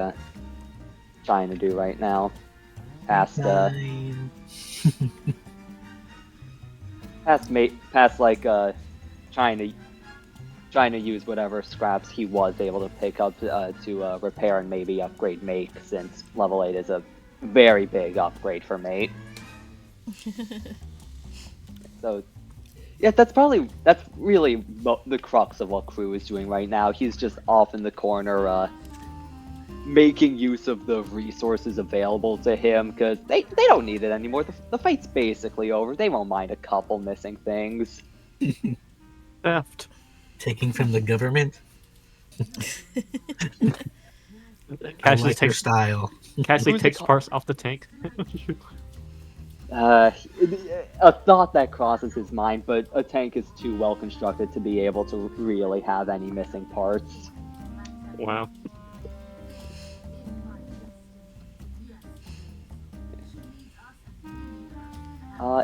trying to do right now. Past Fine. trying to use whatever scraps he was able to pick up to repair and maybe upgrade mate, since level 8 is a very big upgrade for mate. So yeah, that's really the crux of what Crew is doing right now. He's just off in the corner, making use of the resources available to him, because they don't need it anymore. The fight's basically over. They won't mind a couple missing things. Theft. Taking from the government. I Cassidy like your takes style. Cassidy Who's takes the- parts off the tank. A thought that crosses his mind, but a tank is too well constructed to be able to really have any missing parts. Wow.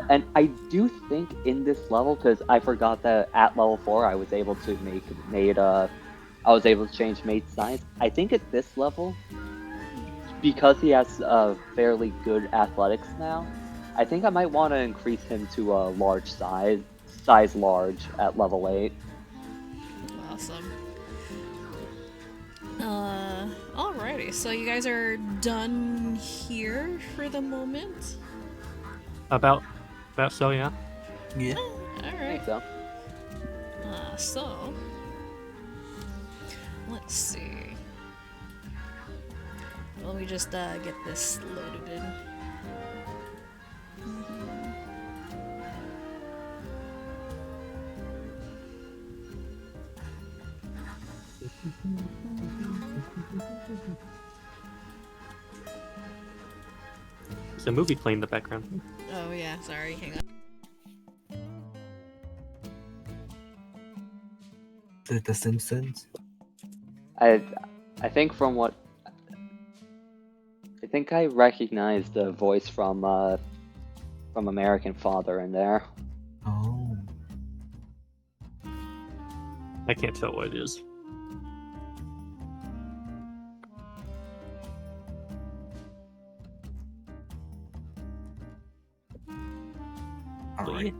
And I do think in this level, because I forgot that at level 4 I was able to change mate's size. I think at this level, because he has fairly good athletics now, I think I might want to increase him to a large size, size large at level 8. Awesome. Alrighty, so you guys are done here for the moment? About so, yeah. Yeah. I Alright. think so. So let's see. Let me just get this loaded in. There's a movie playing in the background. Oh yeah, sorry, hang on. Is it The Simpsons? I think from what I think I recognize the voice from American Father in there. Oh. I can't tell what it is. Alright.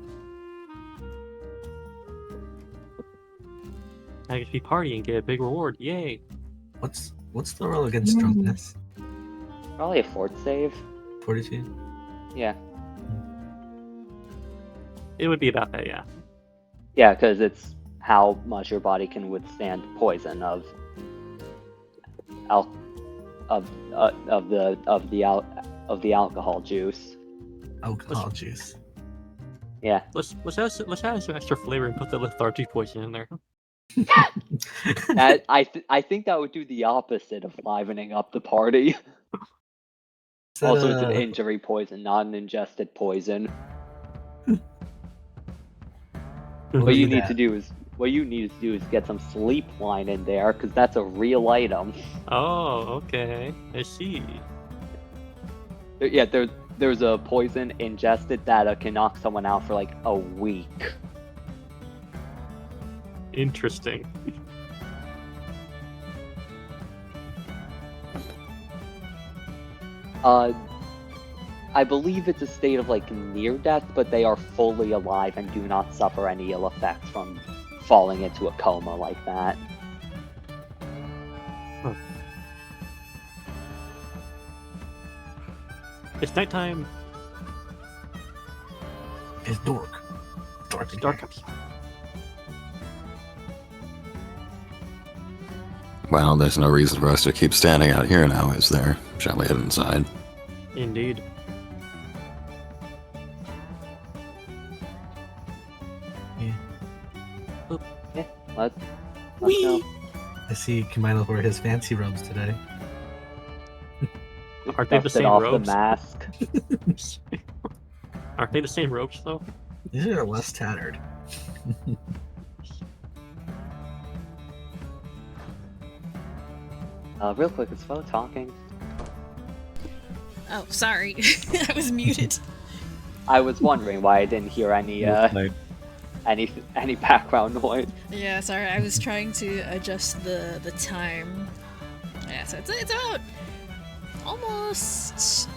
I get to be party and get a big reward. Yay! What's the roll against drunkenness? Probably a fort save. 42? Yeah. It would be about that, yeah. Yeah, because it's how much your body can withstand poison of the alcohol juice. Alcohol juice. Yeah. Let's add some extra flavor and put the lethargic poison in there. I think that would do the opposite of livening up the party. Is that, Also, it's an injury poison, not an ingested poison. What you need to do is get some sleep wine in there, because that's a real item. Oh, okay. I see. Yeah, there's a poison ingested that can knock someone out for like a week. Interesting. I believe it's a state of like near death, but they are fully alive and do not suffer any ill effects from falling into a coma like that. Huh. It's nighttime. It's dark. Dark and Dark. Well, there's no reason for us to keep standing out here now, is there? Shall we head inside? Indeed. Yeah, let's Whee! go. I see Kamino wear his fancy robes today. Aren't they the Dusted same off robes? the mask. Aren't they the same robes though? These are less tattered. Real quick, is Fo talking? Oh, sorry. I was muted. I was wondering why I didn't hear any any background noise. Yeah, sorry. I was trying to adjust the time. Yeah, so it's about almost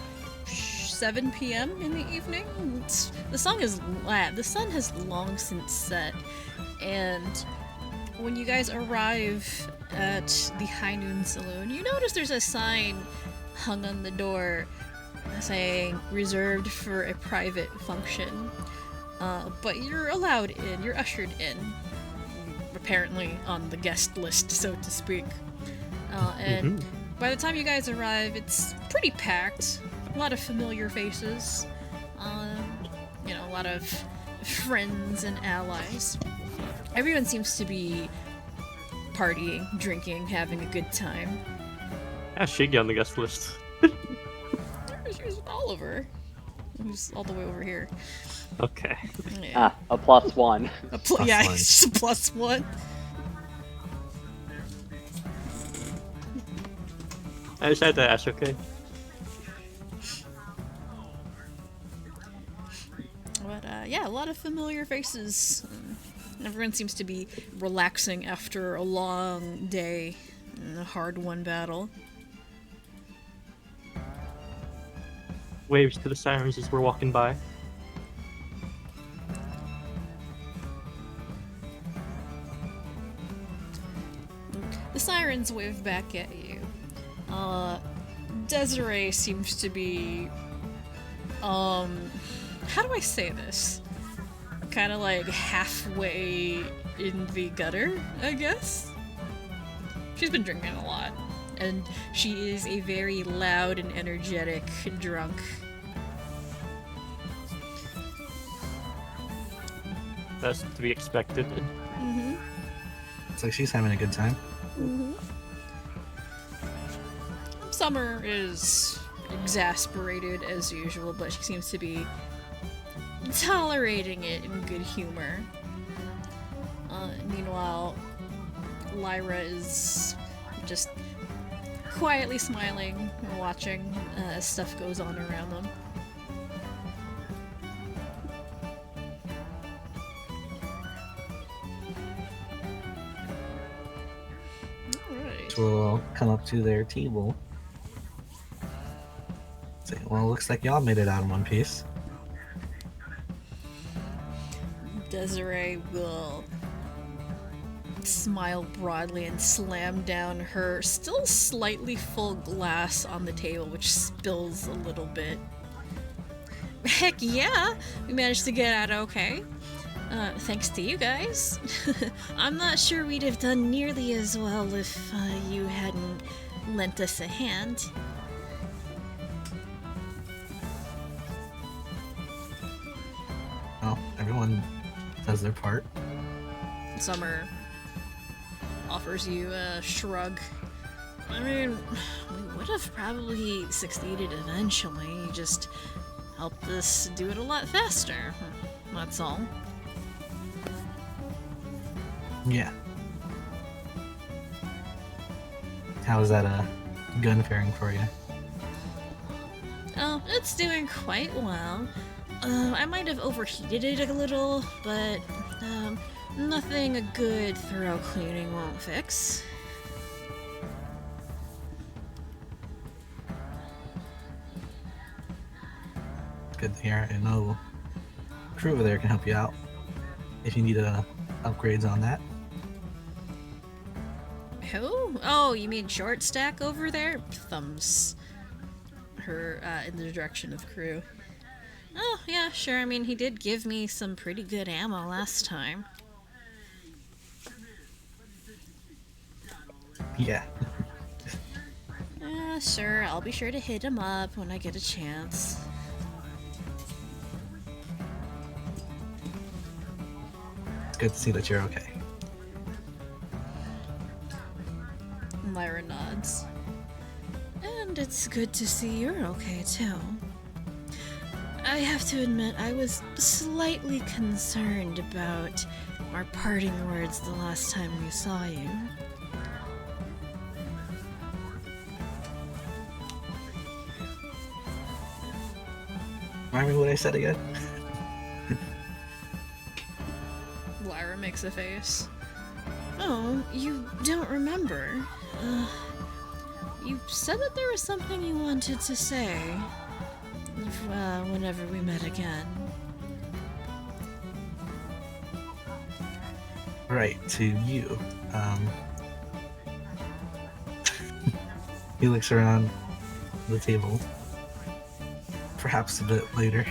7 p.m. in the evening. The sun has long since set, and when you guys arrive at the High Noon Saloon, you notice there's a sign hung on the door saying reserved for a private function. But you're allowed in, you're ushered in, apparently on the guest list, so to speak. And by the time you guys arrive, it's pretty packed. A lot of familiar faces. A lot of friends and allies. Everyone seems to be partying, drinking, having a good time. How's Shiggy on the guest list? There's Oliver, who's all the way over here. Okay. Yeah, A +1. yeah, one. it's just a +1. I just had to ask, okay? But yeah, a lot of familiar faces. Everyone seems to be relaxing after a long day and a hard-won battle. Waves to the sirens as we're walking by. sirens wave back at you. Desiree seems to be, how do I say this? Kind of like halfway in the gutter, I guess? She's been drinking a lot, and she is a very loud and energetic drunk. That's to be expected. Mm-hmm. It's like she's having a good time. Mm-hmm. Summer is exasperated as usual, but she seems to be tolerating it in good humor. Meanwhile, Lyra is just quietly smiling and watching as stuff goes on around them. Alright. So we'll come up to their table. Say, well, looks like y'all made it out in one piece. Desiree will smile broadly and slam down her still slightly full glass on the table, which spills a little bit. Heck yeah! We managed to get out okay. Thanks to you guys. I'm not sure we'd have done nearly as well if you hadn't lent us a hand. Well, everyone does their part. Summer offers you a shrug. I mean, we would have probably succeeded eventually. You just helped us do it a lot faster. That's all. Yeah. How is that gun faring for you? Oh, it's doing quite well. I might have overheated it a little, but nothing a good thorough cleaning won't fix. Good to hear. I know crew over there can help you out if you need upgrades on that. Who? Oh, you mean Short Stack over there? Thumbs her in the direction of crew. Oh, yeah, sure. I mean, he did give me some pretty good ammo last time. Yeah. Sure. I'll be sure to hit him up when I get a chance. It's good to see that you're okay. Lyra nods. And it's good to see you're okay, too. I have to admit, I was slightly concerned about our parting words the last time we saw you. Remind me what I said again? Lyra makes a face. Oh, you don't remember? You said that there was something you wanted to say. Whenever we met again. Right, to you. He looks around the table. Perhaps a bit later.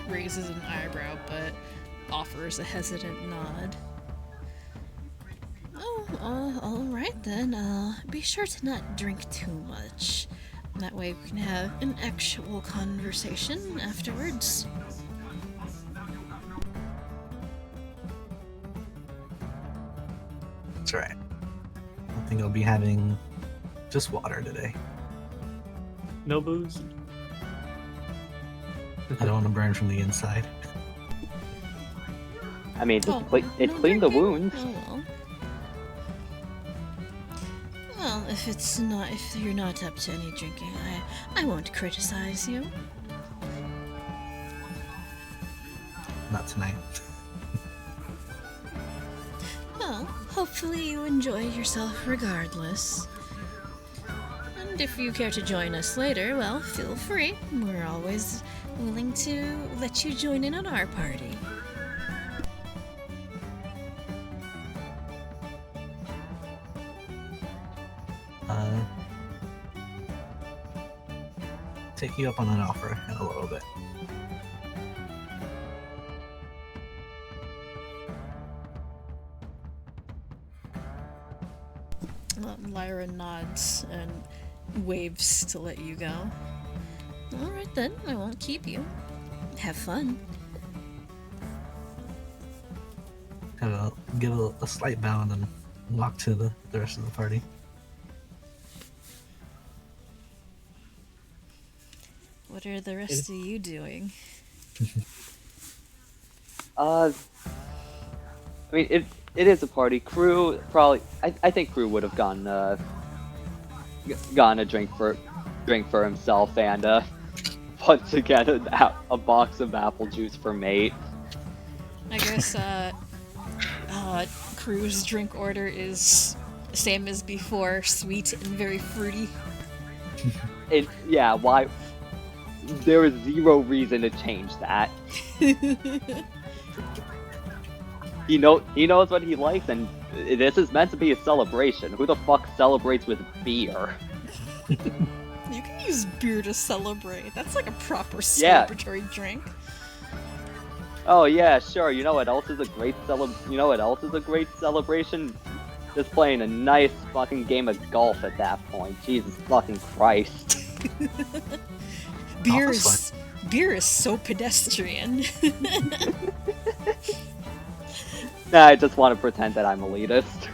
Raises an eyebrow, but offers a hesitant nod. Oh, alright then. Be sure to not drink too much. That way we can have an actual conversation afterwards. That's right. I think I'll be having just water today. No booze? I don't want to burn from the inside. I mean, Oh, it no cleaned the drinking? wounds. Oh well. Well, if you're not up to any drinking, I won't criticize you. Not tonight. Well, hopefully you enjoy yourself regardless. And if you care to join us later, well, feel free. We're always willing to let you join in on our party. uh, take you up on an offer in a little bit. Lyra nods and waves to let you go. Alright then, I won't keep you. Have fun. Give a slight bow and then walk to the rest of the party. What are the rest of you doing? I mean, it is a party. Crew probably. I think Crew would have gone a drink for himself and once again a box of apple juice for mate. I guess Crew's drink order is same as before, sweet and very fruity. Yeah, why? There is zero reason to change that. He knows what he likes, and this is meant to be a celebration. Who the fuck celebrates with beer? You can use beer to celebrate. That's like a proper celebratory drink. Oh yeah, sure. You know what else is a great celebration? Just playing a nice fucking game of golf at that point. Jesus fucking Christ. Beer is so pedestrian. Nah, I just want to pretend that I'm elitist.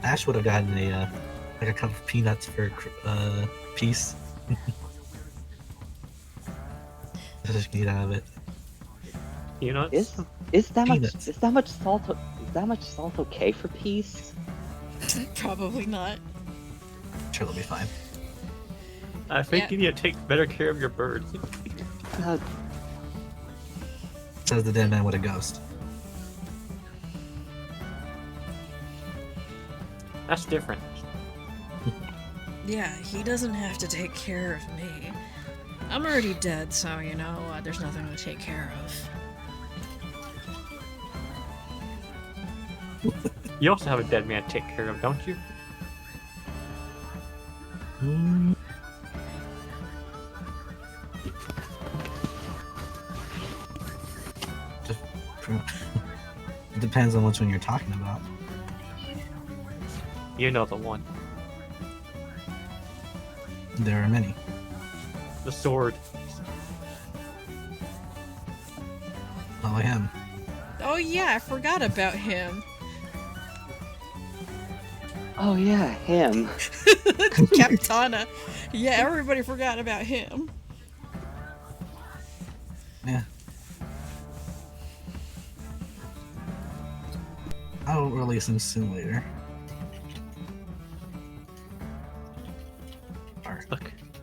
Ash would have gotten a cup of peanuts for peace. Just get out of it. Peanuts? Is that Peanuts. much salt okay for peace? Probably not. Sure, it'll be fine. I think you need to take better care of your birds. Says the dead man with a ghost. That's different. Yeah, he doesn't have to take care of me. I'm already dead, so, there's nothing to take care of. You also have a dead man to take care of, don't you? Just, it depends on which one you're talking about. You know the one. There are many. The sword. Oh, him. Oh yeah, I forgot about him. Oh yeah, him. Captana. Yeah, everybody forgot about him. Yeah. I'll release him soon later.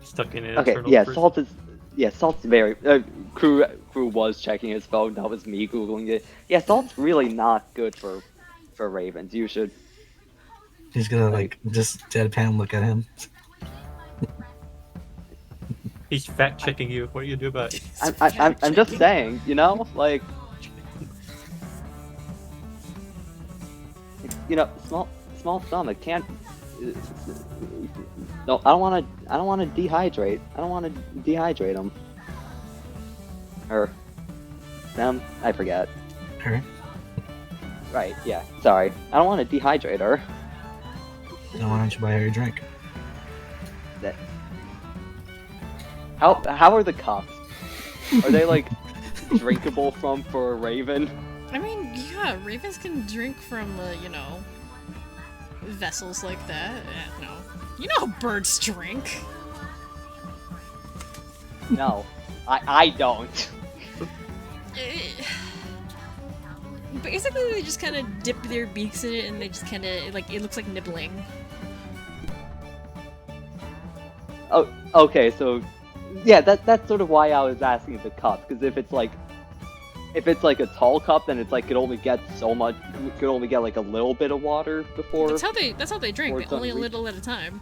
Stuck in an Okay, internal yeah, prison. Salt's very. Crew was checking his phone. That was me googling it. Yeah, Salt's really not good for ravens. You should. He's gonna just deadpan look at him. He's fact checking you. What do you do about it? I'm just saying, small stomach can't. No, I don't want to dehydrate. I don't want to dehydrate him. Or them. I forget. Her? Right. Yeah. Sorry. I don't want to dehydrate her. Then why don't you buy her a drink? How are the cups? Are they drinkable for a raven? I mean, yeah, ravens can drink from, vessels like that. No. You know how birds drink. No, I don't. Basically, they just kind of dip their beaks in it and they just kind of, it looks like nibbling. Oh, okay, so yeah, that's sort of why I was asking the cup, because if it's a tall cup, then it's could only get so much, could only get a little bit of water before. That's how they drink, only a little at a time.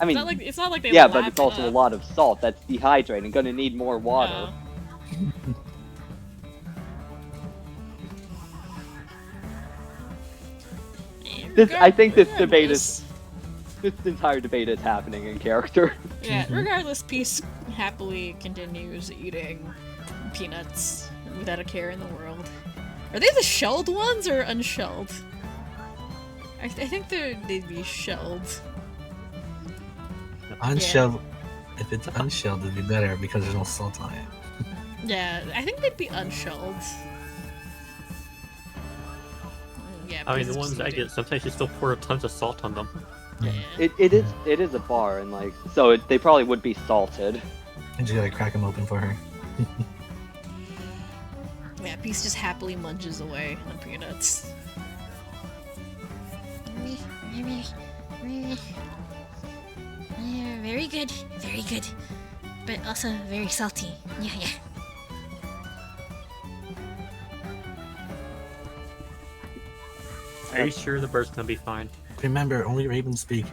I mean, it's not like they yeah, lap but it's also it a up. lot of salt. That's dehydrating. Gonna need more water. I think this debate regardless- is this entire debate is happening in character. Yeah, regardless, Peace happily continues eating peanuts without a care in the world. Are they the shelled ones or unshelled? I think they'd be shelled. Unshelled. If it's unshelled, it'd be better because there's no salt on it. Yeah, I think they'd be unshelled. Yeah, I mean, Peace the is ones I eating- get, sometimes you still pour tons of salt on them. Yeah. It is a bar, and like so they probably would be salted. And you gotta crack them open for her. Yeah, Peace just happily munches away on peanuts. Very good, but also very salty. Yeah. Are you sure the bird's gonna be fine? Remember, only ravens speak.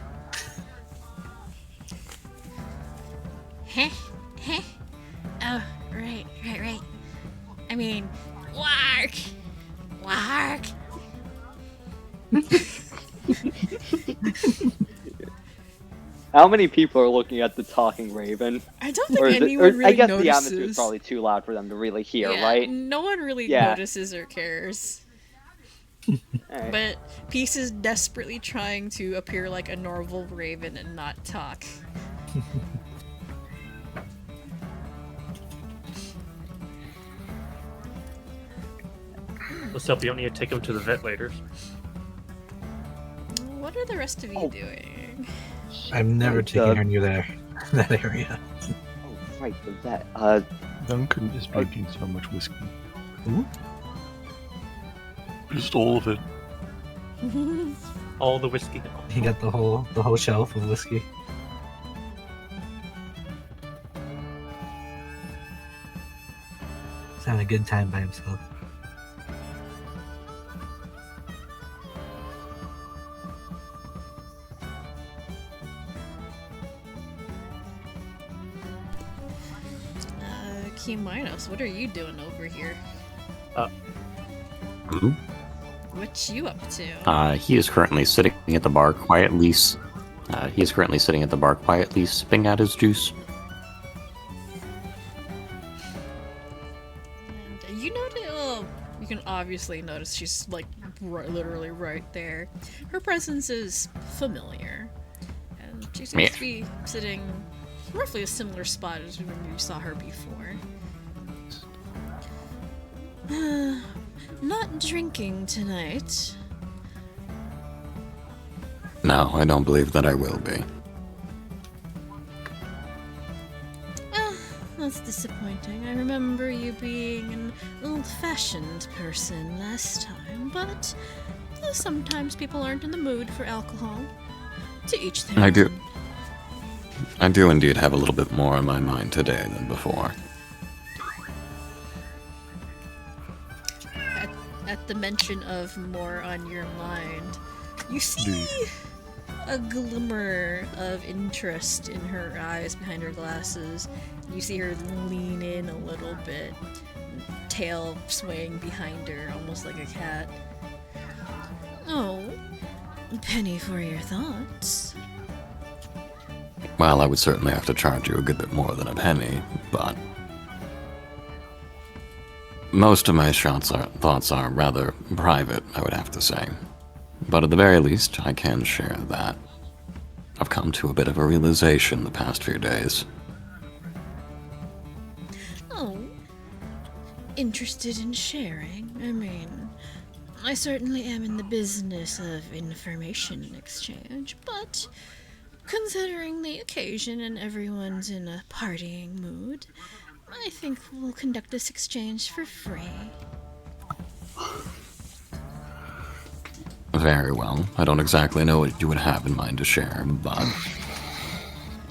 Heh. Oh, right. I mean, Wark. How many people are looking at the talking raven? I don't think Or is it- anyone or really I guess notices. the atmosphere is probably too loud for them to really hear, Yeah, right? No one really Yeah. notices or cares. Alright. But Peace is desperately trying to appear like a normal raven and not talk. Let's hope you don't need to take him to the vet later. What are the rest of you Oh. doing? I'm never Right, taking her near that area. Oh, right, the vet. Duncan is drinking so much whiskey. Ooh. Just all of it. All the whiskey. He got the whole shelf of whiskey. He's having a good time by himself. Minos, what are you doing over here? Hmm? What you up to? He is currently sitting at the bar quietly. Sipping out his juice. And you notice, you can obviously notice she's like literally right there. Her presence is familiar, and she seems to be sitting roughly a similar spot as when you saw her before. Not drinking tonight. No, I don't believe that I will be. That's disappointing. I remember you being an old-fashioned person last time, but sometimes people aren't in the mood for alcohol. To each their I do. own. I do indeed have a little bit more on my mind today than before. At the mention of more on your mind, you see a glimmer of interest in her eyes behind her glasses. You see her lean in a little bit, tail swaying behind her, almost like a cat. Oh, penny for your thoughts. Well, I would certainly have to charge you a good bit more than a penny, but most of my thoughts are rather private, I would have to say. But at the very least, I can share that I've come to a bit of a realization the past few days. Oh, interested in sharing? I mean, I certainly am in the business of information exchange, but considering the occasion and everyone's in a partying mood, I think we'll conduct this exchange for free. Very well. I don't exactly know what you would have in mind to share, but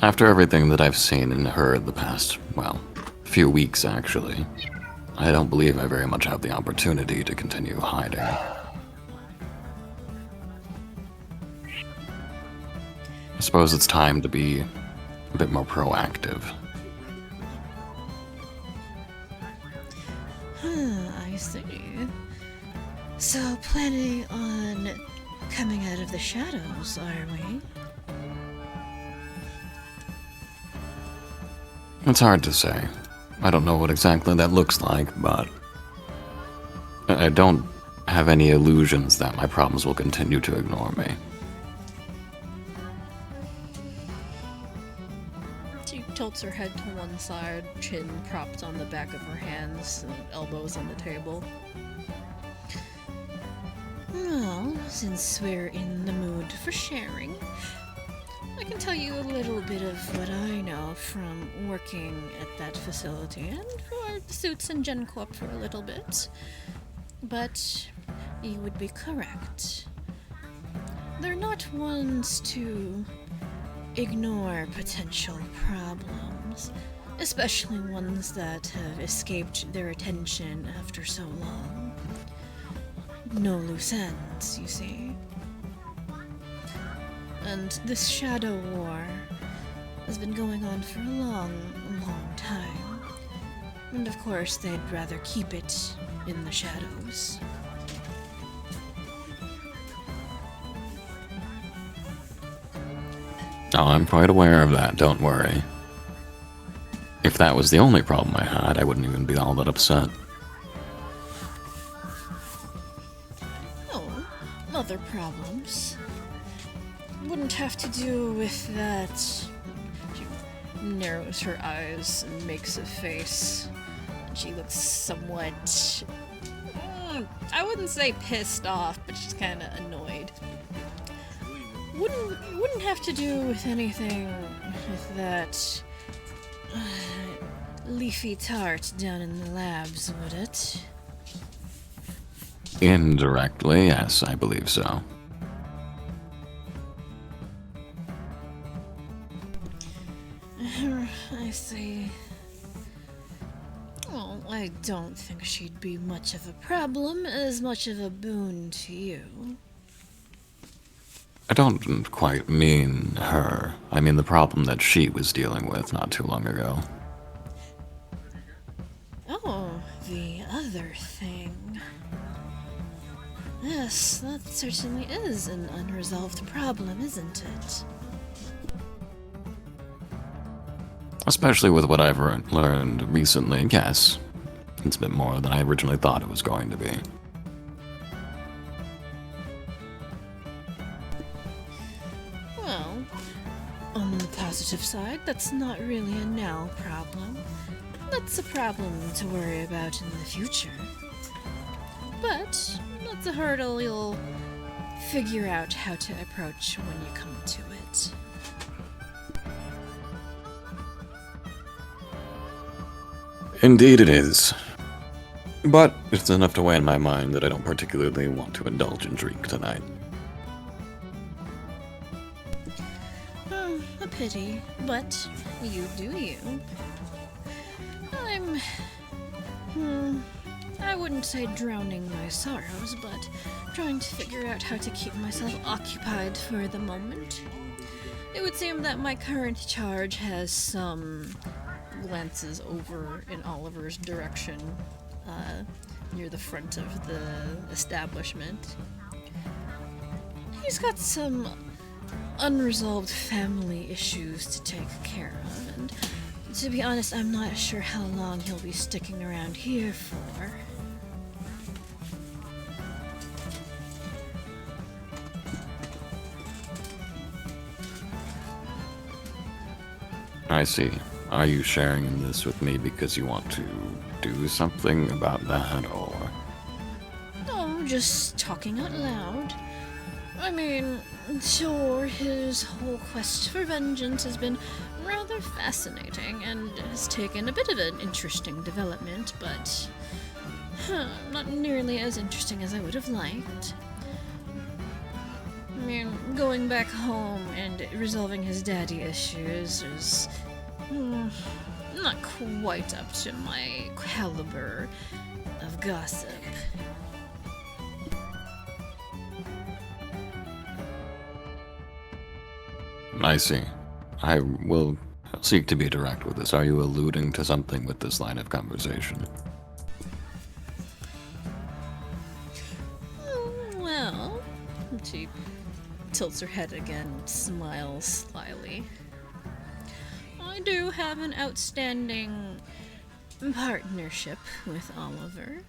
after everything that I've seen and heard the past, well, few weeks actually, I don't believe I very much have the opportunity to continue hiding. I suppose it's time to be a bit more proactive. I see. So, planning on coming out of the shadows, are we? It's hard to say. I don't know what exactly that looks like, but I don't have any illusions that my problems will continue to ignore me. She tilts her head to one side, chin propped on the back of her hands, and elbows on the table. Well, since we're in the mood for sharing, I can tell you a little bit of what I know from working at that facility and for Suits and Gen Corp for a little bit. But you would be correct. They're not ones to ignore potential problems, especially ones that have escaped their attention after so long. No loose ends, you see. And this shadow war has been going on for a long, long time. And of course, they'd rather keep it in the shadows. Oh, I'm quite aware of that, don't worry. If that was the only problem I had, I wouldn't even be all that upset. Oh, other problems. Wouldn't have to do with that. She narrows her eyes and makes a face. She looks somewhat... I wouldn't say pissed off, but she's kind of annoyed. Wouldn't have to do with anything with that leafy tart down in the labs, would it? Indirectly, yes, I believe so. I see. Well, I don't think she'd be much of a problem, as much of a boon to you. I don't quite mean her. I mean the problem that she was dealing with not too long ago. Oh, the other thing. Yes, that certainly is an unresolved problem, isn't it? Especially with what I've learned recently, yes. It's a bit more than I originally thought it was going to be. Well, on the positive side, that's not really a now problem. That's a problem to worry about in the future. But that's a hurdle you'll figure out how to approach when you come to it. Indeed it is. But it's enough to weigh in my mind that I don't particularly want to indulge in drink tonight. A pity, but you do you. I wouldn't say drowning my sorrows, but trying to figure out how to keep myself occupied for the moment. It would seem that my current charge has some glances over in Oliver's direction, near the front of the establishment. He's got some unresolved family issues to take care of, and to be honest, I'm not sure how long he'll be sticking around here for. I see. Are you sharing this with me because you want to do something about that, or...? No, just talking out loud. I mean, sure, his whole quest for vengeance has been rather fascinating and has taken a bit of an interesting development, but not nearly as interesting as I would have liked. I mean, going back home and resolving his daddy issues is not quite up to my caliber of gossip. I see. I will seek to be direct with this. Are you alluding to something with this line of conversation? Well, She tilts her head again and smiles slyly. I do have an outstanding partnership with Oliver.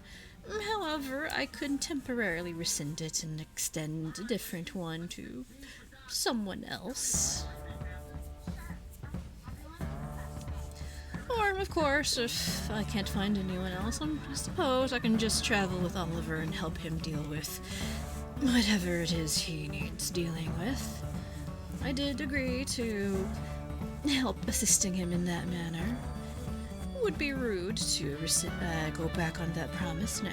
However, I could temporarily rescind it and extend a different one to someone else. Or, of course, if I can't find anyone else, I suppose I can just travel with Oliver and help him deal with whatever it is he needs dealing with. I did agree to help assisting him in that manner. It would be rude to go back on that promise now.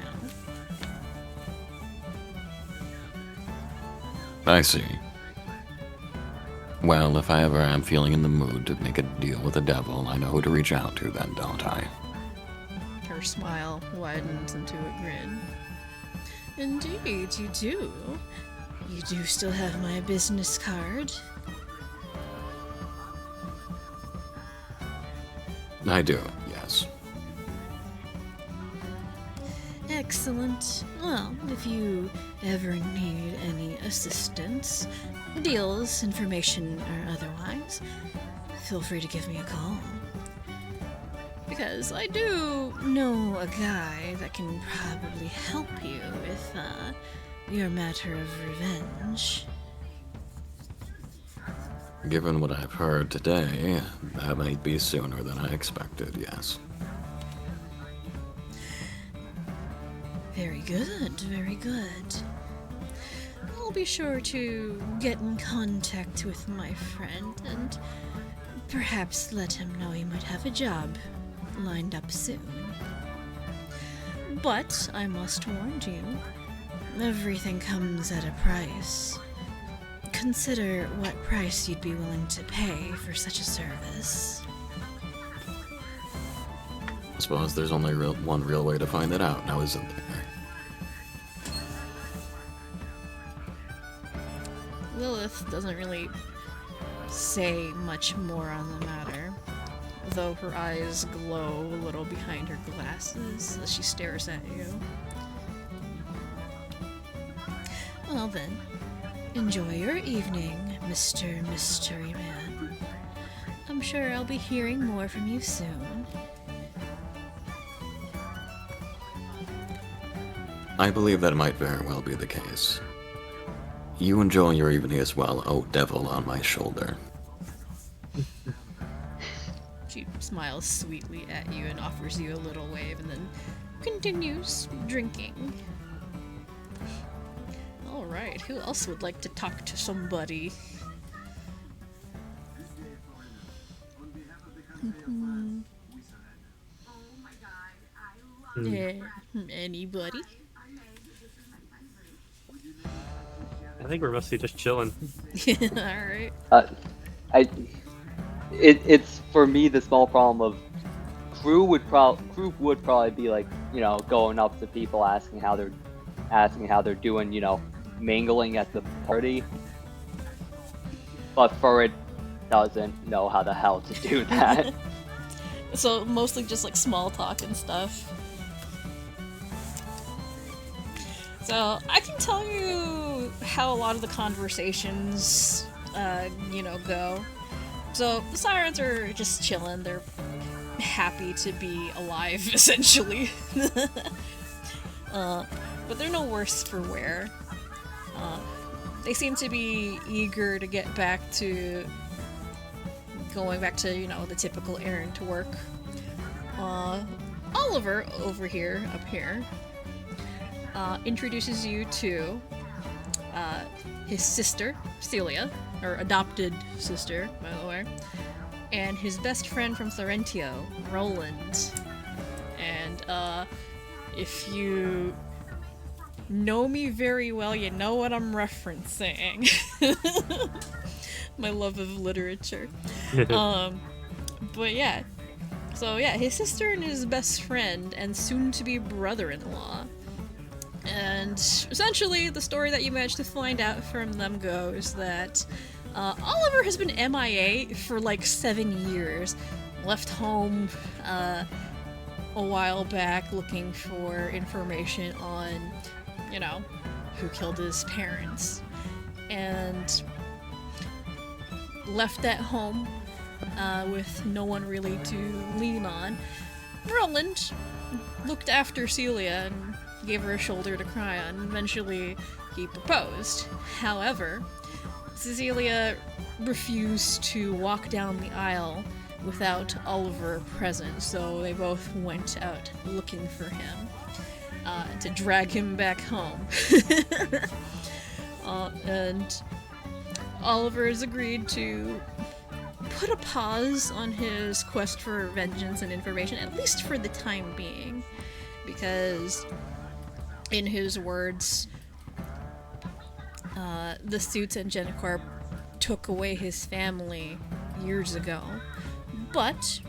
I see. Well, if I ever am feeling in the mood to make a deal with the devil, I know who to reach out to then, don't I? Her smile widens into a grin. Indeed, you do. You do still have my business card. I do, yes. Excellent. Well, if you ever need any assistance, deals, information, or otherwise, feel free to give me a call. Because I do know a guy that can probably help you with your matter of revenge. Given what I've heard today, that might be sooner than I expected, yes. Very good, very good. I'll be sure to get in contact with my friend and perhaps let him know he might have a job lined up soon. But I must warn you, everything comes at a price. Consider what price you'd be willing to pay for such a service. I suppose there's only one real way to find that out now, isn't there? Lilith doesn't really say much more on the matter, though her eyes glow a little behind her glasses as she stares at you. Well then, enjoy your evening, Mr. Mystery Man. I'm sure I'll be hearing more from you soon. I believe that might very well be the case. You enjoy your evening as well, oh devil on my shoulder. She smiles sweetly at you and offers you a little wave and then continues drinking. Alright, who else would like to talk to somebody? Yeah, anybody? I think we're mostly just chilling. Alright. It's for me the small problem of crew would probably be like, you know, going up to people asking how they're doing, you know, mingling at the party. But Furret doesn't know how the hell to do that. So mostly just like small talk and stuff. So I can tell you how a lot of the conversations, go. So the Sirens are just chilling. They're happy to be alive, essentially. But they're no worse for wear. They seem to be eager to get back to going back to, you know, the typical errand to work. Oliver up here, introduces you to his sister, Celia, or adopted sister, by the way, and his best friend from Florentio, Roland. And if you know me very well, you know what I'm referencing. My love of literature. But yeah. So yeah, his sister and his best friend and soon-to-be brother-in-law. And essentially, the story that you managed to find out from them goes that Oliver has been MIA for like 7 years. Left home a while back looking for information on, you know, who killed his parents. and left at home with no one really to lean on, Roland looked after Celia and gave her a shoulder to cry on. Eventually, he proposed. However, Cecilia refused to walk down the aisle without Oliver present, so they both went out looking for him to drag him back home. And Oliver has agreed to put a pause on his quest for vengeance and information, at least for the time being, because, in his words, the Suits and Genicorp took away his family years ago, but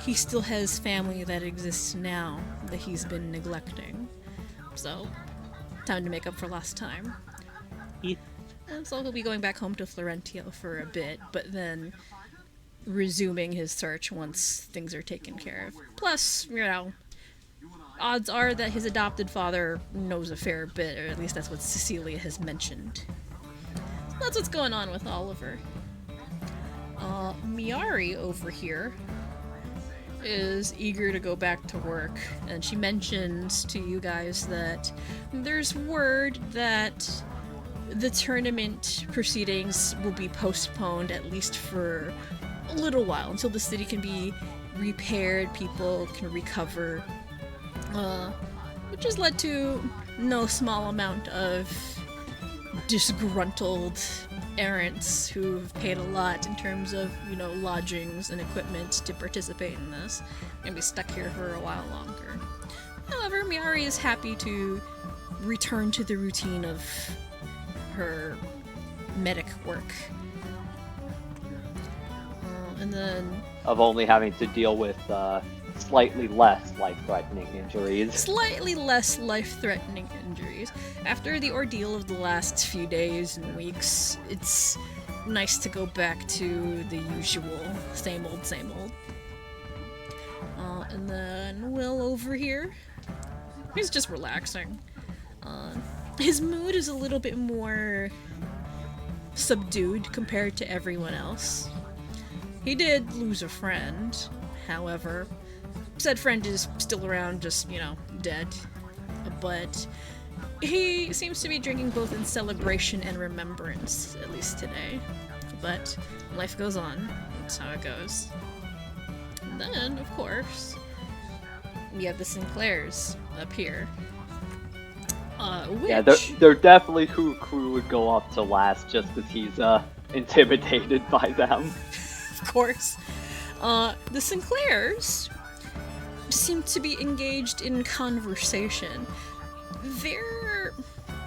he still has family that exists now that he's been neglecting. So, time to make up for lost time. Yeah. And so he'll be going back home to Florentio for a bit, but then resuming his search once things are taken care of. Plus, you know, odds are that his adopted father knows a fair bit, or at least that's what Cecilia has mentioned. So that's what's going on with Oliver. Miari over here is eager to go back to work, and she mentions to you guys that there's word that the tournament proceedings will be postponed at least for a little while, until the city can be repaired, people can recover, which has led to no small amount of disgruntled errants who've paid a lot in terms of, you know, lodgings and equipment to participate in this, and be stuck here for a while longer. However, Miari is happy to return to the routine of her medic work. And then Of only having to deal with slightly less life-threatening injuries. slightly less life-threatening injuries. After the ordeal of the last few days and weeks, it's nice to go back to the usual same old, same old. And then Will over here, he's just relaxing. His mood is a little bit more subdued compared to everyone else. He did lose a friend, however, said friend is still around, just, you know, dead. But he seems to be drinking both in celebration and remembrance, at least today. But life goes on. That's how it goes. And then, of course, we have the Sinclairs up here. Which... Yeah, they're definitely who crew would go up to last just because he's intimidated by them. Of course. The Sinclairs seem to be engaged in conversation. They're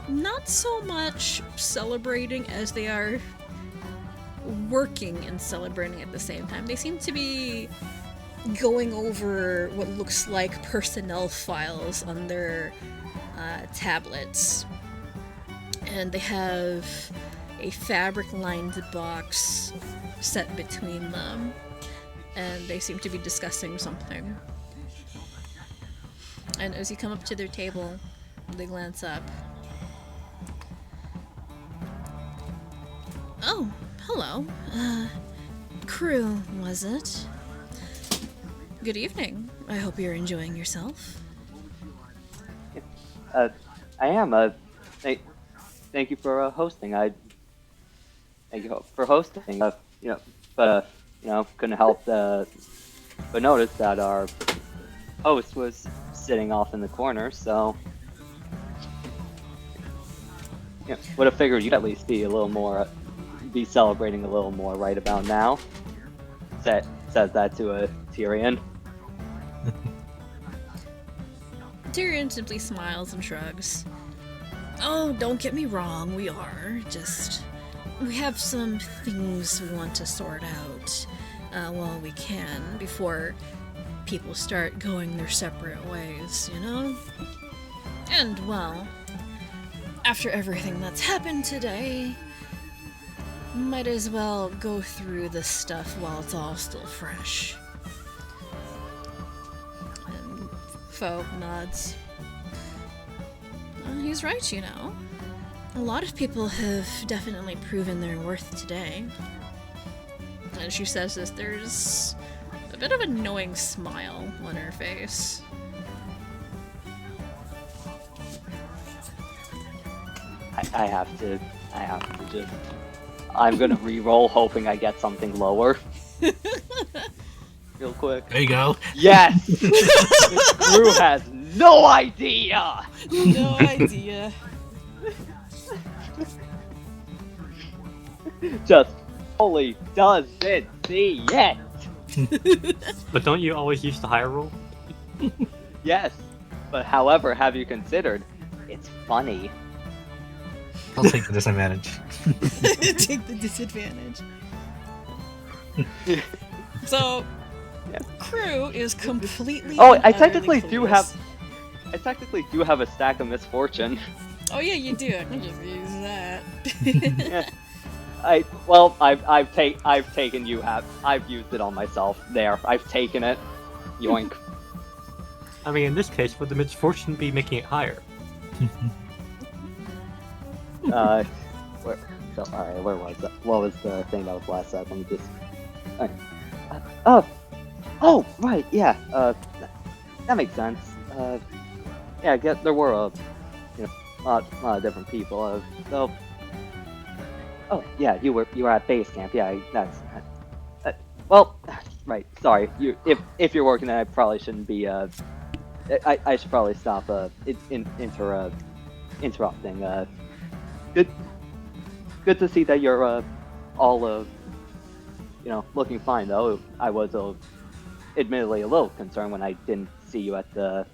not so much celebrating as they are working and celebrating at the same time. They seem to be going over what looks like personnel files on their tablets. And they have a fabric-lined box set between them, and they seem to be discussing something. And as you come up to their table, they glance up. Oh, hello. Crew, was it? Good evening. I hope you're enjoying yourself. I am. Thank you for hosting. Thank you for hosting. Couldn't help but notice that our host was sitting off in the corner, so would have figured you'd at least be celebrating a little more right about now. Says that to a Tyrion. Tyrion simply smiles and shrugs. Oh, don't get me wrong, we are. We have some things we want to sort out while we can, before people start going their separate ways, you know? And, well, after everything that's happened today, might as well go through this stuff while it's all still fresh. And Foe nods. He's right, you know. A lot of people have definitely proven their worth today. As she says this, there's a bit of a knowing smile on her face. I have to just. I'm gonna re-roll, hoping I get something lower. Real quick. There you go. Yes! This crew has no idea! No idea. Just fully doesn't see it! But don't you always use the higher roll? Yes, but however, have you considered? It's funny. I'll take the disadvantage. Take the disadvantage. So, Yeah. crew is completely. Oh, and I utterly technically do clueless. have. I technically do have a stack of misfortune. Oh yeah, you do. I can just use that. Yeah. I've taken you have. I've used it on myself. There, I've taken it. Yoink. I mean, in this case, would the misfortune be making it higher? Where? So, all right, where was that? What was the thing that was last up? Let me just. Oh, right, yeah. That makes sense. Yeah, I guess there were a lot of different people. So. Oh, yeah, you were at base camp. Yeah, that's. Well, right. Sorry. If you're working there, I probably shouldn't be. I should probably stop. Interrupting. Good to see that you're all looking fine though. I was admittedly a little concerned when I didn't see you at the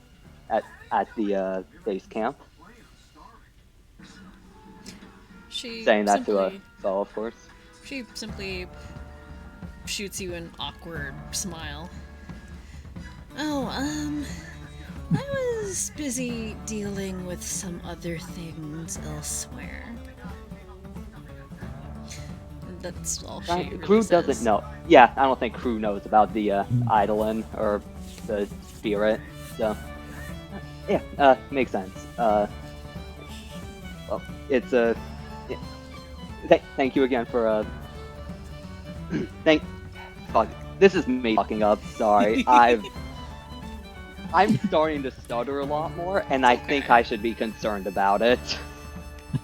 base camp. She Saying that to simply, Saul, of course. She simply shoots you an awkward smile. Oh, I was busy dealing with some other things elsewhere. That's all she really Crew says. doesn't know. Yeah, I don't think Crew knows about the Eidolon or the spirit. So yeah, makes sense. Well, it's a. Thank you again for Fuck. This is me fucking up. Sorry. I'm starting to stutter a lot more, and I think I should be concerned about it.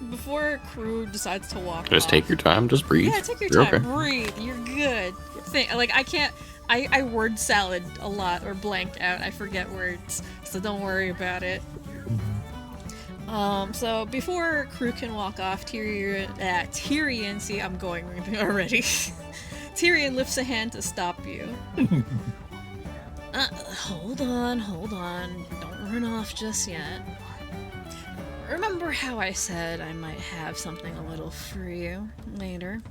Before Crew decides to walk Just off, take your time, just breathe. Yeah, take your You're time. okay. Breathe. You're good. I can't. I word salad a lot or blank out. I forget words, so don't worry about it. So before Crew can walk off, Tyrion, see, I'm going already. Tyrion lifts a hand to stop you. Hold on. Don't run off just yet. Remember how I said I might have something a little for you later?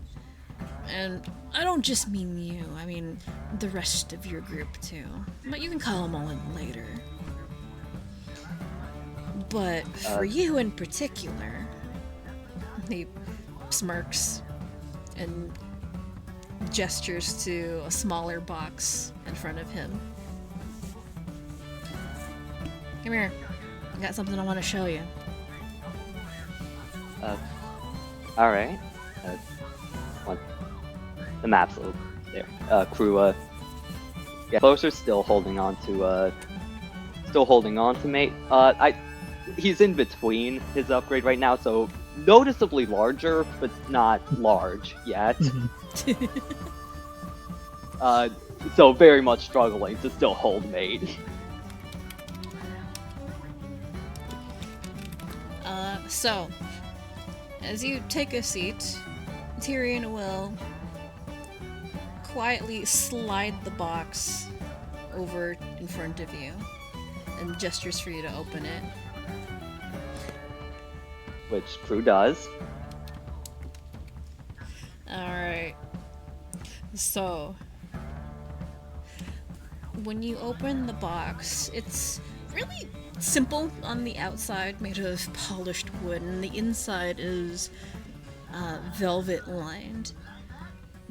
And I don't just mean you, I mean the rest of your group too. But you can call them all in later. But for you in particular, he smirks and gestures to a smaller box in front of him. Come here. I got something I want to show you. All right. The map's over there. Crew. Yeah, closer. Still holding on to mate. He's in between his upgrade right now, so noticeably larger, but not large yet. So very much struggling to still hold mate. So, as you take a seat, Tyrion will quietly slide the box over in front of you and gestures for you to open it. Which Crew does. Alright. So, when you open the box, it's really simple on the outside, made of polished wood, and the inside is velvet lined.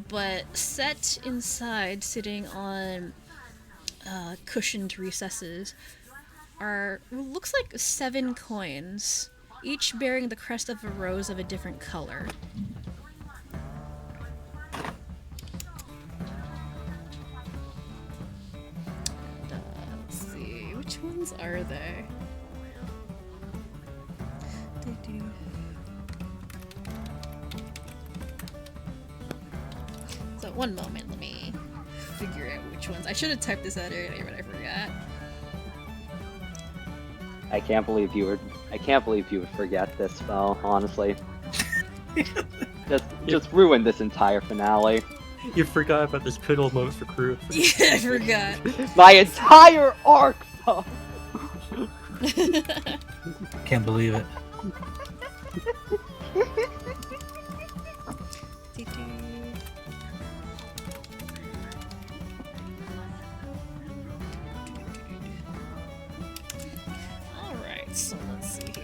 But set inside, sitting on cushioned recesses, looks like 7 coins each bearing the crest of a rose of a different color. Let's see, which ones are they? So one moment, let me figure out which ones. I should have typed this out earlier, but I forgot. I can't believe you would forget this, Bo, honestly. just ruin this entire finale. You forgot about this pivotal moment for crew. Yeah, I forgot. My entire arc, Bo! Can't believe it. Alright, so let's see here.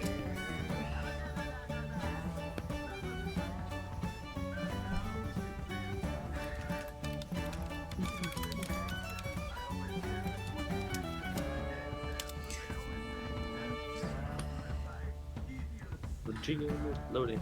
Loading.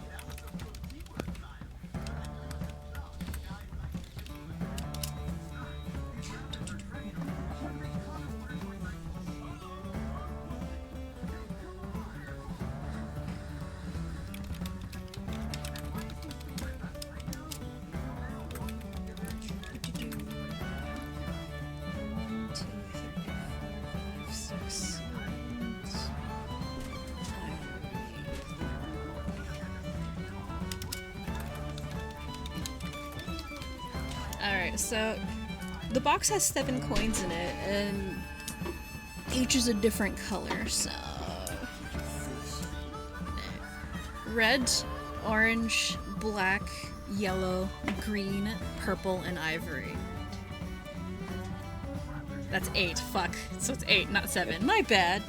Alright, so the box has 7 coins in it, and each is a different color, so... Red, orange, black, yellow, green, purple, and ivory. That's 8, fuck. So it's 8, not 7. My bad.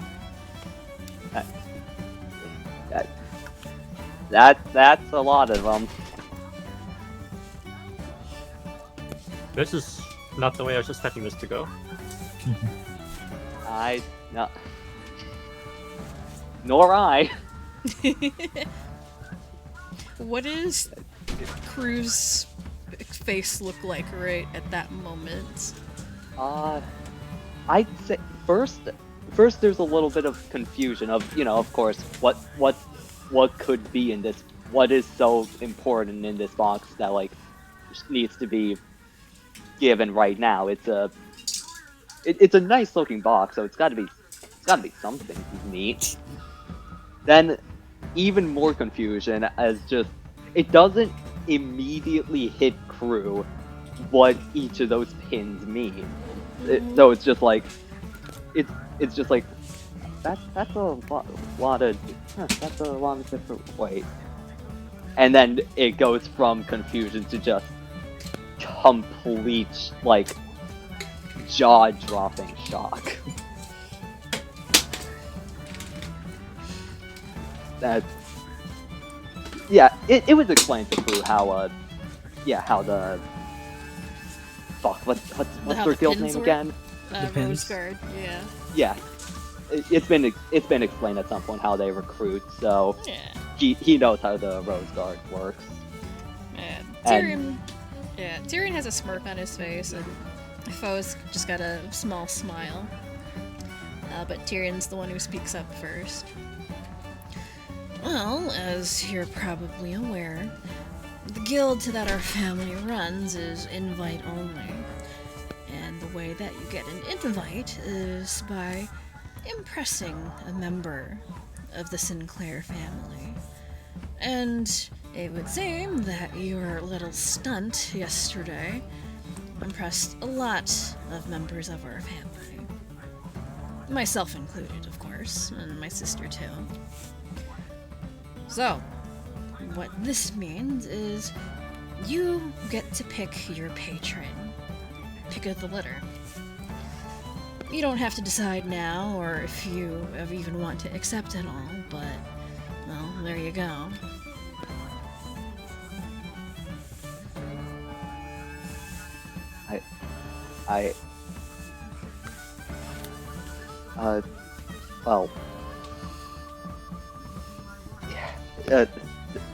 That's a lot of them. This is not the way I was expecting this to go. No. Nor I. What does Crew's face look like right at that moment? I'd say first there's a little bit of confusion of, of course, what could be in this, what is so important in this box that like needs to be given right now. It's a nice looking box, so it's gotta be something neat. Then even more confusion as just it doesn't immediately hit Crew what each of those pins mean. So it's just like it's just like that's a lot of different ways. And then it goes from confusion to just complete like jaw-dropping shock. That it was explained to Crew how the fuck what's How their the guild pins name work? again? The pins. Rose Guard, yeah. Yeah, it's been explained at some point how they recruit, so Yeah. he knows how the Rose Guard works. And Tyrion has a smirk on his face, and Foe's just got a small smile. But Tyrion's the one who speaks up first. Well, as you're probably aware, the guild that our family runs is invite only. And the way that you get an invite is by impressing a member of the Sinclair family. And it would seem that your little stunt yesterday impressed a lot of members of our family. Myself included, of course, and my sister too. So, what this means is you get to pick your patron. Pick of the litter. You don't have to decide now, or if you even want to accept it all, but, well, there you go. Well,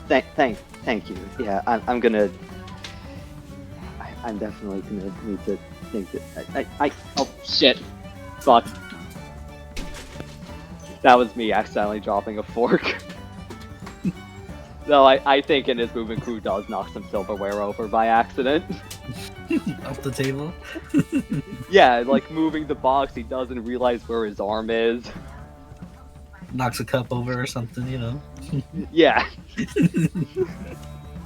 Thank you. Yeah, I'm gonna. I'm definitely gonna need to think that. Oh shit! Fuck. That was me accidentally dropping a fork. No, I think in his moving crew does knock some silverware over by accident. Off the table. Yeah, like moving the box, he doesn't realize where his arm is. Knocks a cup over or something, you know. Yeah,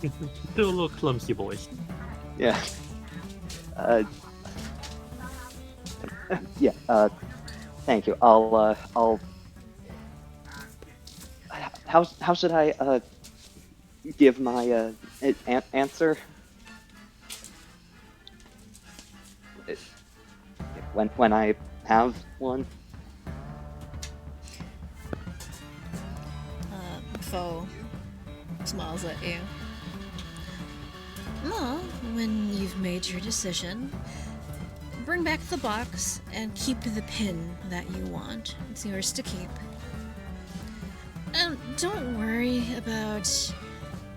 Do a little clumsy voice. yeah. Yeah. Thank you. I'll. How should I give my answer? When I have one. Foe smiles at you. Well, when you've made your decision, bring back the box and keep the pin that you want. It's yours to keep. And don't worry about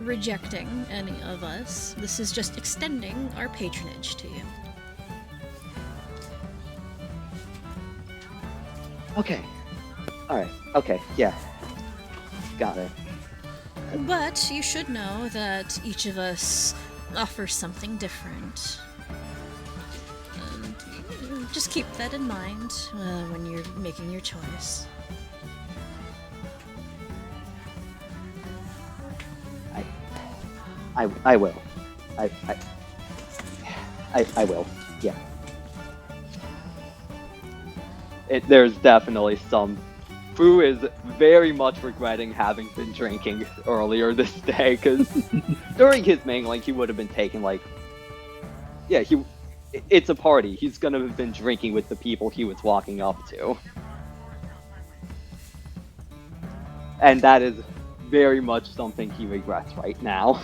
rejecting any of us. This is just extending our patronage to you. Okay. Alright. Okay. Yeah. Got it. But you should know that each of us offers something different. And just keep that in mind when you're making your choice. I will. I will. Yeah. There's definitely some. Fu is very much regretting having been drinking earlier this day, because during his mangling he would have been taking like, yeah, it's a party. He's gonna have been drinking with the people he was walking up to, and that is very much something he regrets right now.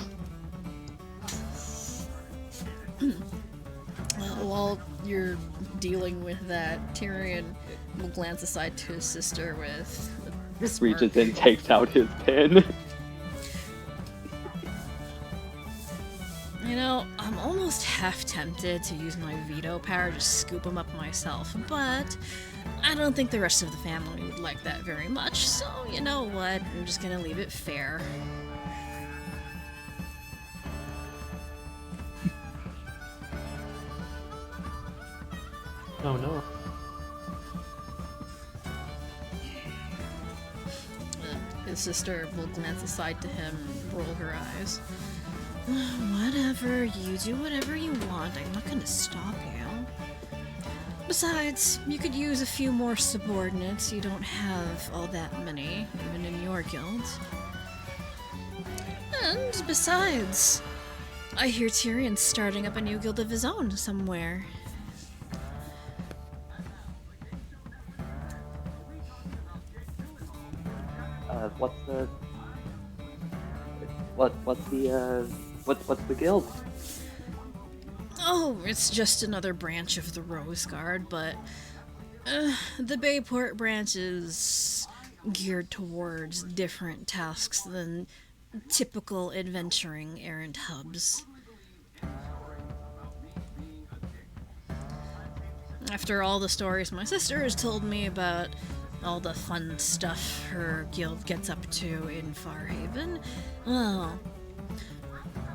While you're dealing with that, Tyrion will glance aside to his sister with a smirk. Reaches in, takes out his pin. You know, I'm almost half tempted to use my veto power to scoop him up myself, but I don't think the rest of the family would like that very much, so you know what, I'm just gonna leave it fair. Oh no. His sister will glance aside to him and roll her eyes. Whatever, you do whatever you want, I'm not gonna stop you. Besides, you could use a few more subordinates, you don't have all that many, even in your guild. And besides, I hear Tyrion's starting up a new guild of his own somewhere. What's the guild? Oh, it's just another branch of the Rose Guard, but the Bayport branch is geared towards different tasks than typical adventuring errand hubs. After all the stories my sister has told me about all the fun stuff her guild gets up to in Farhaven, well,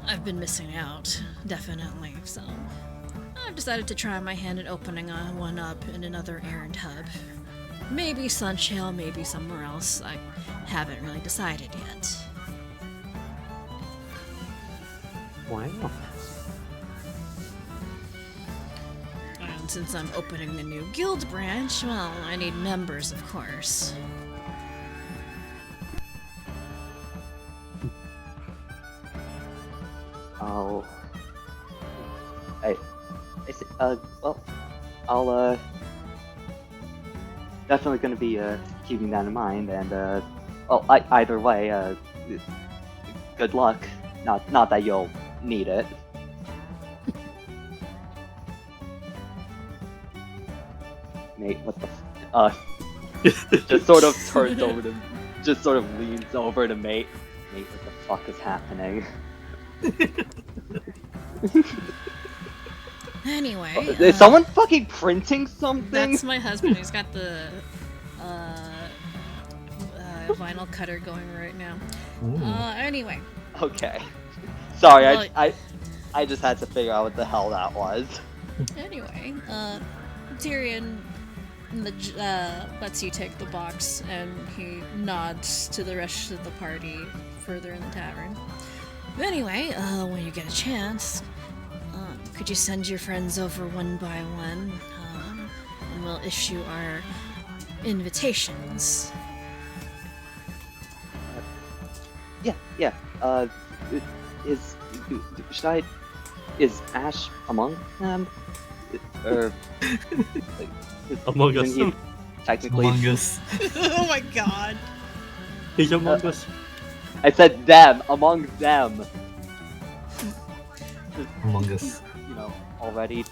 I've been missing out, definitely, so I've decided to try my hand at opening one up in another errand hub. Maybe Sunshale, maybe somewhere else. I haven't really decided yet. Wow. And since I'm opening the new guild branch, well, I need members, of course. Oh. Well, I'll, definitely gonna be, keeping that in mind, and, well, either way, good luck. Not that you'll need it. Mate, what the just sort of turns over to, just sort of leans over to Mate. Mate, what the fuck is happening? Anyway, Is someone fucking printing something? that's my husband. He's got the vinyl cutter going right now. Ooh. Anyway, Okay. Sorry, Well- I just had to figure out what the hell that was. Anyway, Tyrion lets you take the box, and he nods to the rest of the party further in the tavern. Anyway, when you get a chance, could you send your friends over one by one, and we'll issue our invitations. Yeah. Is Ash among them? Or Among isn't us. he technically? Among Us. Oh my god. He's among us. I said them, among them. Among Us. You know, already.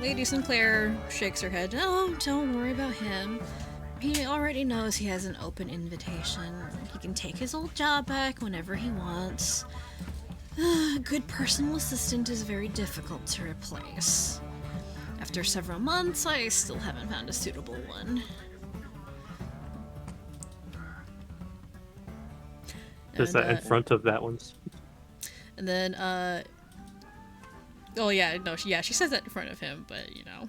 Lady Sinclair shakes her head. Oh, don't worry about him. He already knows he has an open invitation. He can take his old job back whenever he wants. A good personal assistant is very difficult to replace. After several months, I still haven't found a suitable one. Is that in front of that one's? And then, oh yeah, no, she says that in front of him, but you know,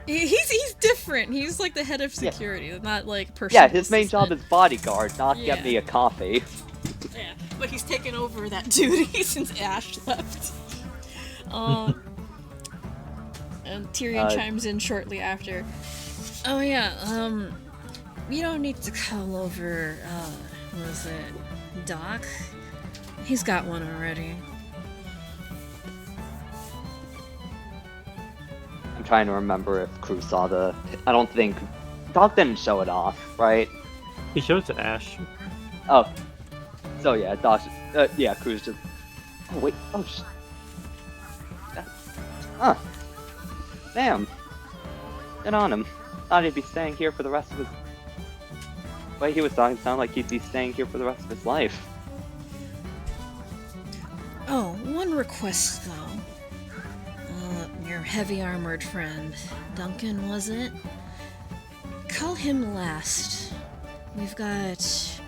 he's different. He's like the head of security, not like personal. Yeah, his main job assistant. is bodyguard, not Yeah. get me a coffee. Yeah, but he's taken over that duty since Ash left. And Tyrion chimes in shortly after. Oh yeah, you don't need to call over, what was it, Doc? He's got one already. I'm trying to remember if Crew saw the. I don't think. Doc didn't show it off, right? He shows it to Ash. Oh. So yeah, Doc. Yeah, Crew's just. Oh wait. Oh sh. Huh. Damn. Good on him. Thought he'd be staying here for the rest of his. The way he was talking sounded like he'd be staying here for the rest of his life. Oh, one request though. Your heavy armored friend, Duncan, was it? Call him last. We've got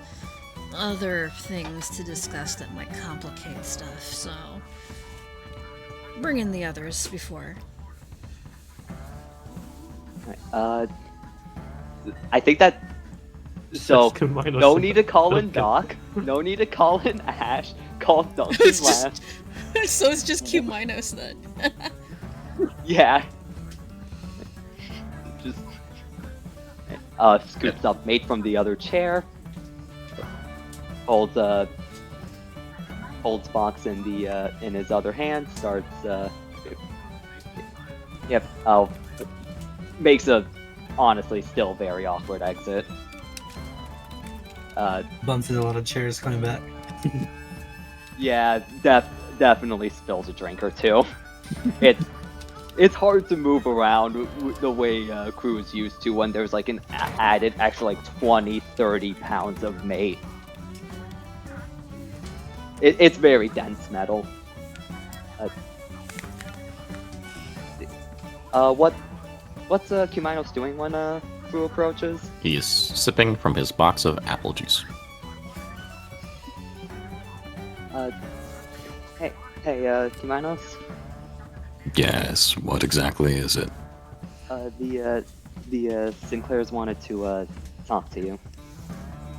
other things to discuss that might complicate stuff, so bring in the others before. Right, I think that. So, That's combined with no some- need to call in Duncan. Doc. No need to call in Ash. Call Duncan It's just- last. So it's just Q Minos then. Yeah. Just scoops up mate from the other chair. Holds box in the in his other hand. Starts makes a honestly still very awkward exit. Bumps into a lot of chairs coming back. Yeah, definitely spills a drink or two. It's hard to move around the way Crew is used to when there's like an added extra like 20-30 pounds of mate. It's very dense metal. What's Kuminos doing when Crew approaches? He is sipping from his box of apple juice. Hey, Kuminos? Yes, what exactly is it? The Sinclairs wanted to talk to you.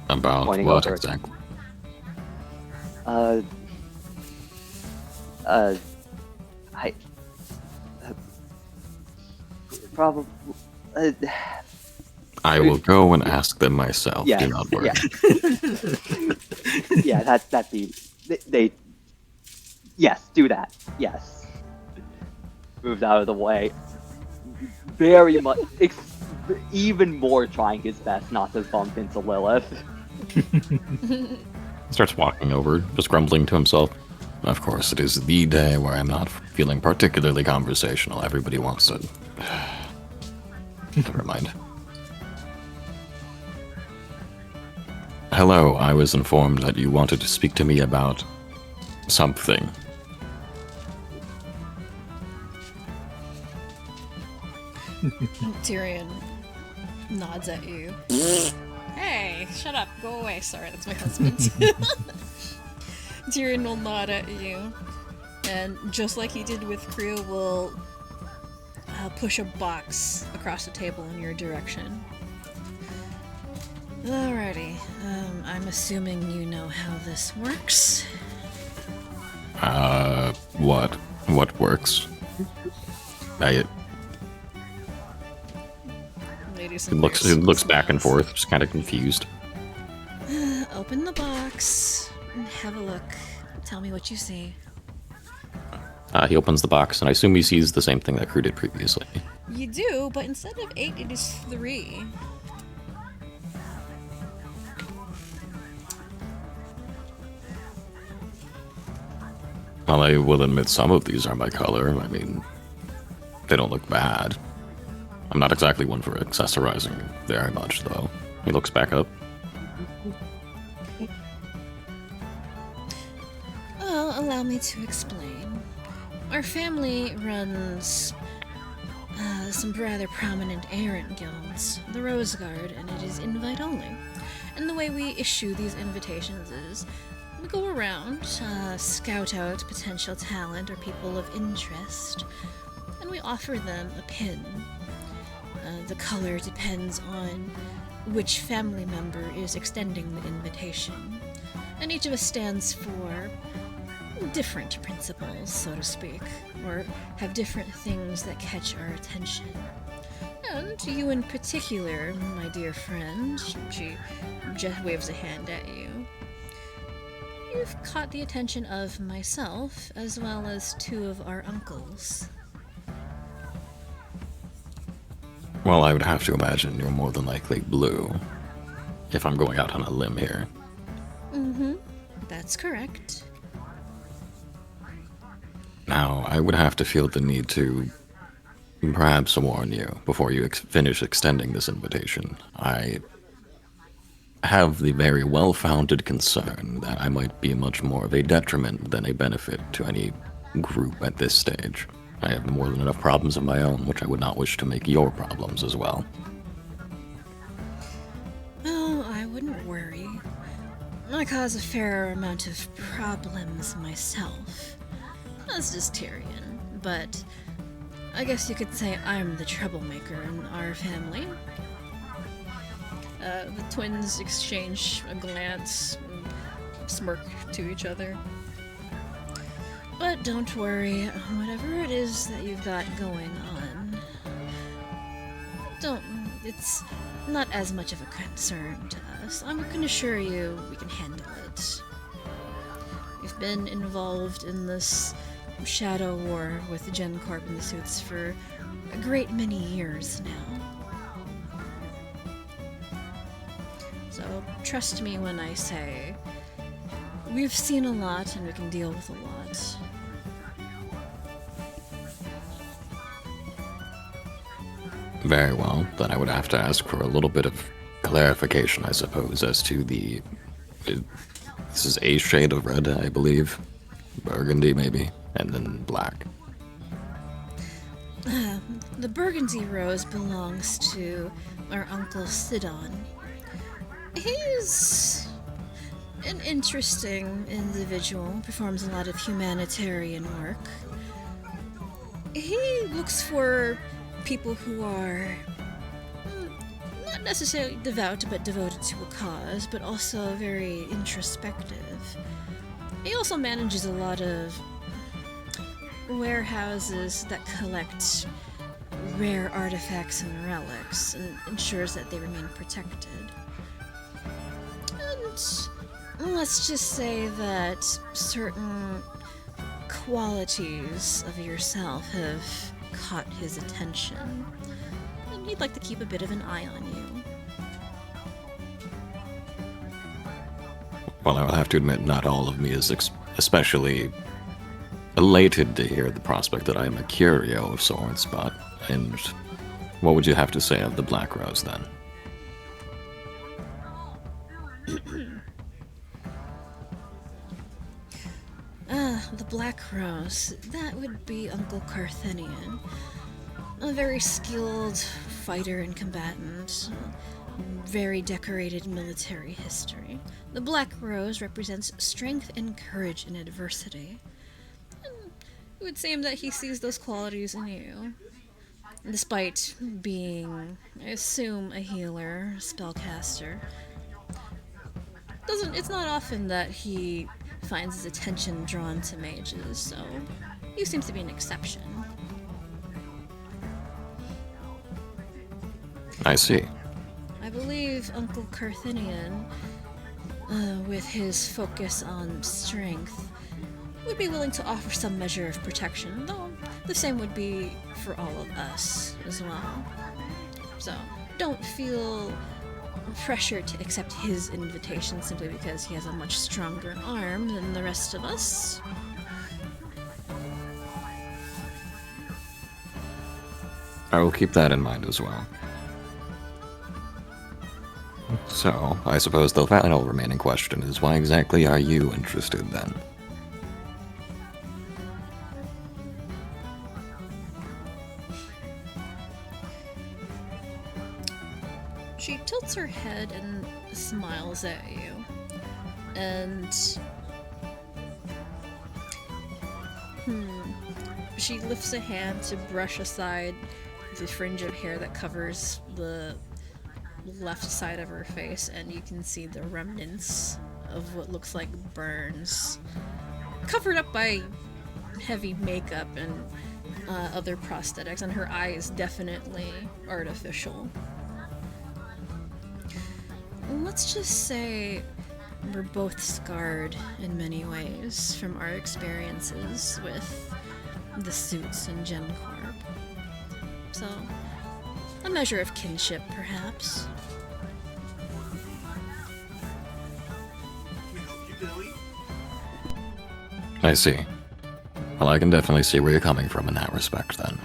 About Pointing what over. exactly? Probably. I will go and ask them myself. Yeah, Do not worry. Yeah, that'd be. They. Yes, do that. Yes. Moved out of the way. Very much. Even more trying his best not to bump into Lilith. Starts walking over, just grumbling to himself. Of course, it is the day where I'm not feeling particularly conversational. Everybody wants to Never mind. Hello, I was informed that you wanted to speak to me about something. Tyrion nods at you. Hey, shut up, go away. Sorry, that's my husband. Tyrion will nod at you, and just like he did with Creel, will push a box across the table in your direction. Alrighty, I'm assuming you know how this works. What works? It looks back and forth, just kind of confused. Open the box and have a look. Tell me what you see. He opens the box, and I assume he sees the same thing that Crew did previously. You do, but instead of 8, it is 3. Well, I will admit some of these are my color. I mean, they don't look bad. I'm not exactly one for accessorizing very much, though. He looks back up. Well, allow me to explain. Our family runs some rather prominent errant guilds, the Rose Guard, and it is invite only. And the way we issue these invitations is we go around, scout out potential talent or people of interest, and we offer them a pin. The color depends on which family member is extending the invitation, and each of us stands for different principles, so to speak, or have different things that catch our attention. And you in particular, my dear friend, she just waves a hand at you. You've caught the attention of myself, as well as 2 of our uncles. Well, I would have to imagine you're more than likely blue, if I'm going out on a limb here. Mm-hmm. That's correct. Now, I would have to feel the need to perhaps warn you before you finish extending this invitation. I have the very well-founded concern that I might be much more of a detriment than a benefit to any group at this stage. I have more than enough problems of my own, which I would not wish to make your problems as well. Oh, I wouldn't worry. I cause a fair amount of problems myself. As does Tyrion, but I guess you could say I'm the troublemaker in our family. The twins exchange a glance and smirk to each other. But don't worry, whatever it is that you've got going on, it's not as much of a concern to us. I can assure you we can handle it. We've been involved in this shadow war with Gen Corp and the Suits for a great many years now. So trust me when I say we've seen a lot and we can deal with a lot. Very well, then I would have to ask for a little bit of clarification, I suppose, as to the... This is a shade of red, I believe. Burgundy, maybe, and then black. The burgundy rose belongs to our Uncle Sidon. He's an interesting individual, performs a lot of humanitarian work. He looks for people who are not necessarily devout, but devoted to a cause, but also very introspective. He also manages a lot of warehouses that collect rare artifacts and relics and ensures that they remain protected. And let's just say that certain qualities of yourself have caught his attention, and he'd like to keep a bit of an eye on you. Well, I will have to admit, not all of me is especially elated to hear the prospect that I am a curio of sorts, but, and What would you have to say of the Black Rose then? The Black Rose. That would be Uncle Carthenian. A very skilled fighter and combatant. Very decorated military history. The Black Rose represents strength and courage in adversity. And it would seem that he sees those qualities in you. Despite being, I assume, a healer, spellcaster. It's not often that he finds his attention drawn to mages, so he seems to be an exception. I see. I believe Uncle Carthenian, with his focus on strength, would be willing to offer some measure of protection, though the same would be for all of us as well. So, don't feel pressured to accept his invitation simply because he has a much stronger arm than the rest of us. I will keep that in mind as well. So, I suppose the final remaining question is, why exactly are you interested then? She tilts her head and smiles at you. And... She lifts a hand to brush aside the fringe of hair that covers the left side of her face, and you can see the remnants of what looks like burns. Covered up by heavy makeup and other prosthetics, and her eye is definitely artificial. Let's just say we're both scarred in many ways from our experiences with the suits and Gen Corp. So, a measure of kinship, perhaps. I see. Well, I can definitely see where you're coming from in that respect, then.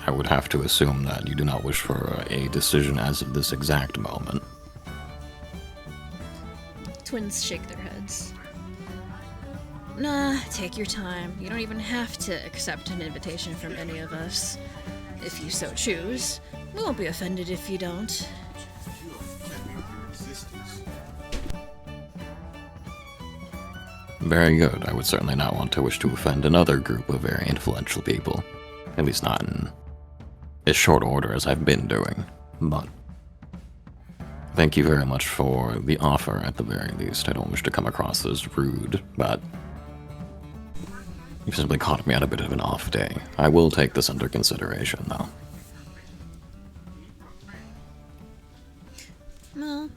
I would have to assume that you do not wish for a decision as of this exact moment. Twins shake their heads. Nah, take your time. You don't even have to accept an invitation from any of us. If you so choose. We won't be offended if you don't. Very good. I would certainly not want to wish to offend another group of very influential people. At least not in as short order as I've been doing. But thank you very much for the offer, at the very least. I don't wish to come across as rude, but you've simply caught me on a bit of an off day. I will take this under consideration, though. Well,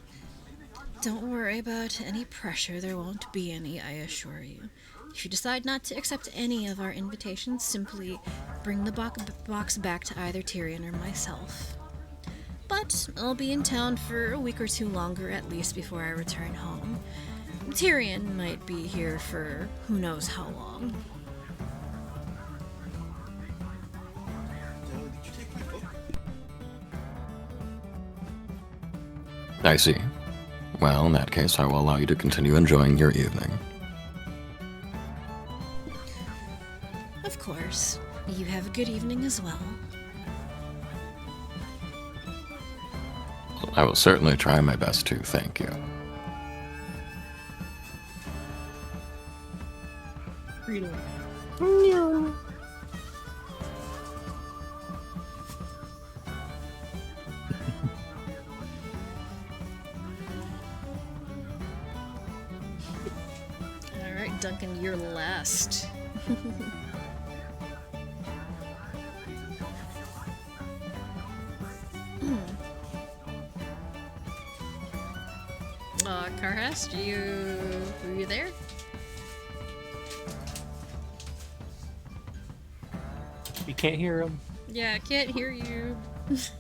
don't worry about any pressure. There won't be any, I assure you. If you decide not to accept any of our invitations, simply bring the box back to either Tyrion or myself. But I'll be in town for a week or two longer at least before I return home. Tyrion might be here for who knows how long. I see. Well, in that case, I will allow you to continue enjoying your evening. Of course. You have a good evening as well. I will certainly try my best to, thank you. Alright, Duncan, you're last. Karhast, were you there? You can't hear him. Yeah, I can't hear you. It's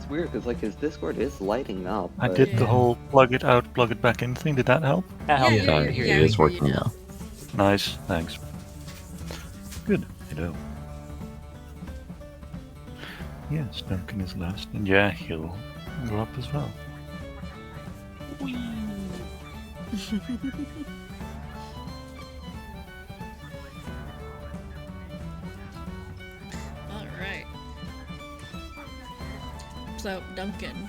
weird because like his Discord is lighting up. I but- did the whole plug it out, plug it back in thing. Did that help? Ow. Yeah, it is working now. Nice, thanks. Good, you know. Yes, Duncan is last, and yeah, he'll go up as well. Alright. So, Duncan,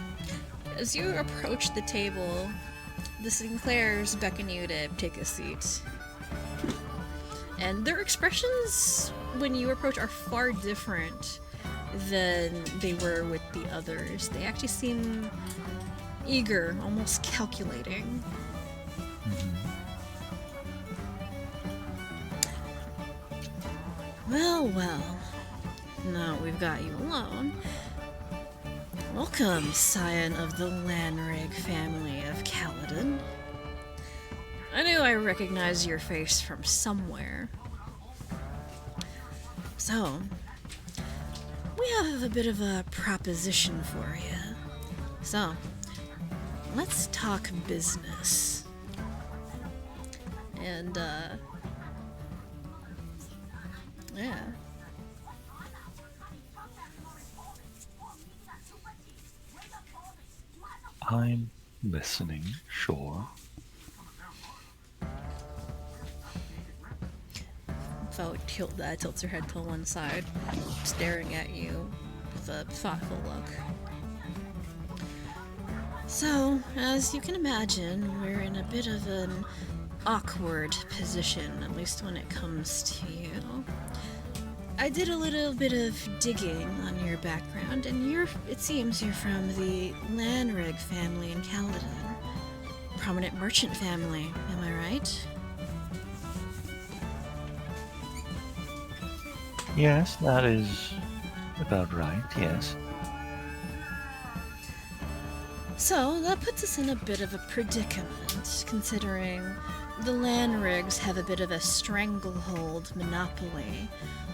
as you approach the table, the Sinclairs beckon you to take a seat. And their expressions when you approach are far different than they were with the others. They actually seem eager, almost calculating. Well, well. Now we've got you alone. Welcome, scion of the Lanrig family of Kaladin. I knew I recognized your face from somewhere. So, we have a bit of a proposition for you. So, let's talk business. And, yeah. I'm listening, sure. So tilts her head to one side, staring at you with a thoughtful look. So, as you can imagine, we're in a bit of an awkward position, at least when it comes to you. I did a little bit of digging on your background, and it seems you're from the Lanrig family in Kaladin. Prominent merchant family, am I right? Yes, that is about right, yes. So, that puts us in a bit of a predicament, considering the Lanrigs have a bit of a stranglehold monopoly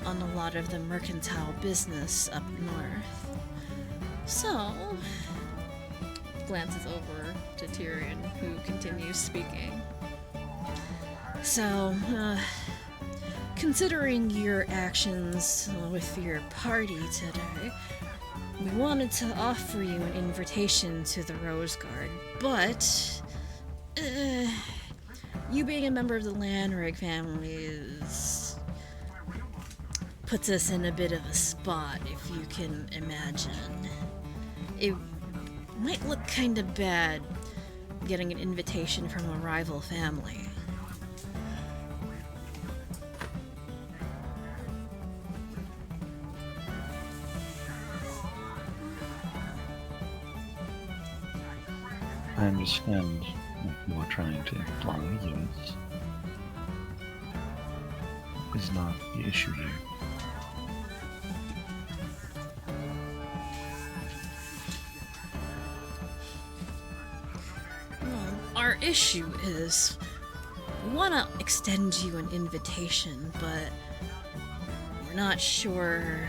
on a lot of the mercantile business up north. So, glances over to Tyrion, who continues speaking. So, considering your actions with your party today, we wanted to offer you an invitation to the Rose Guard, but you being a member of the Lanrig family puts us in a bit of a spot, if you can imagine. It might look kind of bad getting an invitation from a rival family. I understand what you are trying to imply, yes. Is not the issue here. Well, our issue is we want to extend you an invitation, but we're not sure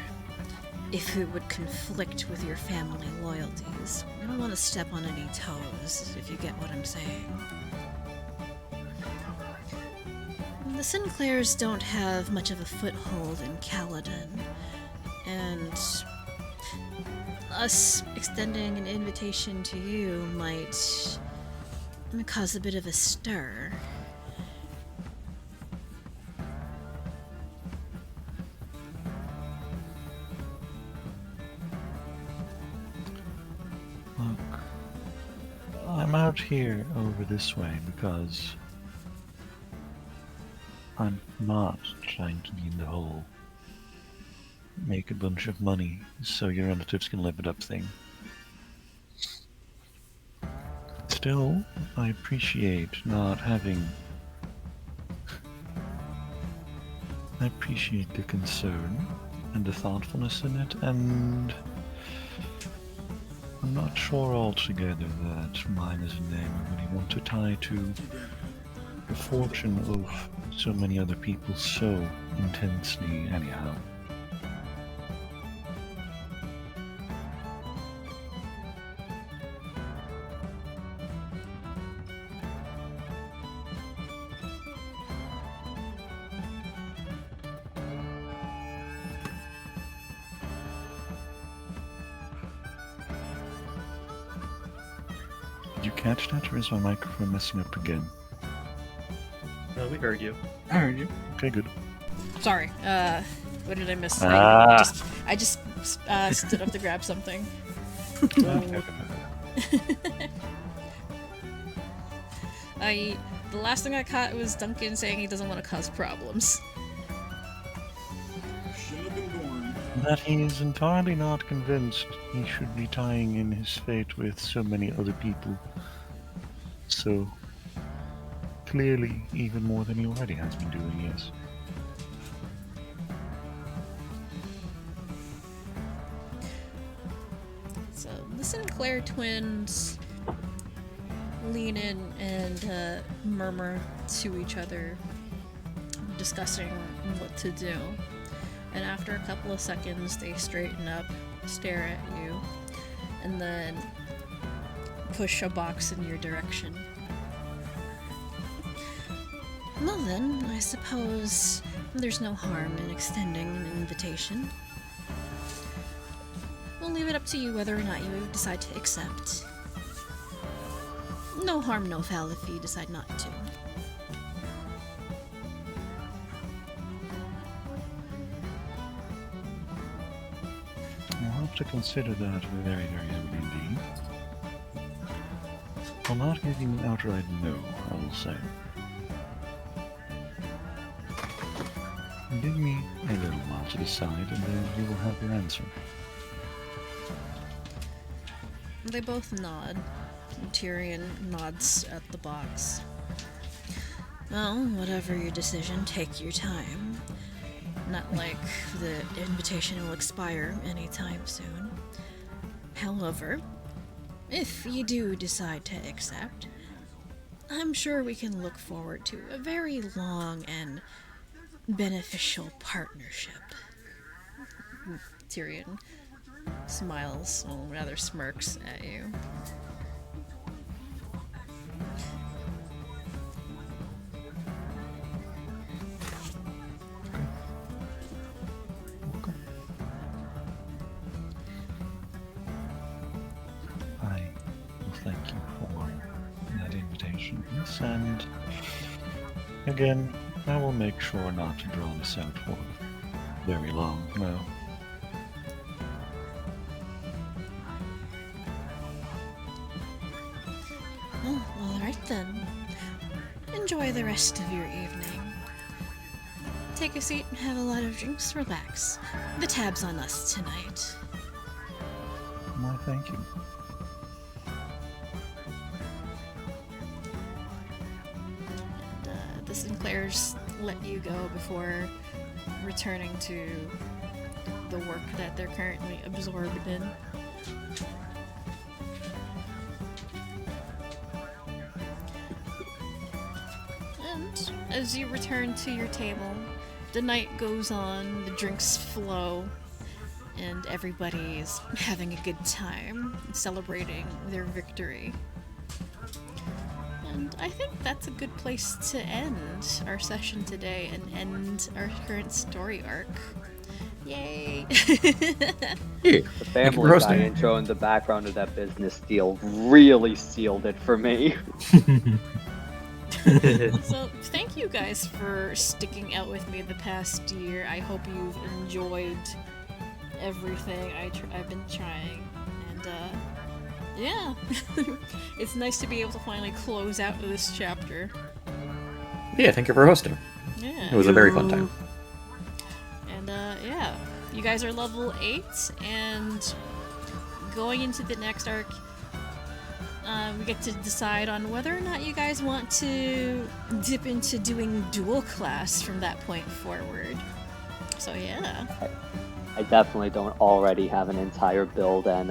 if it would conflict with your family loyalties. We don't want to step on any toes, if you get what I'm saying. The Sinclairs don't have much of a foothold in Kaladin, and us extending an invitation to you might cause a bit of a stir. Look, I'm out here over this way because I'm not trying to be in the whole make a bunch of money so your relatives can live it up thing. Still, I appreciate not having... I appreciate the concern and the thoughtfulness in it, and I'm not sure altogether that mine is a name I really want to tie to the fortune of so many other people so intensely anyhow. catch that, or is my microphone messing up again? No, we heard you. I heard you. Okay, good. Sorry. What did I miss? Ah. I just stood up to grab something. The last thing I caught was Duncan saying he doesn't want to cause problems. Shouldn't have been born. That he is entirely not convinced he should be tying in his fate with so many other people. So, clearly, even more than he already has been doing, yes. So the Sinclair twins lean in and murmur to each other, discussing what to do. And after a couple of seconds, they straighten up, stare at you, and then push a box in your direction. Well then, I suppose there's no harm in extending an invitation. We'll leave it up to you whether or not you decide to accept. No harm, no foul if you decide not to. I'll have to consider that very, very heavily indeed. I'll not give you an outright no, I will say. Give me a little while to decide, and then you will have your answer. They both nod. Tyrion nods at the box. Well, whatever your decision, take your time. Not like the invitation will expire anytime soon. However, if you do decide to accept, I'm sure we can look forward to a very long and beneficial partnership. Tyrion smiles, or rather smirks at you. Okay. I will thank you for that invitation, yes, and again, I will make sure not to draw this out for very long, no. Oh, alright then. Enjoy the rest of your evening. Take a seat and have a lot of drinks, relax. The tab's on us tonight. Why, thank you. And the Sinclairs let you go before returning to the work that they're currently absorbed in. And as you return to your table, the night goes on, the drinks flow, and everybody's having a good time, celebrating their victory. And I think that's a good place to end our session today and end our current story arc. Yay! The Family Guy hosting. intro in the background of that business deal really sealed it for me. So, thank you guys for sticking out with me the past year. I hope you've enjoyed everything I've been trying. And, yeah. It's nice to be able to finally close out this chapter. Yeah, thank you for hosting. Yeah. It was a very fun time. And, yeah. You guys are level 8, and going into the next arc, we get to decide on whether or not you guys want to dip into doing dual class from that point forward. So yeah. I definitely don't already have an entire build and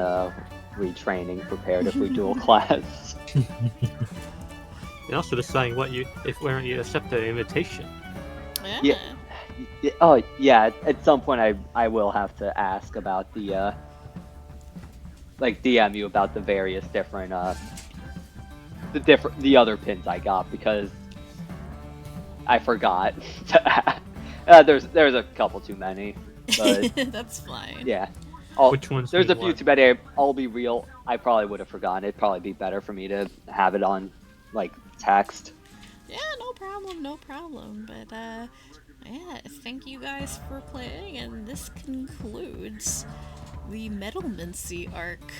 retraining prepared if we dual class. And also deciding whether you accept the invitation. Yeah. Yeah, oh yeah, at some point I will have to ask about the like DM you about the various different the other pins I got, because I forgot to add. There's a couple too many, but That's fine. yeah, Oh, Which ones there's mean a few what? too many. I'll be real. I probably would have forgotten. It'd probably be better for me to have it on, like, text. Yeah, no problem, no problem. But yeah, thank you guys for playing, and this concludes the Metalmancy arc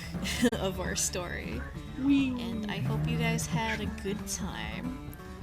of our story. And I hope you guys had a good time.